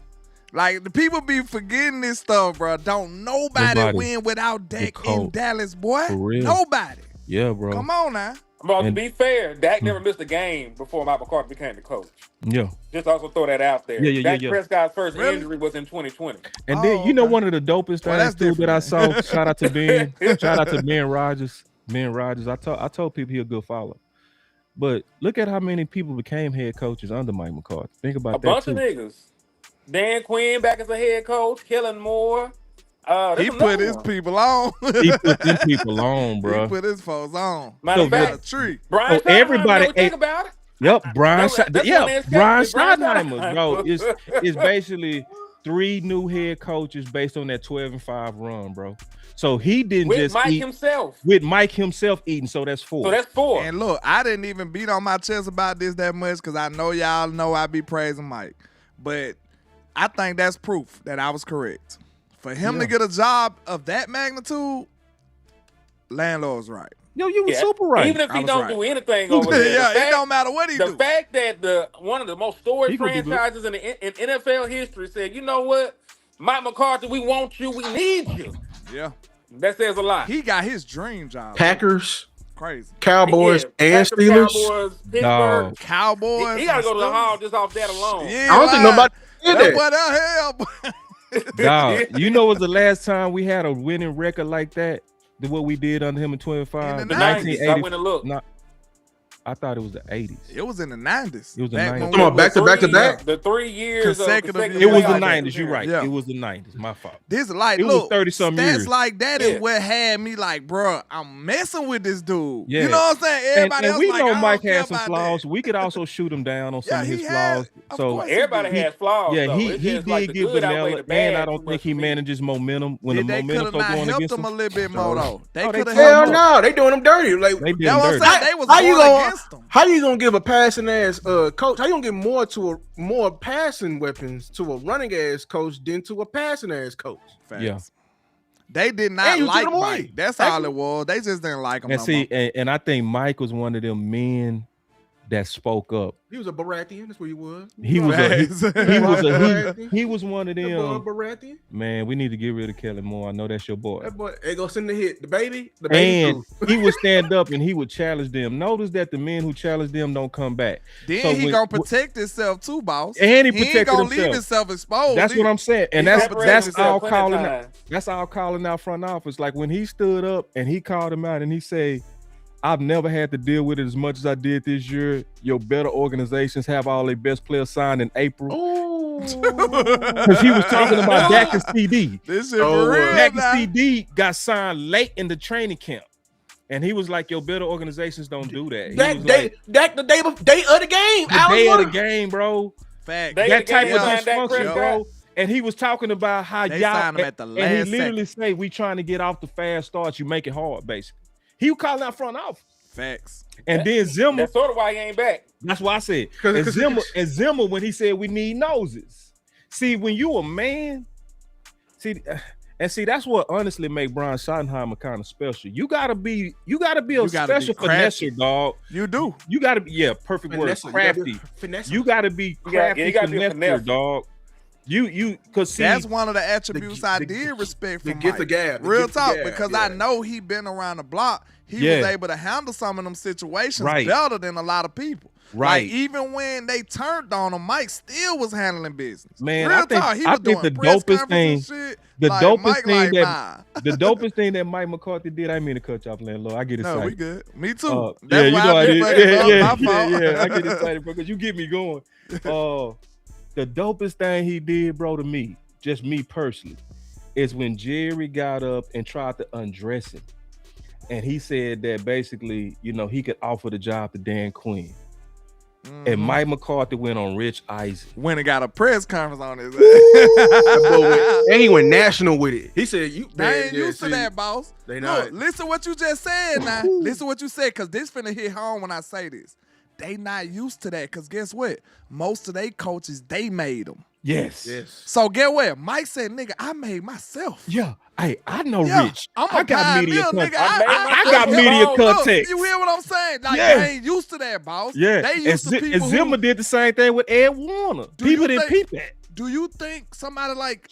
Like, the people be forgetting this stuff, bro. Don't nobody win without Dak Dakota. in Dallas, boy. For real. Nobody. yeah, bro. Come on now. But to And- be fair, Dak never missed a game before Mike McCarthy became the coach. Yeah, Just also throw that out there. Yeah. Dak Prescott's first Really? injury was in 2020. and then you know okay. one of the dopest Well, things that's too that I different. saw. Shout out to Ben. Shout out to Ben Rogers. Ben Rogers. I told people he a good follower. But look at how many people became head coaches under Mike McCarthy. Think about A that bunch too. of niggas. Dan Quinn back as a head coach. Kellen Moore. He put his people on. He put them people on, bro. He put his folks on. Matter of So Got a fact, tree. Brian So Schottenheimer, everybody never think ate- about it. Yep, Brian. That's one of Brian his Brian Schottenheimer, bro. Schottenheimer. It's basically 3 new head coaches based on that 12 and 5 run, bro. So he didn't With just Mike eat himself. with Mike himself eating. So that's 4. So that's 4. And look, I didn't even beat on my chest about this that much because I know y'all know I be praising Mike. But I think that's proof that I was correct. For him to get a job of that magnitude, LandLord's right. Yo, you was super right. Even if I he was don't right. do anything over there. Yeah, the fact, it don't matter what he the do. fact that one of the most storied He gonna do good. franchises in NFL history said, you know what, Mike McCarthy, we want you, we need you. Yeah. That says a lot. He got his dream job. Packers, Crazy. Cowboys, Yeah, and Packers, Steelers. Cowboys, Pittsburgh. Dog. Cowboys. He got to go to the and hall Steelers. just off that alone. Yeah, I don't think nobody did That that. boy that hell. Dog, you know was the last time we had a winning record like that? What we did under him in 25? In The the 90s. I went and looked. No, I thought it was the 80s. It was in the 90s. It was the Back 90s. when Come on, we back to was- back to back. The 3 years Consecutive of years. It was the Yeah. 90s. You're right. Yeah. It was the 90s. My fault. This like It was look 30-some stats years. like that Yeah. is what had me like, bro, I'm messing with this dude. Yeah. You know what I'm saying? And, Everybody and else we like, know I don't Mike care has some about flaws. that. We could also shoot him down on some Yeah, of his he flaws. has. Of So course. Everybody He has flaws. yeah, though. he It's did just like the give good outweigh vanilla, the bad and I too don't much think he for me. manages momentum when Did the they momentum could go have not going helped against him a him. little bit more though. They Oh, they could have could. Hell helped him. no, they doing them dirty. Like They did That's what I'm dirty. saying. They was how you going gonna against him. how you gonna give a passing ass coach? How you gonna give more passing weapons to a running ass coach than to a passing ass coach? Facts. Yeah. They did And not you took like him away. Mike. That's all it was. They just didn't like him. And no see, more. and I think Mike was one of them men that spoke up. He was a Baratheon. That's what he was. He was a Facts. he was one of That boy them. Baratheon. Man, we need to get rid of Kellen Moore. I know that's your boy. That boy, they go send the hit. The baby And too. he would stand up and he would challenge them. Notice that the men who challenge them don't come back. Then So he when- gonna protect himself too, boss. And he ain't protected gonna leave himself. himself exposed. That's what I'm saying. And He that's separated himself all plenty of calling times. out. That's all calling out front office. Like when he stood up and he called him out and he said, I've never had to deal with it as much as I did this year. Your better organizations have all their best players signed in April. Oh, Because he was talking about Dak and CD. This shit Oh, for real Dak now. and CD got signed late in the training camp. And he was like, your better organizations don't do that. He Dak was day, like, Dak the day of the game. the day of the game, bro. Fact. They- That type game of signed Dak dysfunction, Prescott. bro. And he was talking about how They y'all signed him at the and last he literally say we trying to get off the fast starts. You make it hard, basically. He was calling out front office. Facts. And then Zimmer. That's sort of why he ain't back. That's why I said. And Zimmer when he said we need noses. See, when you a man, see, that's what honestly make Brian Schottenheimer kind of special. You gotta be a special finesser, dog. You do. You gotta be perfect word, crafty. You gotta be crafty, finesser, dog. You because that's one of the attributes I did respect from get Mike. the gab. Real talk, because I know he been around the block. He was able to handle some of them situations better than a lot of people. Right. Like, even when they turned on him, Mike still was handling business. Man, Real talk, he was doing the press dopest thing, shit. the like, dopest Mike, thing like, the dopest thing that Mike McCarthy did. I didn't mean to cut you off, landlord. I get excited. No, we good. Me too. That's why I did. My fault. I get excited, bro, because you get me going. The dopest thing he did, bro, to me, just me personally, is when Jerry got up and tried to undress him. And he said that basically, he could offer the job to Dan Quinn. Mm-hmm. And Mike McCarthy went on Rich Eisen. Went and got a press conference on his and he went national with it. He said, they ain't used to that, boss. They not. Look, listen what you just said now. Listen what you said, because this finna hit home when I say this. They not used to that, because guess what? Most of they coaches, they made them. Yes. So get what? Mike said, nigga, I made myself. Yeah. Hey, I know Rich. I got media context. I got media context. You hear what I'm saying? Like, they ain't used to that, boss. Yeah. They used to people. And Zimmer did the same thing with Ed Warner. People didn't peep that. Do you think somebody like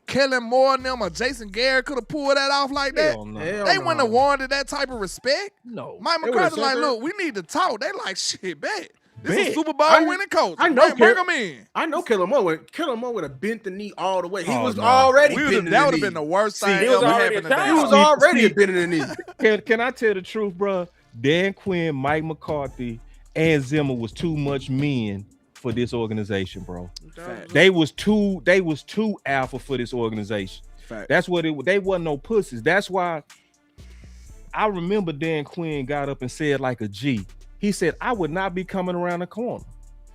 Kellen Moore and them or Jason Garrett could have pulled that off like that? No. They wouldn't have warranted that type of respect. No. Mike McCarthy like, look, we need to talk. They like, shit, bet. This is a Super Bowl winning coach. I know. Bring him in. I know Kellen Moore would have bent the knee all the way. He was already bending the knee. That would have been the worst thing ever happened to He was already bending the knee. Can I tell the truth, bro? Dan Quinn, Mike McCarthy, and Zimmer was too much men for this organization, bro. Fact. They was too alpha for this organization. Fact. That's what they wasn't no pussies. That's why I remember Dan Quinn got up and said like a G. He said, I would not be coming around the corner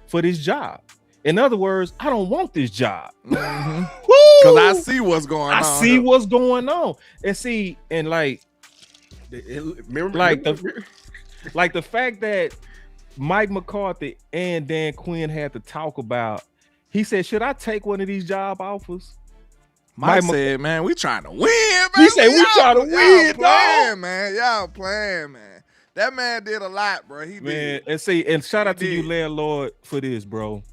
for this job. In other words, I don't want this job. Because I see what's going on. I see what's going on. And see, and like the fact that Mike McCarthy and Dan Quinn had to talk about, he said, should I take one of these job offers? Mike said, man, we trying to win, man. He said, we trying to win, dog. Man. Y'all playing, man. That man did a lot, bro. He did. And shout out to you, LandLord, for this, bro.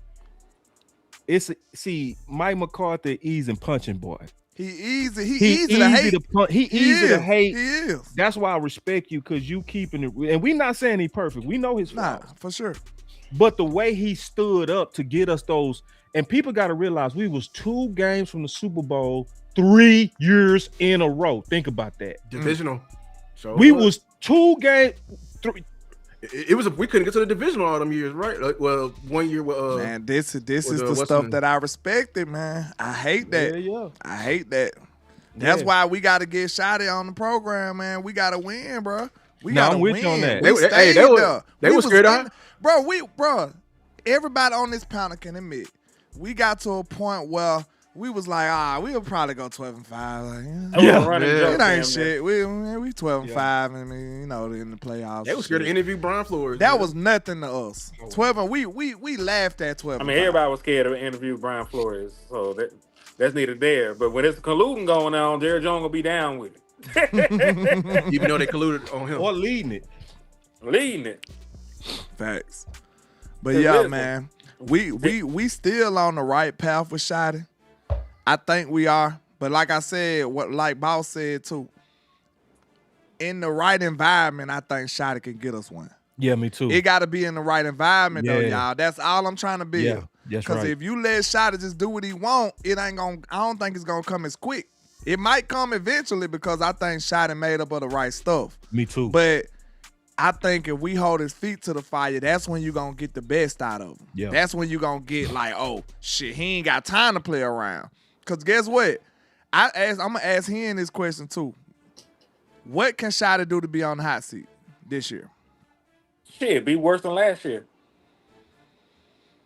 Mike McCarthy easy punching boy. He easy to hate. He easy to hate. He is. That's why I respect you, because you keeping it. And we not saying he perfect. We know his flaws. Nah, for sure. But the way he stood up to get us those, and people got to realize we was 2 games from the Super Bowl 3 years in a row. Think about that. Divisional. So we was 2 games. 3. It was we couldn't get to the divisional all them years, right? Like, well, 1 year with man, this is the stuff that I respected, man. I hate that. Yeah. I hate that. That's why we got to get Shotty on the program, man. We got to win, bro. We got to win. I'm with you on that. They were scared of bro. Everybody on this panel can admit we got to a point where we was like, we'll probably go 12-5. Like, it ain't shit. We 12-5, and in the playoffs. They was scared to interview Brian Flores. That was nothing to us. 12, and we laughed at 12. I mean, everybody was scared to interview Brian Flores, so that's neither there. But when there's colluding going on, Jerry Jones gonna be down with it. Even though they colluded on him or leading it. Facts. But yeah, man, we still on the right path with Shotty. I think we are, but like I said, like Boss said too, in the right environment, I think Shotty can get us one. Yeah, me too. It got to be in the right environment though, y'all. That's all I'm trying to build. Yeah, that's right. Because if you let Shotty just do what he want, it ain't gonna. I don't think it's gonna come as quick. It might come eventually because I think Shotty made up of the right stuff. Me too. But I think if we hold his feet to the fire, that's when you're going to get the best out of him. Yeah. That's when you're going to get like, oh, shit, he ain't got time to play around. Because guess what? I'm going to ask him this question too. What can Shotty do to be on the hot seat this year? Shit, be worse than last year.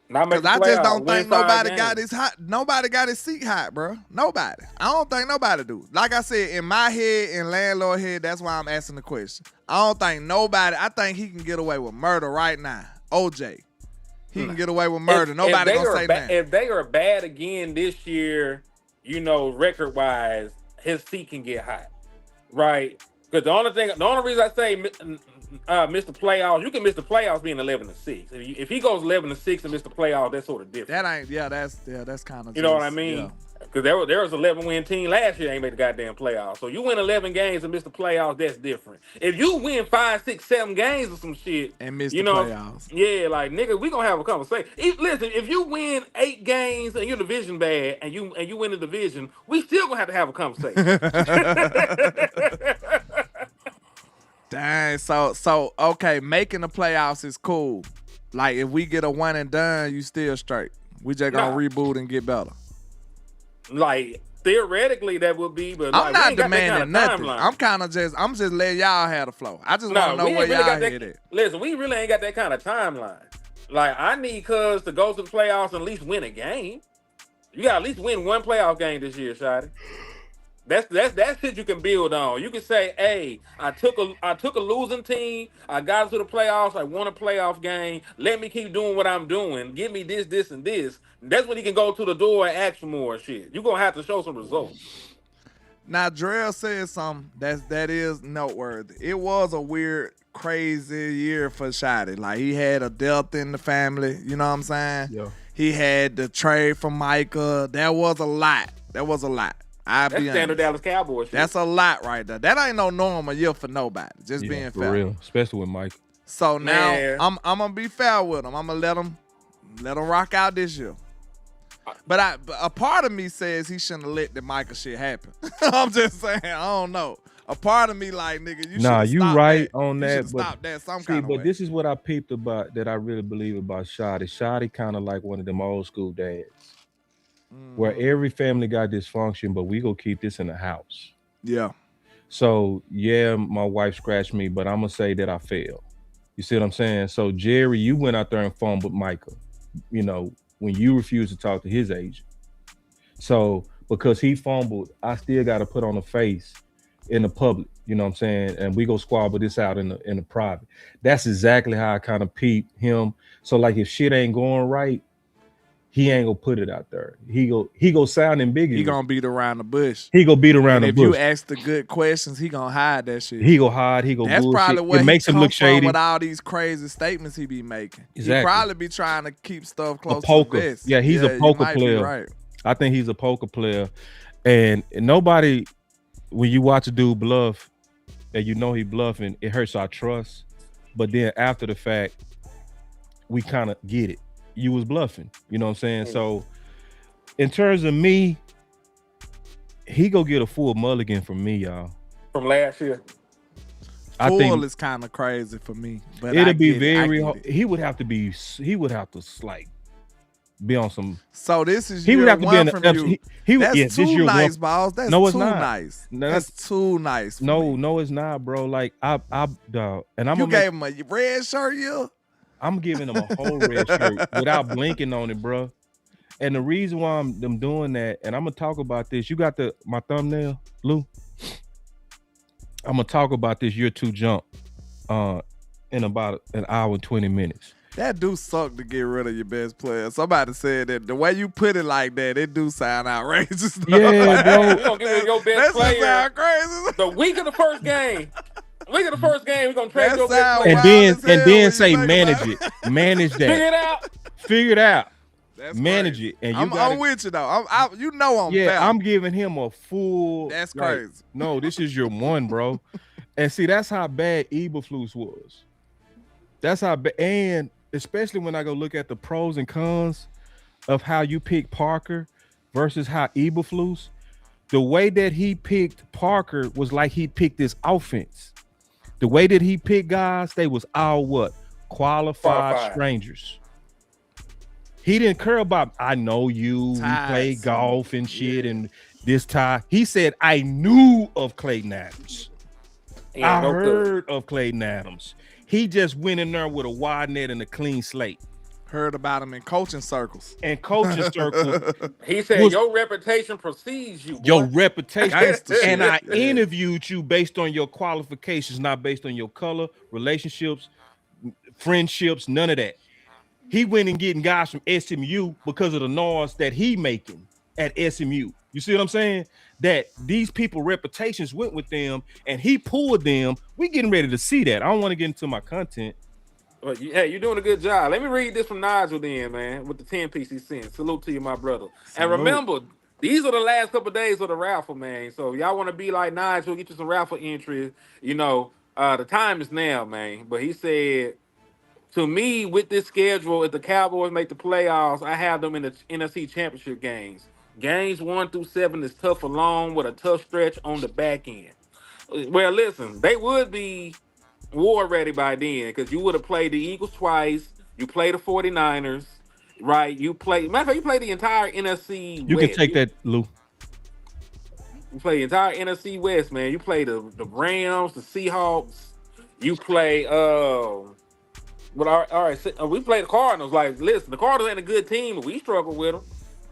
Not make Because the I just playoffs, don't win think 5 nobody games. got his hot. Nobody got his seat hot, bro. Nobody. I don't think nobody do. Like I said, in my head, in landlord head, that's why I'm asking the question. I don't think nobody. I think he can get away with murder right now. OJ, he can get away with murder. Nobody they gonna say that. If they are bad again this year, record wise, his seat can get hot, right? Because the only reason I say miss the playoffs, you can miss the playoffs being 11-6. If he goes 11-6 and miss the playoffs, that's sort of different. That ain't. That's kind of. You know what I mean? Because there was an 11-win team last year that ain't made the goddamn playoffs. So you win 11 games and miss the playoffs, that's different. If you win 5, 6, 7 games or some shit and miss the playoffs, yeah, like nigga, we gonna have a conversation. Listen, if you win 8 games and your division bad and you win the division, we still gonna have a conversation. Dang. So okay, making the playoffs is cool. Like if we get a one and done, you still straight. We just gonna reboot and get better. Like theoretically, that would be, but I'm like, not we ain't got that demanding kind of nothing. timeline. I'm just letting y'all have the flow. I just want to know where y'all head at. Listen, we really ain't got that kind of timeline. Like I need Cuz to go to the playoffs and at least win a game. You got to at least win one playoff game this year, Shotty. That's shit you can build on. You can say, "Hey, I took a losing team. I got to the playoffs. I won a playoff game. Let me keep doing what I'm doing. Give me this, this, and this." That's when he can go to the door and ask for more shit. You're gonna have to show some results. Now, Drell said something that is noteworthy. It was a weird, crazy year for Shotty. Like he had a death in the family. You know what I'm saying? Yeah. He had the trade from Micah. That was a lot. That's standard Dallas Cowboys shit. That's a lot right there. That ain't no normal year for nobody. Just being for fair. real, especially with Mike. So now I'm gonna be fair with him. I'm gonna let him rock out this year. But a part of me says he shouldn't have let the Micah shit happen. I'm just saying, I don't know. A part of me like, nigga, you should you right that. on that. But stop that some kind of way. this is what I peeped about that I really believe about Shotty. Shotty kind of like one of them old school dads. Where every family got dysfunction, but we go keep this in the house. Yeah. So yeah, my wife scratched me, but I'm gonna say that I failed. You see what I'm saying? So Jerry, you went out there and fumbled Micah, when you refused to talk to his agent. So because he fumbled, I still got to put on a face in the public. You know what I'm saying? And we go squabble this out in the private. That's exactly how I kind of peeped him. So like if shit ain't going right, he ain't gonna put it out there. He go sound ambiguous. He gonna beat around the bush. He go beat around the bush. If you ask the good questions, he gonna hide that shit. He go hide. He go. That's bullshit. probably what it makes him look shady with all these crazy statements he be making. Exactly. He probably be trying to keep stuff close a poker. to the vest. Yeah, he's a poker player. Right. I think he's a poker player, and nobody. When you watch a dude bluff, and you know he bluffing, it hurts our trust. But then after the fact, we kind of get it. You was bluffing. You know what I'm saying? So. In terms of me, he go get a full mulligan from me, y'all. From last year. I think is kind of crazy for me, but it'll be very hard. He would have to like be on some. So this is he would have to be in the. That's too nice, balls. That's no, it's too not. Nice. No, that's too nice. No, it's not, bro. Like and I'm. You gave him a red shirt, yeah. I'm giving him a whole red shirt without blinking on it, bro. And the reason why I'm doing that, and I'm gonna talk about this. You got my thumbnail, Lou. I'm gonna talk about this year 2 jump in about an hour and 20 minutes. That do suck to get rid of your best player. Somebody said that the way you put it like that, it do sound outrageous. Yeah, bro. We gonna give your best player. Sound crazy. The week of the first game. We're gonna trade your best player. And then say manage it. Manage that. Figure it out. That's manage crazy. it, and I'm with you though. I'm fair. I'm giving him a full. That's crazy. No, this is your one, bro. And see, that's how bad Eberflus was. That's how bad, and especially when I go look at the pros and cons of how you pick Parker versus how Eberflus. The way that he picked Parker was like he picked this offense. The way that he picked guys, they was all what? Qualified strangers. He didn't care about, I know you, we play golf and shit and this tie. He said, I knew of Clayton Adams. I heard of Clayton Adams. He just went in there with a wide net and a clean slate. Heard about him in coaching circles. And coaching circle. He said your reputation precedes you. Boy. Your reputation. Gangsta shit. And I interviewed you based on your qualifications, not based on your color, relationships, friendships, none of that. He went and getting guys from SMU because of the noise that he making at SMU. You see what I'm saying? That these people reputations went with them and he pulled them. We getting ready to see that. I don't want to get into my content. Well, hey, you're doing a good job. Let me read this from Nigel then, man, with the 10 piece he sent. Salute to you, my brother. Salute. And remember, these are the last couple of days of the raffle, man. So y'all want to be like Nigel, get you some raffle entries. You know, the time is now, man. But he said, to me, with this schedule, if the Cowboys make the playoffs, I have them in the NFC Championship games. Games 1 through 7 is tough alone with a tough stretch on the back end. Well, listen, they would be war ready by then because you would have played the Eagles twice. You play the 49ers, right? You play, matter of fact, you play the entire NFC You West. can take that, Lou. You play the entire NFC West, man. You play the Rams, the Seahawks. You play, but all right, we play the Cardinals. Like, listen, the Cardinals ain't a good team, but we struggle with them.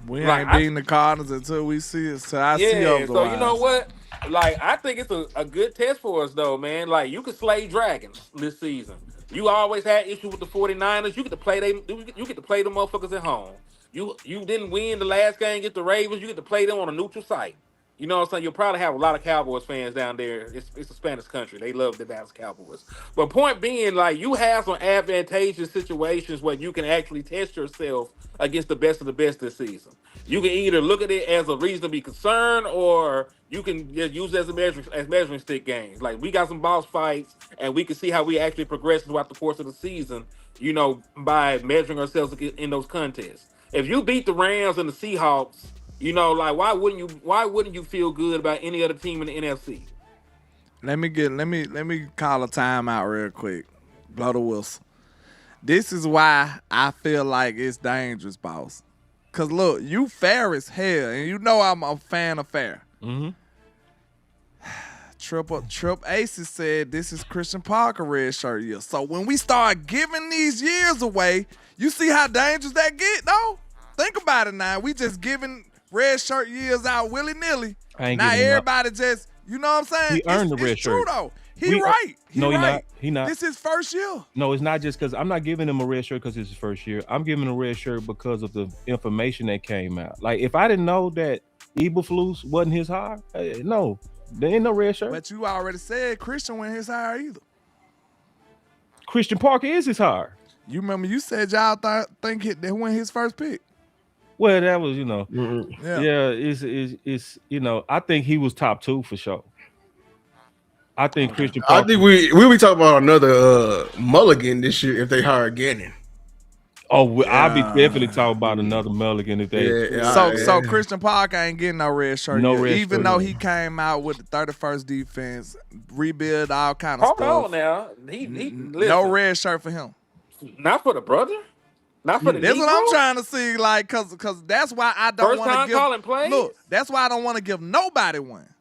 We ain't beating the Cardinals until we see it. So I see otherwise. So you know what? Like, I think it's a good test for us, though, man. Like, you can slay dragons this season. You always had issues with the 49ers. You get to play them. You get to play them motherfuckers at home. You didn't win the last game against the Ravens. You get to play them on a neutral site. You know what I'm saying? You'll probably have a lot of Cowboys fans down there. It's a Spanish country. They love the Dallas Cowboys. But point being, like, you have some advantageous situations where you can actually test yourself against the best of the best this season. You can either look at it as a reason to be concerned, or you can just use it as measuring stick games. Like, we got some boss fights, and we can see how we actually progress throughout the course of the season, you know, by measuring ourselves in those contests. If you beat the Rams and the Seahawks, you know, like, why wouldn't you feel good about any other team in the NFC? Let me call a timeout real quick. Blow the whistle. This is why I feel like it's dangerous, boss. Cause look, you fair as hell, and you know I'm a fan of fair. Mm-hmm. Trip Aces said this is Christian Parker red shirt year. So when we start giving these years away, you see how dangerous that get, though? Think about it now. We just giving red shirt years out willy-nilly. Now everybody just, you know what I'm saying? He earned the red shirt. True, though. He right. He not. This is first year. No, it's not just because I'm not giving him a red shirt because it's his first year. I'm giving him a red shirt because of the information that came out. Like, if I didn't know that Eberflus wasn't his hire, no, there ain't no red shirt. But you already said Christian wasn't his hire either. Christian Parker is his hire. You remember you said y'all think that went his first pick. Well, that was, you know, it's you know, I think he was top 2 for sure. I think Christian Parker. I think we'll be talking about another mulligan this year if they hire Gannon. Oh, I'll be definitely talking about another mulligan if they. So Christian Parker ain't getting no red shirt. No red even shirt, though he came out with the 31st defense, rebuild all kind of stuff. Hold on now, he no red shirt for him. Not for the brother. Not for the. That's what I'm trying to see. Like, cause that's why I don't want to give. Calling plays? Look, that's why I don't want to give nobody one,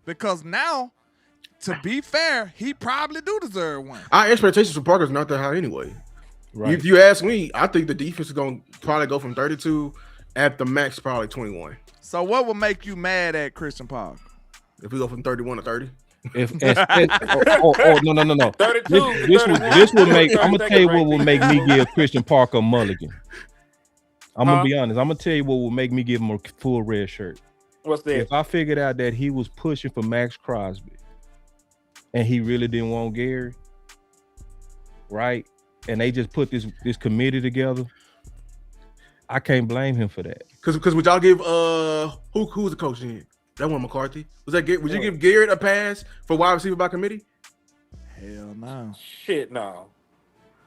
because now, to be fair, he probably do deserve one. Our expectations for Parker's not that high anyway. Right. If you ask me, I think the defense is going to probably go from 32 at the max, probably 21. So what would make you mad at Christian Parker? If we go from 31 to 30? No. 32. This will make. I'm gonna tell you what will make me give Christian Parker a mulligan. I'm gonna be honest. I'm gonna tell you what will make me give him a full red shirt. What's that? If I figured out that he was pushing for Max Crosby, and he really didn't want Gary, right? And they just put this committee together, I can't blame him for that. Because would y'all give who was the coach in? That one McCarthy. Was that would you give Garrett a pass for wide receiver by committee? Hell no. Shit, no.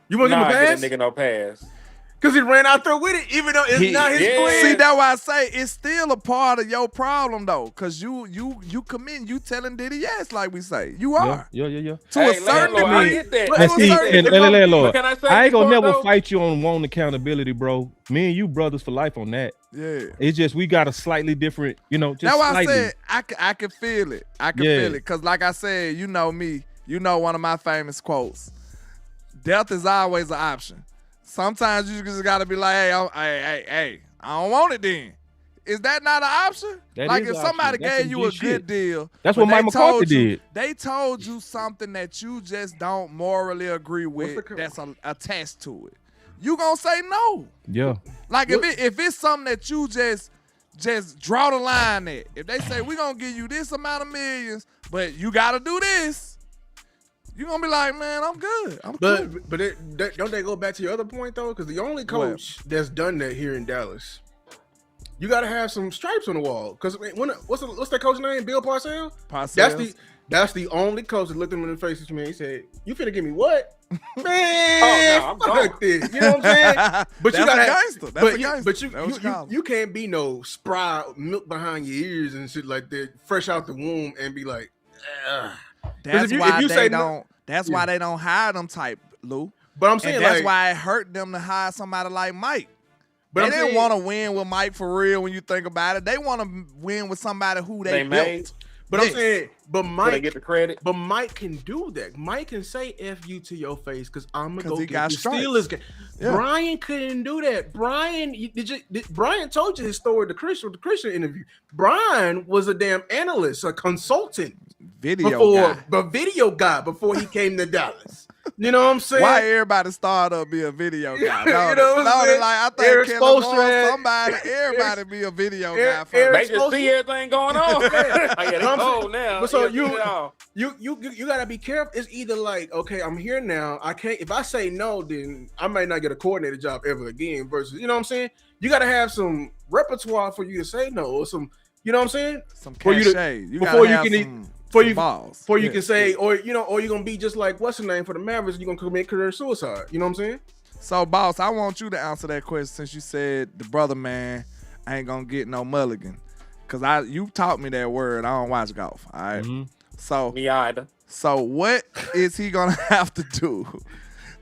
You want to give him a pass? Give that nigga no pass. Because he ran out there with it, even though it's not his plan. See, that's why I say it's still a part of your problem, though. Because you commit, you telling Diddy yes, like we say. You are. Yeah. To a certain degree. I get that. LandLord, I ain't gonna never though? fight you on wanting accountability, bro. Me and you brothers for life on that. Yeah. It's just we got a slightly different, just that's why slightly. I said I can feel it. I can feel it. Because like I said, you know me. You know one of my famous quotes. Death is always an option. Sometimes you just gotta be like, hey, I don't want it then. Is that not an option? That like is if an somebody option. That's gave some you a G good shit. deal. That's but what Mike McCarthy did. They told you something that you just don't morally agree with that's attached to it. You gonna say no. Yeah. Like if it's something that you just draw the line at. If they say we gonna give you this amount of millions, but you gotta do this, you gonna be like, man, I'm good. I'm cool. But don't they go back to your other point though? Because the only coach that's done that here in Dallas, you gotta have some stripes on the wall. Because what's that coach's name? Bill Parcells. That's the only coach that looked him in the face to me. He said, "You finna give me what, man? I'm fuck this." You know what I'm saying? But you gotta, gangster. That's a gangster. But you can't be no spry milk behind your ears and shit like that, fresh out the womb, and be like, ugh. That's why they don't hire them type, Lou. But I'm saying and that's why it hurt them to hire somebody like Mike. But they didn't want to win with Mike for real when you think about it. They want to win with somebody who they built. Made. But I'm saying, but Mike, they get the credit. But Mike can do that. Mike can say "F you" to your face because I'm gonna go get the stripes. Steelers. Yeah. Brian couldn't do that. Brian told you his story with the Christian interview. Brian was a damn analyst, a consultant, video guy before he came to Dallas. You know what I'm saying? Why everybody started up be a video guy? You know what I'm saying? I think everybody be a video guy first. They just see everything going on. Now. So you gotta be careful. It's either like, okay, I'm here now. I can't. If I say no, then I might not get a coordinator job ever again. Versus, you know what I'm saying? You gotta have some repertoire for you to say no, or some. You know what I'm saying? Some cachet. Before you can say, or you're gonna be just like what's the name for the Mavericks, you're gonna commit career suicide. You know what I'm saying? So, boss, I want you to answer that question since you said the brother man ain't gonna get no mulligan. Cause you taught me that word. I don't watch golf. All right. Mm-hmm. So me either. So what is he gonna have to do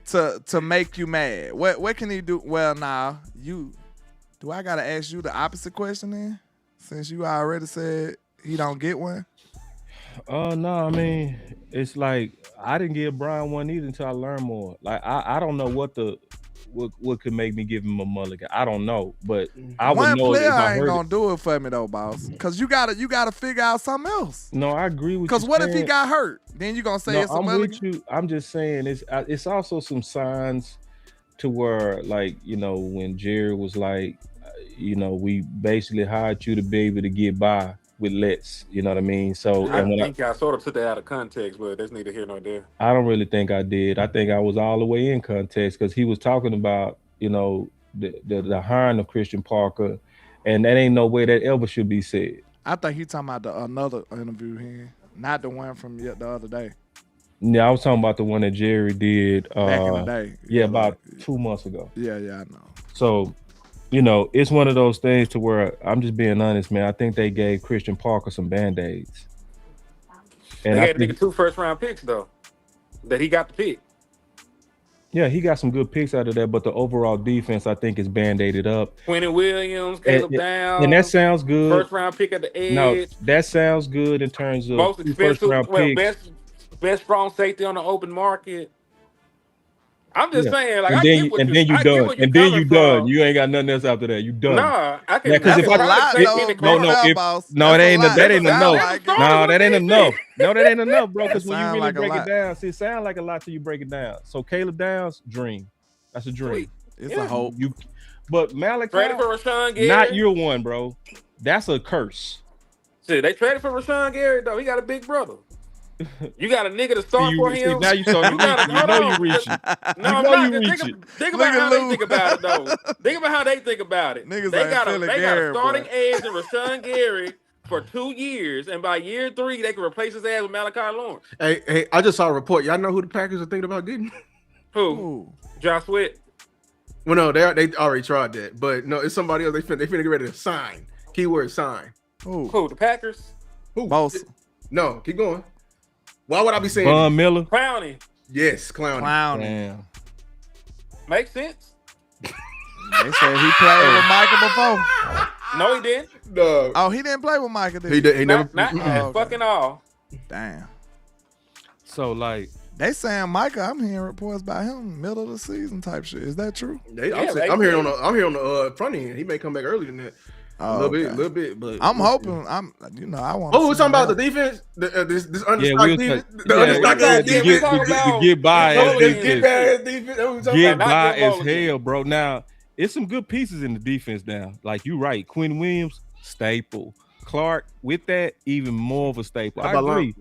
to make you mad? What can he do? Well, do I gotta ask you the opposite question then? Since you already said he don't get one? No, I mean, it's like I didn't give Brian one either until I learned more. Like I don't know what could make me give him a mulligan. I don't know, but I would know if I ain't gonna do it for me though, boss. Cause you gotta figure out something else. No, I agree with you. Cause what if he got hurt? Then you gonna say it's a mulligan? With you. I'm just saying it's also some signs to where, like, when Jerry was like, we basically hired you to be able to get by with less, you know what I mean? So I think I sort of took that out of context, but that's neither here nor there. I don't really think I did. I think I was all the way in context because he was talking about, the hiring of Christian Parker, and that ain't no way that ever should be said. I think he talking about another interview here, not the one from the other day. Yeah, I was talking about the one that Jerry did back in the day. Yeah, about 2 months ago. Yeah, I know. So, it's one of those things to where I'm just being honest, man. I think they gave Christian Parker some Band-Aids. And they gave nigga 2 first-round picks, though, that he got to pick. Yeah, he got some good picks out of that, but the overall defense, I think, is Band-Aided up. Quentin Williams, Caleb Downs. And that sounds good. First-round pick at the edge. No, that sounds good in terms of most expensive, first-round picks. Best strong safety on the open market. I'm just saying, like, and then you done. You ain't got nothing else after that. You done. Nah, I can. That's a lot, No, that ain't enough. No, that ain't enough. No, that ain't enough, bro. Because when you really break it down, it sounds like a lot till you break it down. So Caleb Downs, dream. That's a dream. It's a hope. But Malachi, traded for Rashawn Gary. Not year one, bro. That's a curse. See, they traded for Rashawn Gary though. He got a big brother. You got a nigga to start for him. Now you start reaching. You know you reaching. No, I'm not. Think about how they think about it, though. Think about how they think about it. Niggas they got a starting boy. edge in Rashawn Gary for 2 years, and by year 3, they can replace his ass with Malachi Lawrence. Hey, I just saw a report. Y'all know who the Packers are thinking about getting? Who? Josh Sweat. Well, no, they already tried that, but no, it's somebody else. They finna get ready to sign. Keyword sign. Who? The Packers? Who? Boss. No, keep going. Why would I be saying Von Miller? Clowney. Yes, Clowney. Damn. Makes sense. They said he played with Michael before. No, he didn't. No. Oh, he didn't play with Michael. He never. Not fucking all. Damn. So, like, They saying Micah, I'm hearing reports about him middle of the season type shit. Is that true? I'm here on the front end. He may come back earlier than that. A little bit, but I'm hoping. I want. Oh, we're talking about the defense. This understocked defense. The get by as defense. Get by as hell, bro. Now it's some good pieces in the defense now. Like you right, Quinn Williams, staple. Clark with that, even more of a staple. I agree.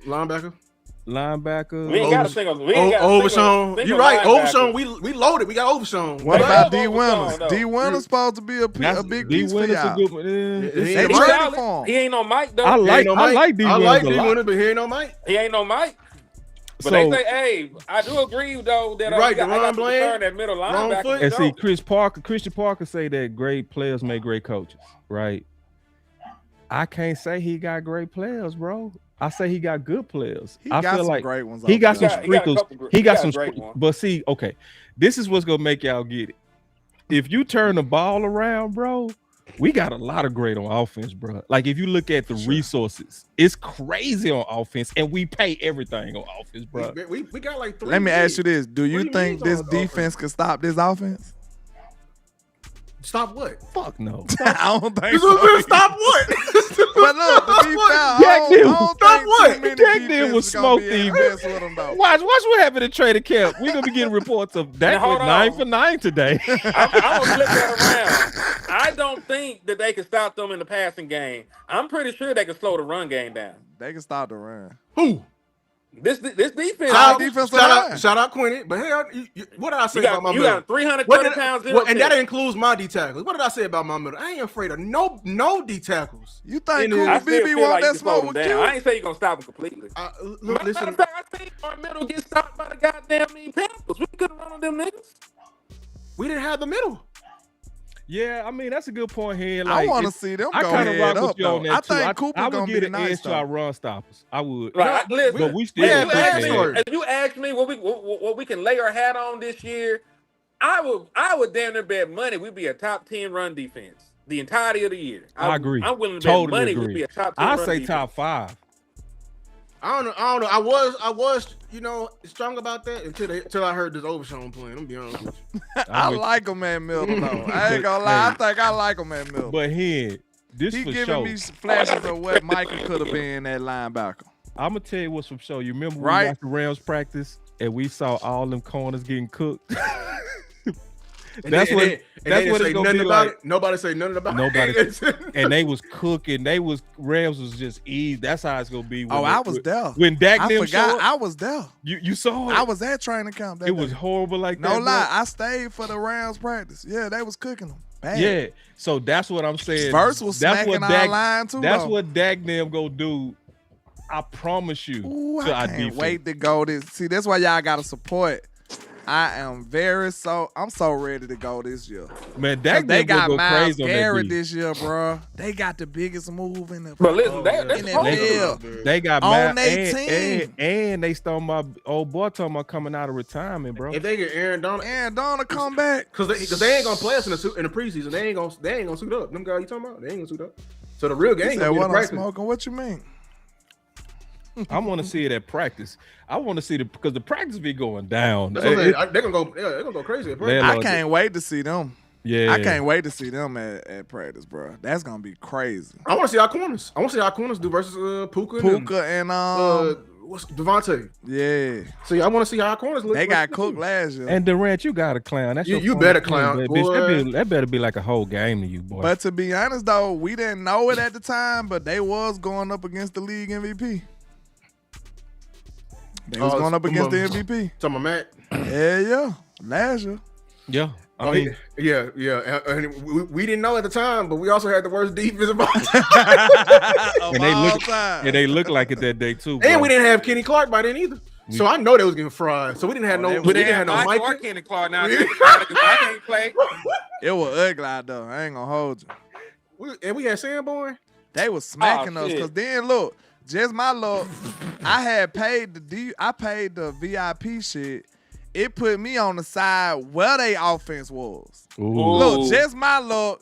Linebacker. We ain't got a single. Overshown. You're right. Overshown. We loaded. We got Overshown. What about D. Winters? D. Winters supposed to be a big piece for y'all. He ain't no Mike though. I like D. Winters. I like D. Winters, but he ain't no Mike. He ain't no Mike. But they say, hey, I do agree though that I got to return that middle linebacker. And see, Christian Parker say that great players make great coaches, right? I can't say he got great players, bro. I say he got good players. I feel like great ones. He got some sprinkles. He got some great ones. But see, okay, this is what's gonna make y'all get it. If you turn the ball around, bro, we got a lot of great on offense, bro. Like if you look at the resources, it's crazy on offense, and we pay everything on offense, bro. We got like 3. Let me ask you this: do you think this defense can stop this offense? Stop what? Fuck no. I don't think so. Stop what? But look, to be fair, Stop what? Jack Dill was smoked these. Watch what happened to Trader Camp. We're gonna be getting reports of Dak with 9 for 9 today. I'm gonna flip that around. I don't think that they can stop them in the passing game. I'm pretty sure they can slow the run game down. They can stop the run. Who? This defense. Shout out Quinny. But hey, what did I say about my middle? You got 320 pounds. And that includes my D tackles. What did I say about my middle? I ain't afraid of no D tackles. You think BB want that smoke with you? I ain't say you're gonna stop him completely. Look, listen. I think our middle gets stopped by the goddamn Panthers. We couldn't run on them niggas. We didn't have the middle. Yeah, I mean that's a good point here. Like, I want to see them go head up. I think Cooper gonna be the nice to our run stoppers. I would. Right, listen, but we still. If you ask me what we can lay our hat on this year, I would damn near bet money we'd be a top 10 run defense the entirety of the year. I agree. I'm willing to bet money we'd be a top 10. I say top 5. I don't know. I was, strong about that until I heard this Overshown playing. I'm gonna be honest with you. I like him at Milton though. I ain't gonna lie. I think I like him at Milton. But he giving me flashes of what Michael could have been at linebacker. I'm gonna tell you what's from show. You remember when we watched the Rams practice and we saw all them corners getting cooked? That's what it's gonna be like. Nobody say nothing about it. And they was cooking. Rams was just easy. That's how it's gonna be. I was there. When Dak I forgot I was there. You saw it? I was at training camp. It was horrible like that. No lie. I stayed for the Rams practice. Yeah, they was cooking them. Bad. Yeah. So that's what I'm saying. Verse was smacking our line too. That's what Dak them go do. I promise you. Ooh, I can't wait to go this. See, that's why y'all gotta support. I'm so ready to go this year. Man, they got Myles crazy Garrett this year, bro. They got the biggest move in the But listen, they got on their team. And they stole my old boy talking about coming out of retirement, bro. If they get Aaron Donald come back. Because they ain't gonna play us in the preseason. They ain't gonna suit up. Them guys you talking about, they ain't gonna suit up. So the real game gonna be the practice. Smoking. What you mean? I want to see it at practice. I want to see because the practice be going down. They're gonna go crazy. I can't wait to see them. Yeah, I can't wait to see them at practice, bro. That's gonna be crazy. I want to see our corners. I want to see our corners do versus Puka and what's Devontae. Yeah. See, I want to see how our corners look. They got cooked last year. And Durant, you got a clown. That's you better clown, bitch. That better be like a whole game to you, boy. But to be honest, though, we didn't know it at the time, but they was going up against the league MVP. They was going up against the MVP. Talking about Matt? Yeah. Last year. Yeah. Yeah. And we didn't know at the time, but we also had the worst defense of all time. And they looked like it that day too. Bro. And we didn't have Kenny Clark by then either. So I know they was getting fried. So we didn't have no Mike or Kenny Clark. Now I can't play. It was ugly out though. I ain't gonna hold you. And we had Sanborn. They was smacking us because then look. Just my luck, I paid the VIP shit. It put me on the side where they offense was. Ooh. Look, just my luck,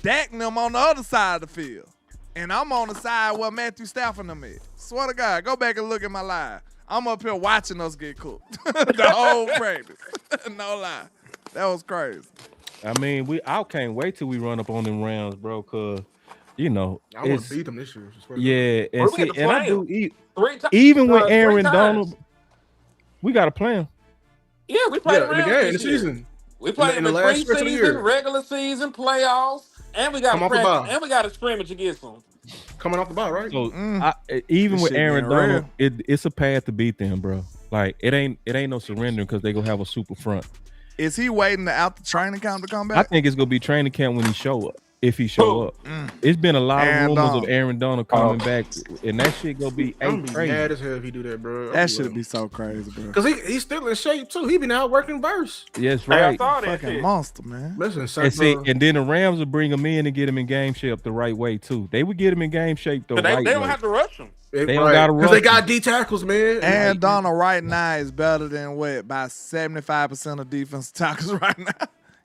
Dak and them on the other side of the field. And I'm on the side where Matthew Stafford and them at. Swear to God, go back and look at my live. I'm up here watching us get cooked the whole practice. No lie, that was crazy. I mean, I can't wait till we run up on them rounds, bro. Cause I want to beat them this year. Yeah, and we get to and I play do 3 times. even with 3 Aaron times. Donald, we got to play him. Yeah, we played in the game, in the season. We played in the last stretch of the year. preseason, regular season, playoffs, and we got a scrimmage against them. Coming off the ball, right? So even This with shit Aaron getting Donald, it's a path to beat them, bro. Like it ain't no surrendering because they gonna have a super front. Is he waiting out the training camp to come back? I think it's gonna be training camp when he show up. If he show up, it's been a lot of rumors of Aaron Donald coming back, and that shit gonna be crazy. Mad as hell if he do that, bro. That should be so crazy, bro. Because he's still in shape too. He been out working verse. Yes, right. I saw that Fucking monster, man. Listen, and then the Rams will bring him in and get him in game shape the right way too. They would get him in game shape the right way. They don't have to rush him. They don't gotta rush because they got D tackles, man. Aaron Donald right now is better than by 75% of defensive tackles right now.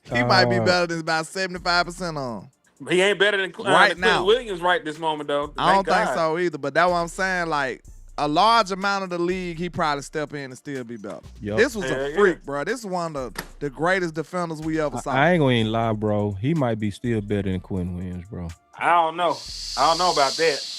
He might be better than about 75% on. He ain't better than right now. Williams right this moment though. I don't think so either. But that's what I'm saying. Like a large amount of the league, he probably step in and still be better. Yep. This was a freak, bro. This is one of the greatest defenders we ever saw. I ain't gonna even lie, bro. He might be still better than Quinn Williams, bro. I don't know about that.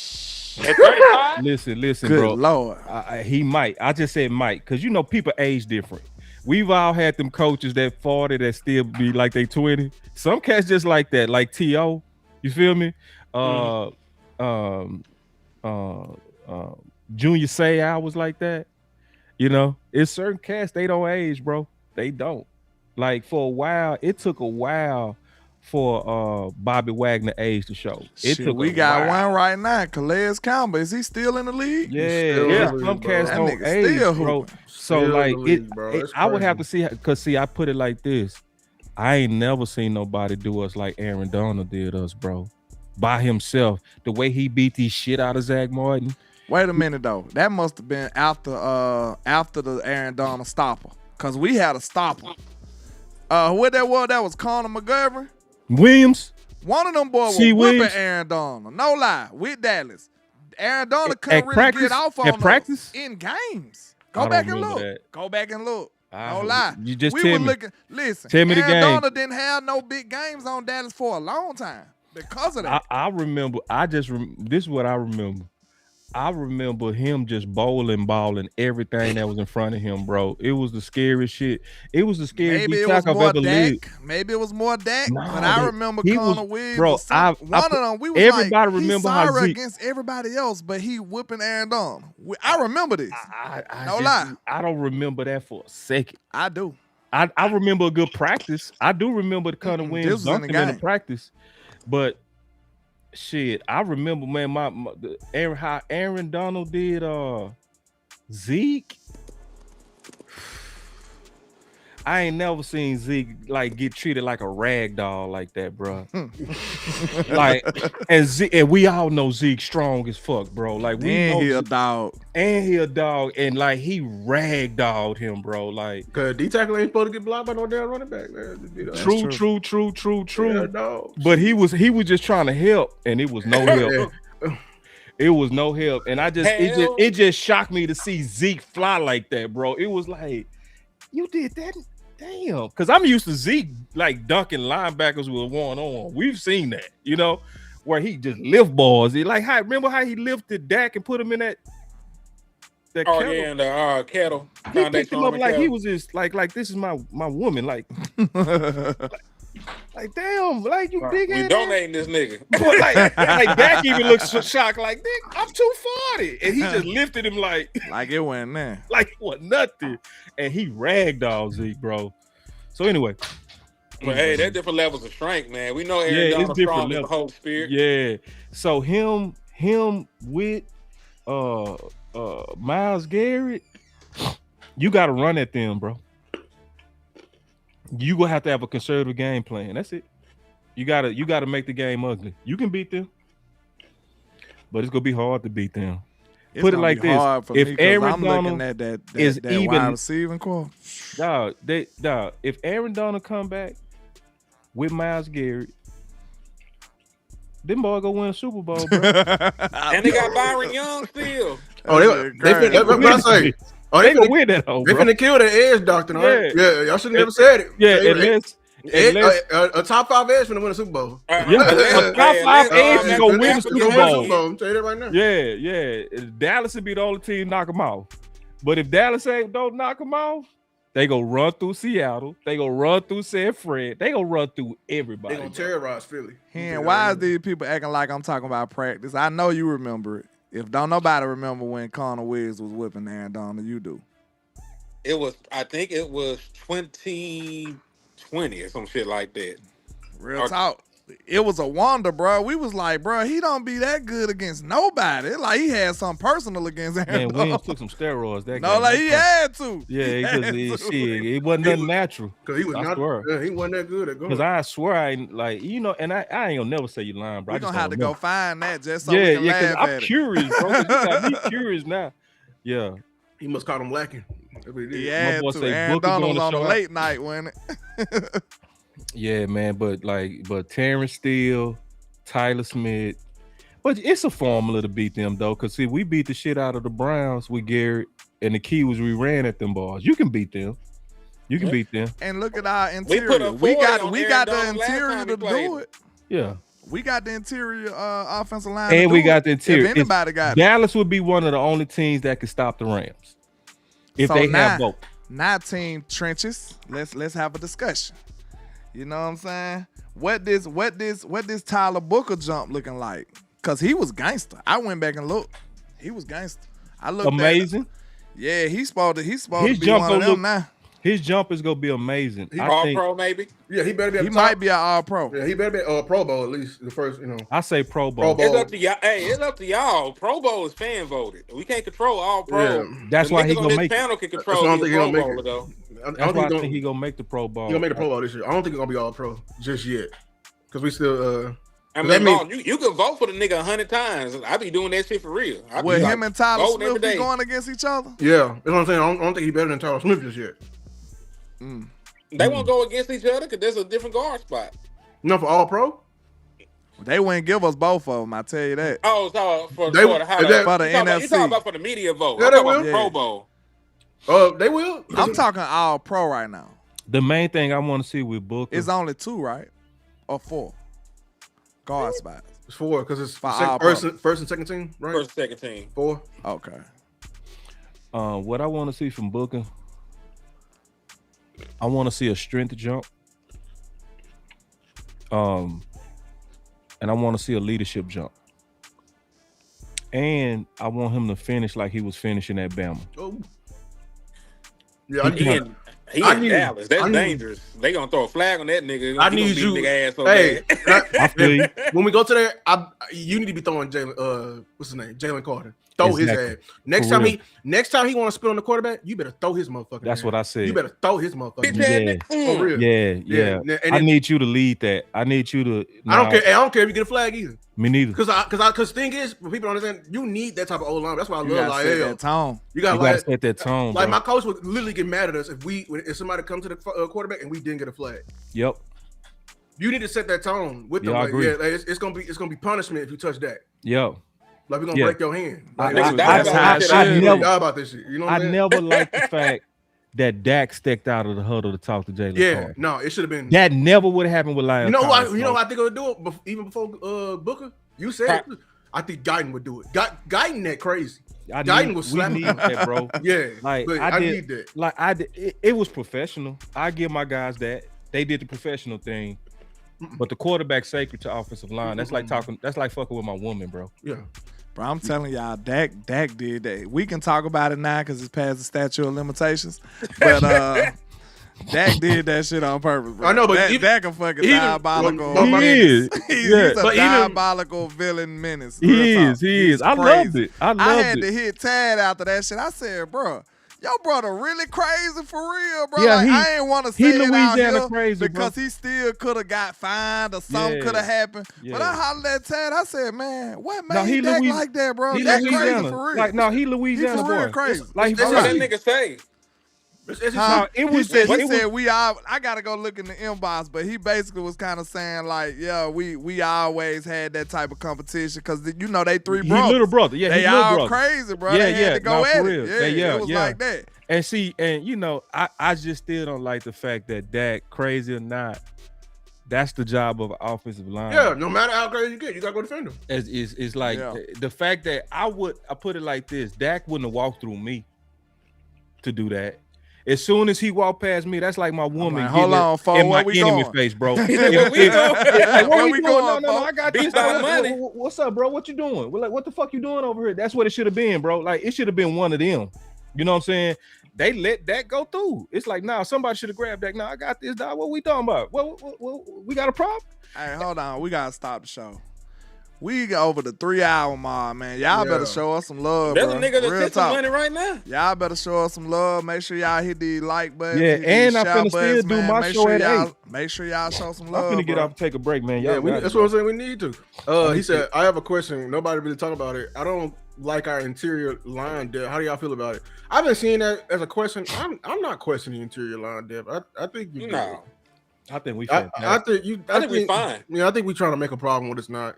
At 35? Listen, Good bro. Lord. He might. I just said might, because people age different. We've all had them coaches that 40 that still be like they 20. Some cats just like that, like T.O. You feel me? Junior Seau was like that. It's certain cats, they don't age, bro. They don't. Like for a while, it took a while for Bobby Wagner age to show. We got one right now, Calais Campbell. Is he still in the league? Yeah. Some cats don't age, bro. So like I would have to see, because I put it like this. I ain't never seen nobody do us like Aaron Donald did us, bro. By himself. The way he beat the shit out of Zach Martin. Wait a minute though. That must have been after the Aaron Donald stopper. Cause we had a stopper. What that was? That was Conor McGovern. Williams. One of them boys was whipping Aaron Donald. No lie. With Dallas. Aaron Donald couldn't really get off on us in games. Go back and look. Go back and look. No lie. You just we tell were me. Looking. Listen. Tell me the game. Aaron Donald didn't have no big games on Dallas for a long time because of that. I remember. This is what I remember. I remember him just balling everything that was in front of him, bro. It was the scariest shit. It was the scariest tackle I've ever lived. Maybe it was more Dak, but I remember Conor Williams. Bro, one of them. We was everybody remember how Zeke against everybody else, but he whipping Aaron Donald. I remember this. No lie. I don't remember that for a second. I do. I remember a good practice. I do remember the Conor Williams dunking in the practice, but. Shit, I remember, man, how Aaron Donald did Zeke. I ain't never seen Zeke like get treated like a rag doll like that, bro. and we all know Zeke strong as fuck, bro. Like he a dog, and like he ragdolled him, bro. Like, cause D tackle ain't supposed to get blocked by no damn running back, man. True. Yeah, but he was just trying to help, and it was no help. It was no help, and it just shocked me to see Zeke fly like that, bro. It was like, you did that. Damn, because I'm used to Zeke like dunking linebackers with one arm. We've seen that, where he just lift balls. Remember how he lifted Dak and put him in that kettle? Yeah, in the kettle. He picked him up like he was just like this is my woman. Like damn, like you big ass. We donating this nigga. But like Dak even looks shocked. Like, nigga, I'm 240, and he just lifted him like it went there, like it was nothing, and he ragdolled Zeke, bro. So anyway, but hey, that's different levels of strength, man. We know Aaron Donald strong as the whole spirit. Yeah. So him with Myles Garrett, you got to run at them, bro. You gonna have to have a conservative game plan. That's it. You gotta make the game ugly. You can beat them, but it's gonna be hard to beat them. Put it like this: if Aaron Donald is even wide receiving core, if Aaron Donald come back with Myles Garrett, them boys gonna win a Super Bowl, bro. And they got Byron Young still. What I say? Oh, they gonna win that hole, They bro. finna kill the edge doctor, right? Yeah, y'all should have never said it. Yeah, a top 5 edge finna win a Super Bowl. a top 5 edge is gonna win the Super Bowl. I'm telling you that right now. Yeah. Dallas would be the only team knock them off. But if Dallas don't knock them off, they gonna run through Seattle. They gonna run through San Fran. They gonna run through everybody. They gonna terrorize Philly. And why is these people acting like I'm talking about practice? I know you remember it. If don't nobody remember when Connor Wiggs was whipping Aaron Donald, you do. I think it was 2020 or some shit like that. Real talk. It was a wonder, bro. We was like, bro, he don't be that good against nobody. Like he had something personal against Aaron Man, Donald. Williams took some steroids that game. No, like he had to. Yeah, because it wasn't nothing natural. Because he was he wasn't that good at going. Because I swear I ain't like, and I ain't gonna never say you lying, bro. We're gonna have to go find that just so we can laugh at I'm it. curious, bro. You got me curious now. Yeah. He must caught him lacking. He had to. Aaron Donald was on a late night, wasn't it? Yeah, man, but Terrence Steele, Tyler Smith, but it's a formula to beat them though, because see, we beat the shit out of the Browns with Garrett, and the key was we ran at them balls. You can beat them. Beat them. And look at our interior. We got the interior to do it. Yeah. We got the interior offensive line, and we got the interior. If anybody got Dallas would be one of the only teams that could stop the Rams if they have both. Now, team trenches. Let's have a discussion. You know what I'm saying? What this Tyler Booker jump looking like? Cause he was gangster. I went back and looked. He was gangster. I looked amazing. Yeah, he's supposed to be one of them now. His jump is gonna be amazing. He all pro, maybe. Yeah, he better be. He might be an all pro. Yeah, he better be Pro Bowl at least. The first, I say Pro Bowl. It's up to y'all. Hey, it's up to y'all. Pro Bowl is fan voted. We can't control all pro. Yeah. That's why he gonna make. Panel can control the Pro Bowl though. That's why I think he gonna make the Pro Bowl. He gonna make the Pro Bowl this year. I don't think he's gonna be all pro just yet, because we still. I mean, you can vote for the nigga 100 times. I be doing that shit for real. Will him and Tyler Smith be going against each other? Yeah, that's what I'm saying. I don't think he's better than Tyler Smith just yet. They won't go against each other because there's a different guard spot. No, for all pro. They wouldn't give us both of them. I tell you that. Oh, so for the NFC. You talking about for the media vote? Yeah, they will. Pro Bowl. They will. I'm talking all pro right now. The main thing I want to see with Booker is only 2, right, or 4 guard spots. It's 4 because it's first and second team, right? First and second team. 4. Okay. What I want to see from Booker. I want to see a strength jump. And I want to see a leadership jump. And I want him to finish like he was finishing at Bama. Oh. Yeah, he in Dallas. That's dangerous. They gonna throw a flag on that nigga. I need you. Nigga ass so I feel you. When we go to there, you need to be throwing Jalen. What's his name? Jalen Carter. Throw his ass. Next time he want to spit on the quarterback, you better throw his motherfucker. That's what I said. You better throw his motherfucker. For real. Yeah. I need you to lead that. I need you to. I don't care. I don't care if you get a flag either. Me neither. Because the thing is, for people to understand, you need that type of old line. That's why I love like that tone. You gotta set that tone. Like my coach would literally get mad at us if somebody comes to the quarterback and we didn't get a flag. Yep. You need to set that tone with them. I agree. It's gonna be punishment if you touch that. Yep. Like we're gonna break your hand. I never liked the fact that Dak stepped out of the huddle to talk to Jalen. Yeah, Carter. no, it should have been. That never would have happened with Lion. You know why? You know why I think it would do it even before Booker. You said it. I think Guyton would do it. Guyton that crazy. Guyton was slamming that, bro. Yeah, like I need that. Like it was professional. I give my guys that they did the professional thing, but the quarterback sacred to offensive line. That's like talking. That's like fucking with my woman, bro. Yeah. Bro, I'm telling y'all, Dak did that. We can talk about it now because it's past the statute of limitations. But Dak did that shit on purpose, bro. I know, but Dak a fucking diabolical. He is. He's a diabolical villain menace. He is. I loved it. I had to hit Tad after that shit. I said, bro, your brother really crazy for real, bro. Yeah, I ain't want to say it out here crazy, because he still could have got fined or something could have happened. Yeah. But I hollered at Tad. I said, man, what made he Dak like that, bro? He Dak crazy for real. Like, no, he Louisiana for real boy. crazy. Like, that's what that nigga say. It was he just, said we all. I gotta go look in the inbox, but he basically was kind of saying like, yeah, we always had that type of competition because they 3 brothers. His little brother, yeah, they his little all brother. crazy, bro. Yeah, they had to go at real. it. It was like that. And see, I just still don't like the fact that Dak, crazy or not, that's the job of an offensive line. Yeah, no matter how crazy you get, you gotta go defend him. It's like the fact that I put it like this: Dak wouldn't have walked through me to do that. As soon as he walked past me, that's like my woman hold on, in my enemy face, bro. Where we going? No, I got this. Money. What's up, bro? What you doing? We're like, what the fuck you doing over here? That's what it should have been, bro. Like, it should have been one of them. You know what I'm saying? They let that go through. It's like, nah, somebody should have grabbed that. Nah, I got this, dog. What we talking about? We got a problem? Hey, hold on. We gotta stop the show. We got over the 3-hour mark, man. Y'all better show us some love, There's bro. a nigga that Real sent some talk. money right now. Y'all better show us some love. Make sure y'all hit the like button. Yeah, and I'm finna still do my make show sure at y'all, 8. Make sure y'all show some love. I'm finna get off and take a break, man. Yeah, Y'all that's what I'm saying. We need to. He said, I have a question. Nobody really talk about it. I don't like our interior line depth. How do y'all feel about it? I've been seeing that as a question. I'm not questioning interior line depth. I think you No. I think we. I think we fine. Yeah, I think we trying to make a problem when it's not.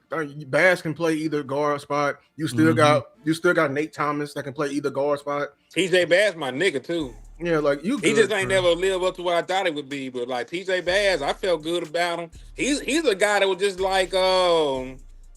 Bass can play either guard spot. You still got Nate Thomas that can play either guard spot. TJ Bass, my nigga too. Yeah, like you. He just ain't never lived up to what I thought it would be. But like TJ Bass, I felt good about him. He's a guy that was just like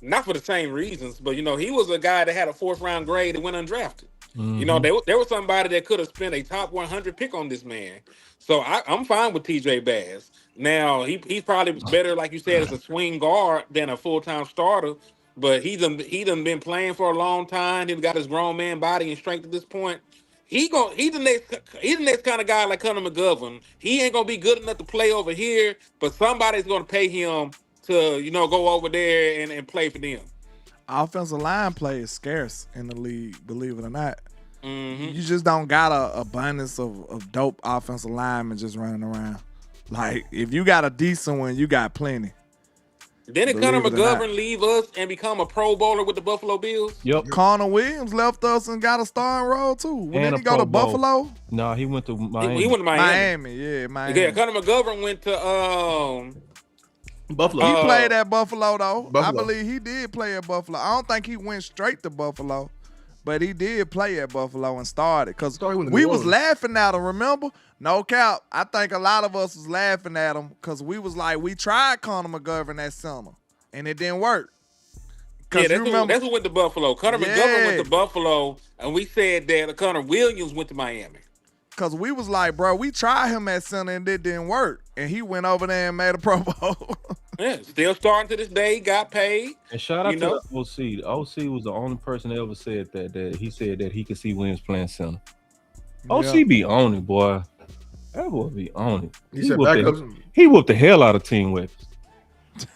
not for the same reasons, but he was a guy that had a 4th round grade and went undrafted. Mm-hmm. There was somebody that could have spent a top 100 pick on this man. So I'm fine with TJ Bass. Now he's probably better, like you said, as a swing guard than a full-time starter. But he done been playing for a long time. He's got his grown man body and strength at this point. He's the next kind of guy like Connor McGovern. He ain't gonna be good enough to play over here, but somebody's gonna pay him to go over there and play for them. Offensive line play is scarce in the league, believe it or not. Mm-hmm. You just don't got a abundance of dope offensive linemen just running around. Like, if you got a decent one, you got plenty. Didn't Connor McGovern leave us and become a Pro Bowler with the Buffalo Bills? Yep. Connor Williams left us and got a starring role too. Didn't he go to Buffalo? No, he went to Miami. He went to Miami. Yeah, Miami. Yeah, Connor McGovern went to Buffalo. He played at Buffalo though. Buffalo. I believe he did play at Buffalo. I don't think he went straight to Buffalo, but he did play at Buffalo and started because we was laughing at him. Remember? No cap. I think a lot of us was laughing at him because we was like, we tried Connor McGovern at center and it didn't work. Yeah, that's who went to Buffalo. Connor McGovern went to Buffalo, and we said that Connor Williams went to Miami. Because we was like, bro, we tried him at center and it didn't work. And he went over there and made a Pro Bowl. Yeah, still starting to this day, got paid. And shout out to the OC. The OC was the only person that ever said that he said that he could see Williams playing center. OC be on it, boy. That boy be on it. He whooped the hell out of Team weapons.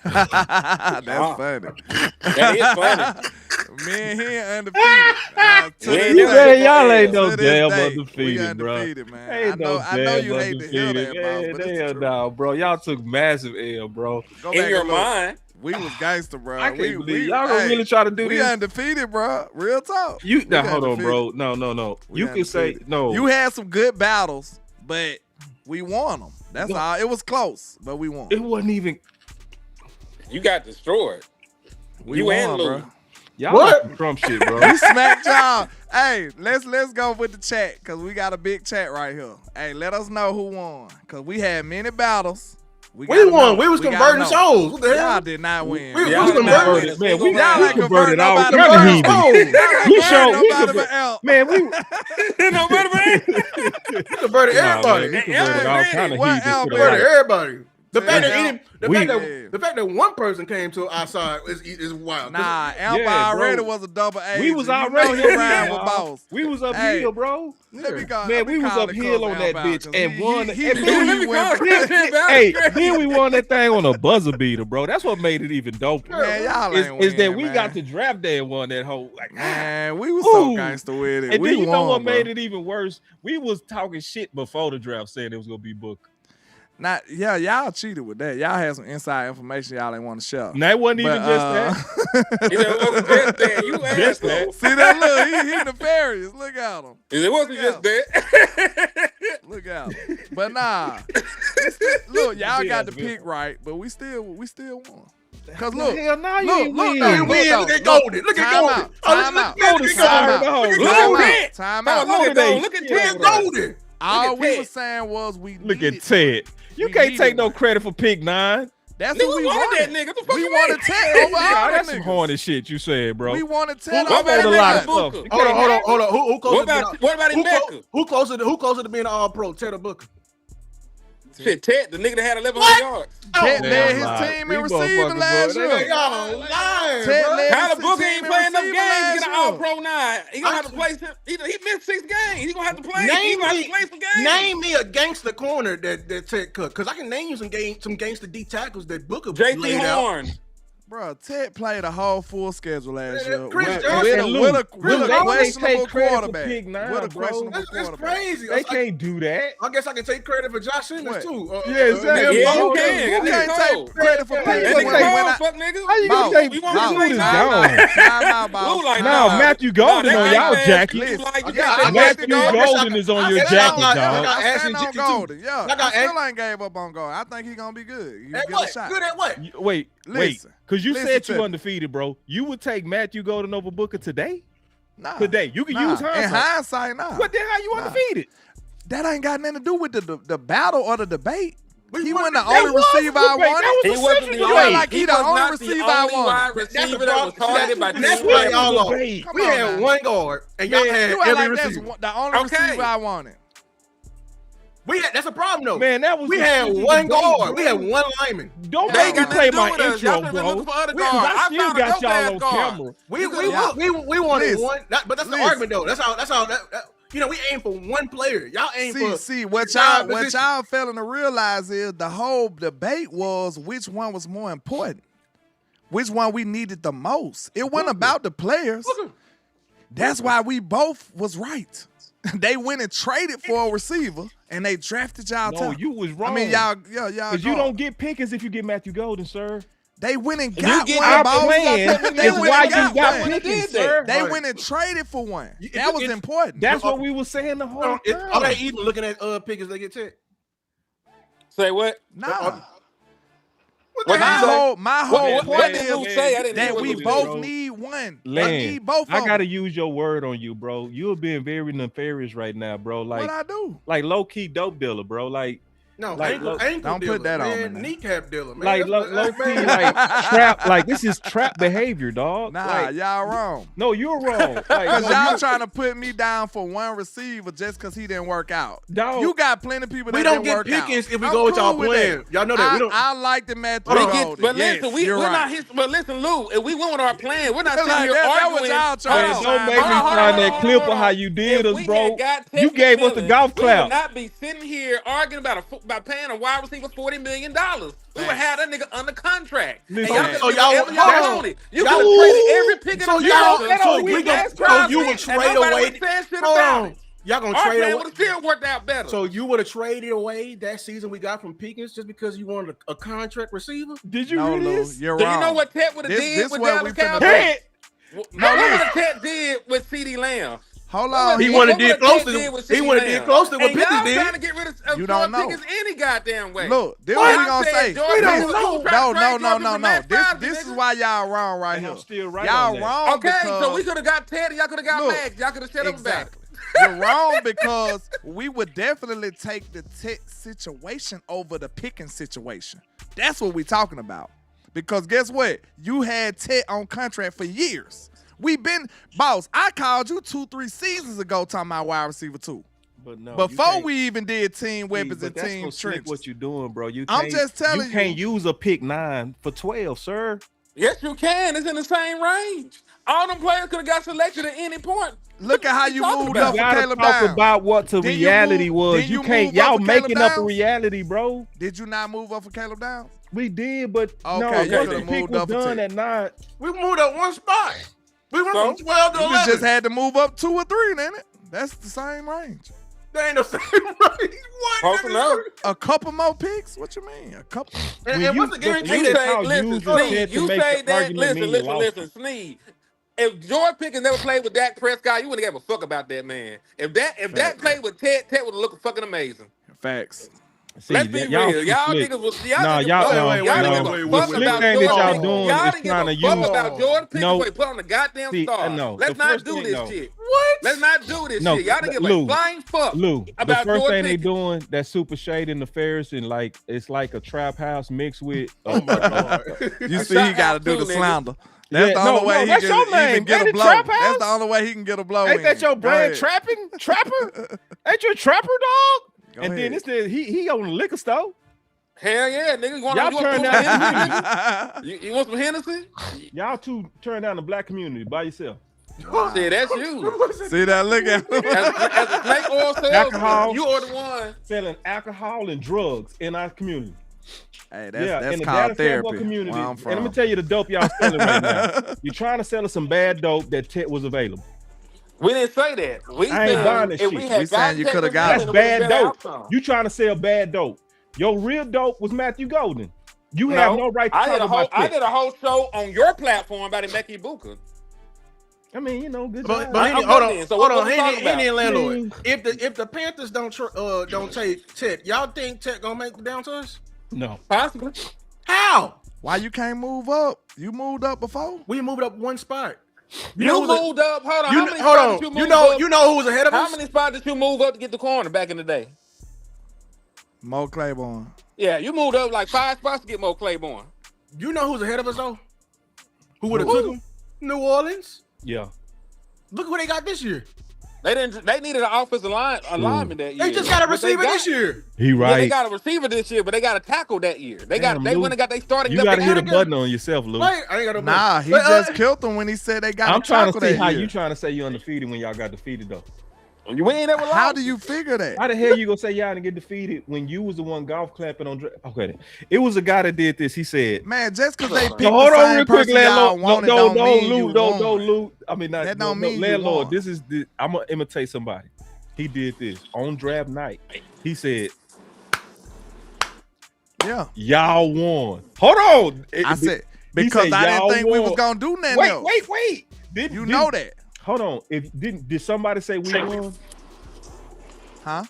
That's funny. That is funny. Me and him undefeated. Y'all ain't no damn undefeated, bro. Man. I know you hate to hear that, boss, but it's true. No, bro. Y'all took massive L, bro. In your mind. We was gangster, bro. I can't believe y'all gonna really try to do this. We undefeated, bro. Real talk. Hold on, bro. No. You can say no. You had some good battles, but we won them. That's all. It was close, but we won. It wasn't even. You got destroyed. We won, bro. Y'all what? Trump shit, bro. We smacked y'all. Hey, let's go with the chat because we got a big chat right here. Hey, let us know who won because we had many battles. We won. We was converting shows. What the hell? Y'all did not win. We was converted. Man, we converted all kind of heathen. We showed. Man, we converted everybody. We converted all kind of heathen. Converted everybody. The fact that one person came to our side is wild. Nah, Alba already was a double A. We was already around with boss. We was uphill, bro. Man, we was uphill on that bitch and won. Hey, then we won that thing on a buzzer beater, bro. That's what made it even doper. Man, y'all ain't is that we got to draft day and won that whole. Like, man, we was so gangster with it. And then you know what made it even worse? We was talking shit before the draft, saying it was gonna be booked. Y'all cheated with that. Y'all had some inside information y'all ain't want to share. That wasn't even just that. It wasn't just that. You asked that. See that look? He nefarious. Look at him. It wasn't just that. Look out. But nah. Look, y'all got the pick right, but we still won. Cause look, Hell no, you look, ain't look, win. though, Look at Golden. Look at Golden. Time out. Time Time out. Look at Ted. Look at Ted. Golden. All we Ted. were saying was we Look needed at Ted. You we can't needed take no one. credit for pick 9. That's Nigga, what we we wanted wanted. that nigga. The fuck We you wanted mean? Ted over all Nah, the that's some niggas. horny shit you said, bro. We wanted Ted What over about a that lot of nigga. stuff. You Hold can't- on. Who closer What about him, Becca? Who closer to being an All-Pro? Ted or Booker? Shit, Ted, the nigga that had 1,100 yards. Ted Damn led his lie. team We in receiving motherfuckers, last bro. year. Y'all lying, Ted bro. led Tyler his Booker team ain't in playing enough receiving games to last get an year. All-Pro 9. He gonna have to play some. He missed 6 games. He gonna have to play. He Name gonna have to play some games. name me a gangster corner that Ted cooked, because I can name you some gangster D tackles that Booker JT laid out. Horn. Bro, Ted played a whole full schedule last year Chris with Johnson. a Luke, with they a can't questionable take credit for quarterback. pick 9, With a bro. questionable That's quarterback. crazy. They can't do that. I guess I can take credit for Josh Simmons What? too. Yeah, exactly. Yeah, you Bro, can. Who can't take credit for How you picking That gonna when nigga take- I wrong, fuck nigga. How you Boss, gonna take we boss, want to Luke play is time gone? Time out, boss. Blue like, No, nah. Matthew Golden Nah, on that y'all ain't jacket. bad. You like, you Yeah, got I that guess Matthew I Golden is on your guess jacket, I dog. got I asking stand on Jitty, too. Golden. Yeah, I got I still ain't gave up on Golden. I think he gonna be good. You At give a what? shot. Good at what? Wait, Listen. because you Listen said to you me. undefeated, bro. You would take Matthew Golden over Booker today? Nah. Today. You can Nah. use In hindsight. hindsight, nah. What the hell you Nah. undefeated? That ain't got nothing to do with the battle or the debate. He what wasn't the the- that only was receiver the I debate. wanted. That was He the wasn't central the Yeah, debate. like he the was only not receiver the I only wanted. wide That's receiver the that was problem. targeted by That's team why That y'all was lost. debate. We Come on, had man. one guard and y'all had You act every like that's receiver. the only Okay. receiver I wanted. That's a problem though. Man, that was we the had central one debate, guard. bro. We had one lineman. Don't They ain't make me got play nothing to my do with us. Y'all intro, should've been bro. looking for other Because guards. I I still found a got dope y'all ass on guard. camera. We wanted Listen. one. But that's the Listen. argument though. That's how we aim for one player. Y'all aim for What five y'all positions. failing to realize is the whole debate was which one was more important, which one we needed the most. It wasn't about the players. That's why we both was right. They went and traded for a receiver, and they drafted y'all. No, top. you was wrong. I mean, y'all. Because you don't get Pickens if you get Matthew Golden, sir. They went and You got get one. Our boss. plan They is went why and you got one. Pickens, did that. sir. They Right. went and traded for one. If That you was get- important. That's what we were saying the whole Are time. they even looking at Pickens they get Ted? Say what? Nah. What the hell? My whole What point did is Luke say? I didn't hear that what we Luke both bro. need one. I Land, need both of I them. gotta use your word on you, bro. You're being very nefarious right now, bro. What Like, I do? like low key dope dealer, bro. Like, No, Like, ankle don't dealer, put that on man. me now. Kneecap dealer, man. like low That's key, bad. like trap. Like this is trap behavior, dog. Nah, Like, y'all wrong. no, you're wrong. Like, Cause no, y'all you- trying to put me down for one receiver just cause he didn't work out. Dog. You got plenty of people that We don't didn't get work out. Pickens if we I'm go with y'all cool plan. that. Y'all know that. We don't. I like the Matthew Hold on. Golden. But Yes, listen, you're we're right. not his. But listen, Lou, if we went with our plan, we're not sitting Like here that was arguing. y'all trying Man, to don't make me Hold on, find hold that on, clip hold of how on. you did If us, we bro. had got Ted You gave us the McMillan, golf we clap. would not be sitting here arguing about paying a wide receiver $40 million. We would have that nigga under contract. And Listen, y'all okay, could so do y'all- whatever y'all hold on. wanted. You Y'all- could have traded every pick So in the y'all- draft. so And we we gon- asked so Crosby, you would and trade nobody away- was saying shit Hold about on. it. Y'all gonna Our trade plan away. would have still worked out better. So you would have traded away that season we got from Pickens just because you wanted a contract receiver? Did you No, read Lou, this? you're do wrong. you know what Ted would have This- did this with what Dallas we finna Cowboys? do. Ted. What No, would listen. have Ted did with CeeDee Lamb? Hold What on. would He he- wanna what did would close Ted to- did with he CeeDee wanna Lamb? did close to what And Pickens y'all did. trying to get rid of You George don't know. Pickens any goddamn way. Look, this Why what we I gonna said say. George We don't Pickens know. was trying to trade George for Matt This Crosby, this nigga. is why y'all wrong right And here. I'm still right Y'all on that. wrong Okay, because so we could have got Ted and y'all could have got Look, Max. Y'all could have shut up about it. exactly. You're wrong because we would definitely take the Tet situation over the Pickens situation. That's what we're talking about. Because guess what? You had Tet on contract for years. We've been, boss, I called you 2-3 seasons ago talking about wide receiver 2. But no, Before we even did team weapons and that's team so slick trenches. what you doing, bro. You I'm can't, just telling you can't you. use a pick 9 for 12, sir. Yes, you can. It's in the same range. All them players could have got selected at any point. Look at how What you talking moved about? up You for gotta Caleb talk Downs. about what the Did you reality move- was. did You you can't. move up Y'all for making Caleb up a Downs? reality, bro. Did you not move up for Caleb Downs? We did, but Okay, no, you once could've the pick moved was up a done tick. at 9. We moved up one spot. We went So? from 12 to You 11. just had to move up 2 or 3, didn't it? That's the same range. That ain't the same range. What? Close enough. A couple more picks? What you mean? A couple? And When what's you- the guarantee You That's that how say, listen, you just said Sneed, to you make say the that, argument mean you listen, lost. Sneed. if George Pickens never played with Dak Prescott, you wouldn't give a fuck about that man. If Dak played with Ted would look fucking amazing. Facts. See, Let's be real. Y'all niggas was wait, fuck about thing that y'all George doing Y'all is didn't trying to give a fuck use. about George Pickens No. when he put on the goddamn star. No. Let's The not first do thing, this no. shit. What? Let's not do this No, shit. Y'all didn't give Lou, a flying fuck Lou, about the first George thing they Pickens. doing that super shade and nefarious and like it's like a trap house mixed with. Oh my god. You see, he got to do the Nigga. slander. That's the only way he that's your can name. even get Ain't a it blow. Trap That's House? the only way he can get a blow. Ain't that in. your Go brand ahead. Trapper? Ain't you a trapper dog? Go And then ahead. this he on the liquor store. Hell yeah, nigga. You want Y'all some turn Hennessy? You want some Hennessy? Y'all two turn down the black community by yourself. Shit, that's you. See that? Look at him. As a snake oil Alcohol. salesman, you are the one. Selling alcohol and drugs in our community. Hey, in that's the called Dallas Cowboy therapy. community. Where I'm And from. let me tell you the dope y'all selling right now. You're trying to sell us some bad dope that was available. We didn't say that. We I ain't said buying this if shit. we had We saying you coulda got That's it. bad dope. You trying to sell bad dope. Your real dope was Matthew Golden. You have no right to I talk did a whole about I that. did a whole show on your platform about Emeka Ibuka. I mean, you know, good But job. Henny, I'm hold good then. on, So hold what on, we talking Henny and I landlord. mean- If the Panthers don't take Ted, y'all think Ted gonna make the down to us? No. Possibly. How? Why you can't move up? You moved up before. We moved up one spot. You know who's moved up. Hold on. You, How many hold spots on. did you You move know up? you know who was ahead of How us? many spots did you move up to get the corner back in the day? Mo Claiborne. Yeah, you moved up like 5 spots to get Mo Claiborne. You know who's ahead of us though? Who would have took him? New Orleans. Yeah. Look what they got this year. They didn't. They needed an offensive alignment that year. They just got a But they receiver this year. He Yeah, right. they got a receiver this year, but they got a tackle that year. They Damn, went Lou. and got they starting. You got to hit a gotta button on yourself, Lou. Wait, I ain't got no Nah, he But, just killed them when he said they got I'm a trying to tackle see that how year. you trying to say you undefeated when y'all got defeated though. You ain't ever lost. How do you figure that? How the hell you gonna say y'all didn't get defeated when you was the one golf clapping on? Okay, it was a guy that did this. He said, Man, just because they picked "No, hold the on, same real quick, person y'all landlord. wanted No, don't no, mean Lou, you no, won. Lou. I mean, not, That don't mean you landlord. won. This is I'm gonna imitate somebody. He did this on draft night. He said, Yeah. "Y'all won." Hold on. I said, he because said, I didn't "Y'all think we was won." going to do nothing else. Wait. You know that. Hold on. Did somebody say we won? Huh?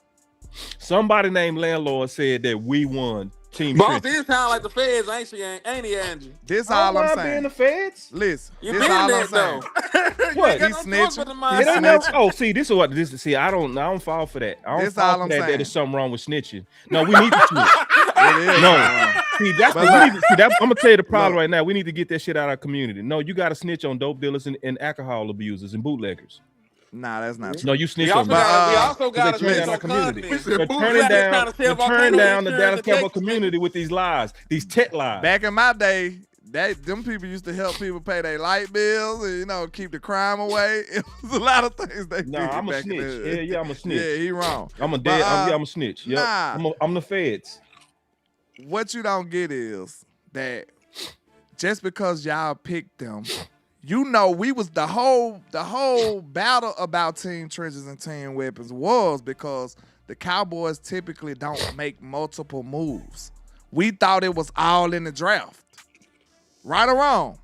Somebody named Landlord said that we won. Team Boss, Trenches. this sound like the feds, ain't she? Ain't he, Angie? This I all don't I'm mind being saying. the feds. Listen, You this been all I'm there saying. though. You What? ain't got He no choice snitching. but to He mind. It ain't snitching. never, oh, see, this is what this. See, I don't fall for that. I don't This fall all for I'm that. saying. There's something wrong with snitching. No, we need to snitch. It is No. wrong. See, that's But what we look. need to, see. That, I'm gonna tell you the problem Look. right now. We need to get that shit out of our community. No, you got to snitch on dope dealers and alcohol abusers and bootleggers. Nah, that's not true. No, you snitch We on also them. got Because they turn to down our community. We said They're boo- turning out here down, trying to sell they're turning volcano down the insurance Dallas in Cowboy Texas, community with these lies, these tech lies. Back in my day, them people used to help people pay their light bills and keep the crime away. It was a lot of things they did. Nah, I'm a back in the snitch. hood. Yeah, I'm a snitch. Yeah, he wrong. I'm a But, dead. I'm a snitch. Yep. nah. I'm the feds. What you don't get is that just because y'all picked them, we was the whole battle about team trenches and team weapons was because the Cowboys typically don't make multiple moves. We thought it was all in the draft. Right or wrong?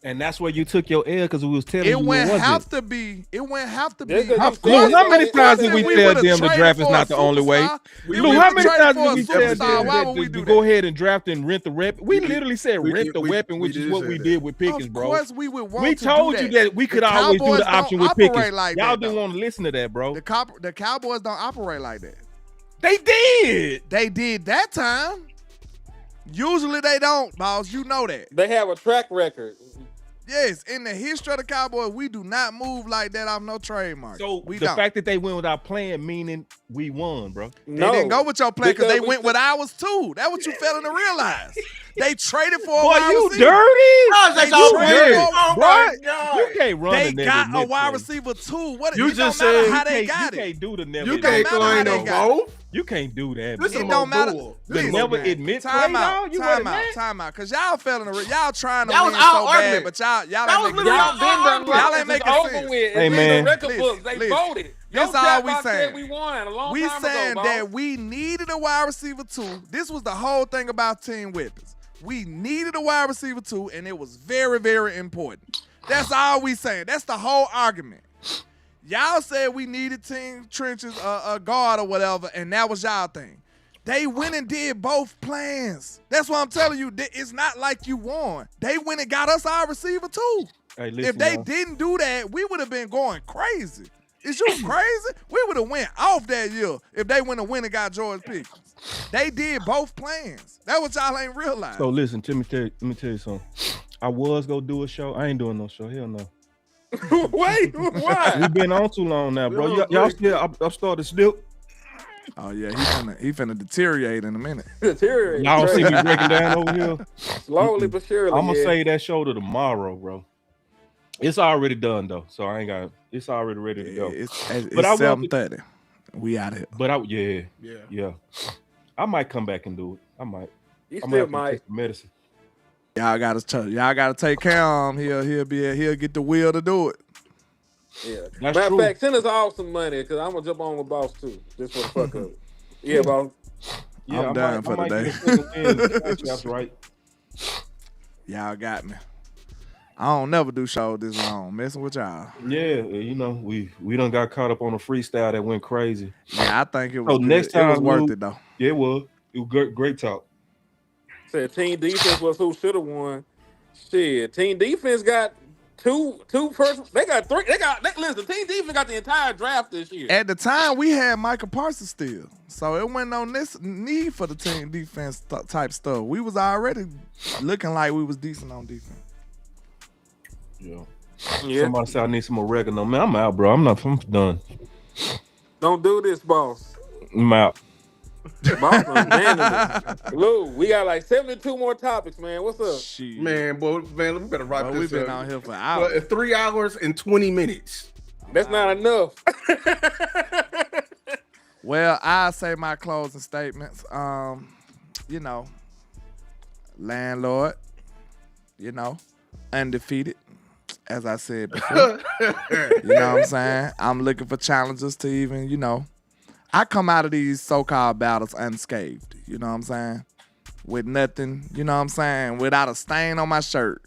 And that's where you took your L because we was telling It you wouldn't what have was to be. It wouldn't have to be. Lou, how many times did we tell would've them the traded draft is for a not the only way? superstar. If Lou, we how would've many traded times for did we a tell superstar, them why that would we to do go that? ahead and draft and rent the weapon? We literally said rent the weapon, which we is did what say we that. did with Pickens, Of bro. course, we would want We to told do you that we could The always do Cowboys the option don't with Pickens. operate like Y'all that, didn't though. want to listen to that, bro. The Cowboys don't operate like that. They did. They did that time. Usually they don't, boss. You know that. They have a track record. Yes, in the history of the Cowboys, we do not move like that off no trademark. So we the don't. fact that they went without playing, meaning we won, bro. They didn't go with your plan because they we went still- with ours too. That's what you failing to realize. They traded for a Boy, wide you receiver. dirty. How's that They y'all traded dirty? for- Oh Bro, my God. you can't run They the got a negative wide play. receiver too. What? You it just don't matter said how You they can't- got you it. can't do the never. You don't can't matter claim how no they got it. both. You can't do that. This bro. It is don't no matter. bull. The This is never man. admit play, Time dog. out, You time better out, not. time out. Cause y'all failing to y'all trying to That win was our so bad, argument. but y'all That ain't was making literally Y'all been done Y'all right. ain't It's making over sense. with. Hey, It's man. in the record Listen, books. They listen. voted. This Your all we chatbot said saying. we won a long We time saying ago, that boss. we needed a wide receiver too. This was the whole thing about team weapons. We needed a wide receiver too, and it was very, very important. That's all we saying. That's the whole argument. Y'all said we needed team trenches, a guard or whatever, and that was y'all thing. They went and did both plans. That's what I'm telling you. It's not like you won. They went and got us our receiver too. Hey, listen, if they didn't do that, we would have been going crazy. Is you crazy? We would have went off that year if they went and got George Pickens. They did both plans. That's what y'all ain't realized. So listen, let me tell you something. I was gonna do a show. I ain't doing no show. Hell no. Wait, why? We've been on too long now, bro. Y'all still, I'm starting to slip. Oh yeah, he finna deteriorate in a minute. Deteriorate. Y'all see me breaking down over here. Slowly but surely. I'm gonna say that show to tomorrow, bro. It's already done though, so I ain't got. It's already ready to go. It's 7:30. We out here. But yeah. I might come back and do it. I might. You I still might. might. Medicine. Y'all gotta take care of him. He'll get the will to do it. Yeah. That's Matter of true. fact, send us all some money because I'm gonna jump on with boss too. Just for the fuck of it. Yeah, boss. Yeah, I'm down for the day. That's right. Y'all got me. I don't never do shows this long. Messing with y'all. Yeah, you know, we done got caught up on a freestyle that went crazy. Yeah, I think it was. So next time it was worth it though. Yeah, it was. It was great talk. Said team defense was who should have won. Shit, team defense got two first. They got three. Listen. Team defense got the entire draft this year. At the time, we had Michael Parsons still, so it wasn't on this need for the team defense type stuff. We was already looking like we was decent on defense. Yeah. Somebody said I need some oregano. Man, I'm out, bro. I'm done. Don't do this, boss. I'm out. Boss, Lou, we got like 72 more topics, man. What's up? Shit. Man, we better wrap this up. We've been out here for hours. 3 hours and 20 minutes. That's not enough. Well, I say my closing statements. LandLord, undefeated, as I said before. You know what I'm saying? I'm looking for challenges to even, I come out of these so-called battles unscathed. You know what I'm saying? With nothing, you know what I'm saying? Without a stain on my shirt.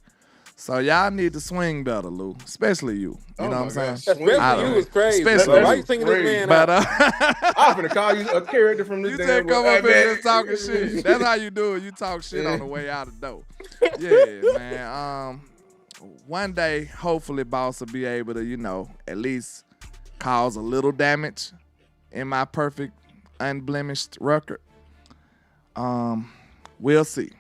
So y'all need to swing better, Lou. Especially you. You know what I'm saying? Especially you is crazy. Especially why you singing this man but, out? I'm gonna call you a character from this. You just come up here and talking shit. That's how you do it. You talk shit on the way out the door. Yeah, man. One day, hopefully, boss will be able to, at least cause a little damage in my perfect, unblemished record. We'll see.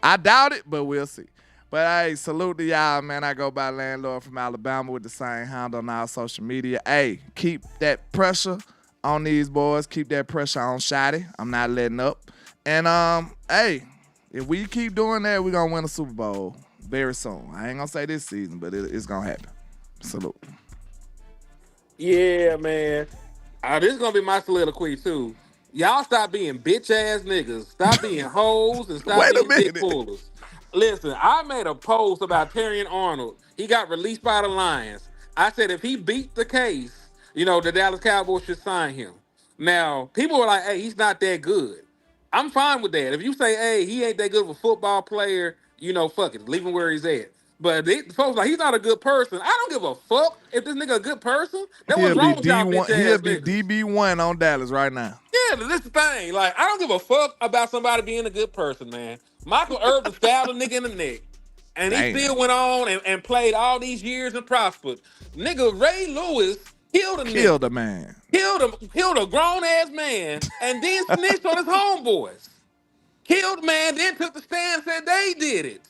I doubt it, but we'll see. But hey, salute to y'all, man. I go by LandLord from Alabama with the same handle on our social media. Hey, keep that pressure on these boys. Keep that pressure on Shotty. I'm not letting up. And hey, if we keep doing that, we're gonna win a Super Bowl very soon. I ain't gonna say this season, but it's gonna happen. Salute. Yeah, man. This is gonna be my soliloquy too. Y'all stop being bitch ass niggas. Stop being hoes and stop being dick pullers. Listen, I made a post about Terrion Arnold. He got released by the Lions. I said if he beat the case, the Dallas Cowboys should sign him. Now, people were like, hey, he's not that good. I'm fine with that. If you say, hey, he ain't that good of a football player, fuck it. Leave him where he's at. But folks like, he's not a good person. I don't give a fuck if this nigga a good person. That's what's wrong with y'all bitch ass He'll niggas. be DB1 on Dallas right now. Yeah, but this the thing. Like, I don't give a fuck about somebody being a good person, man. Michael Irvin stabbed a nigga in the neck. And he still went on and played all these years and prospered. Nigga, Ray Lewis killed a nigga. Killed a man. Killed a grown-ass man and then snitched on his homeboys. Killed a man, then took the stand and said they did it.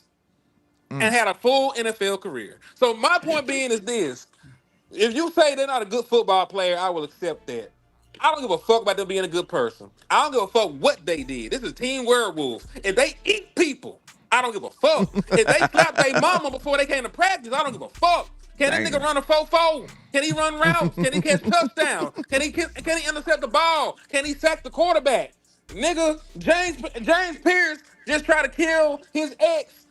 And had a full NFL career. So my point being is this. If you say they're not a good football player, I will accept that. I don't give a fuck about them being a good person. I don't give a fuck what they did. This is Team Werewolves. If they eat people, I don't give a fuck. If they slap their mama before they came to practice, I don't give a fuck. Can this nigga run a 4-4? Can he run routes? Can he catch touchdowns? Can he intercept the ball? Can he sack the quarterback? Nigga, James Pierce just tried to kill his ex,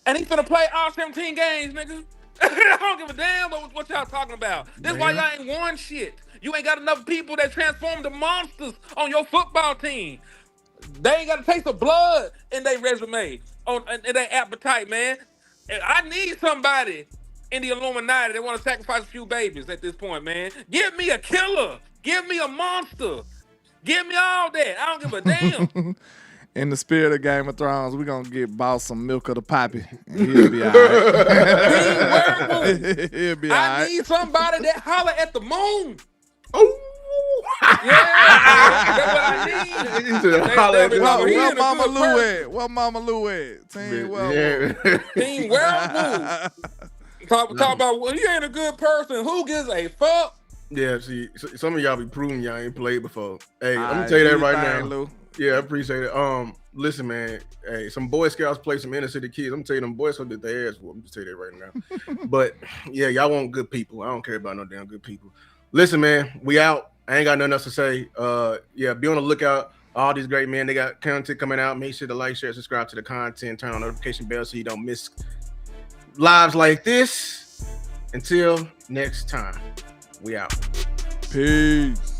and he finna play all 17 games, nigga. I don't give a damn what y'all talking about. This is why y'all ain't won shit. You ain't got enough people that transform the monsters on your football team. They ain't got a taste of blood in their resume, in their appetite, man. I need somebody in the Illuminati that want to sacrifice a few babies at this point, man. Give me a killer. Give me a monster. Give me all that. I don't give a damn. In the spirit of Game of Thrones, we're gonna get Boss some milk of the poppy, and he'll be all right. He'll be all I right. need somebody that holler at the moon. Oh, Yeah, that's what I need. Where Mama Lou at? Where Mama Lou at? Team Werewolf. Team Werewolf. Talk about, well, he ain't a good person. Who gives a fuck? Yeah, see, some of y'all be proving y'all ain't played before. Hey, I'm gonna tell you that right now. Lou. Yeah, I appreciate it. Listen, man. Hey, some Boy Scouts play some inner city kids. I'm telling you, them Boy Scouts did their ass. I'm just tell you that right now. But yeah, y'all want good people. I don't care about no damn good people. Listen, man, we out. I ain't got nothing else to say. Yeah, be on the lookout. All these great men, they got content coming out. Make sure to like, share, subscribe to the content, turn on notification bell so you don't miss lives like this. Until next time, we out. Peace.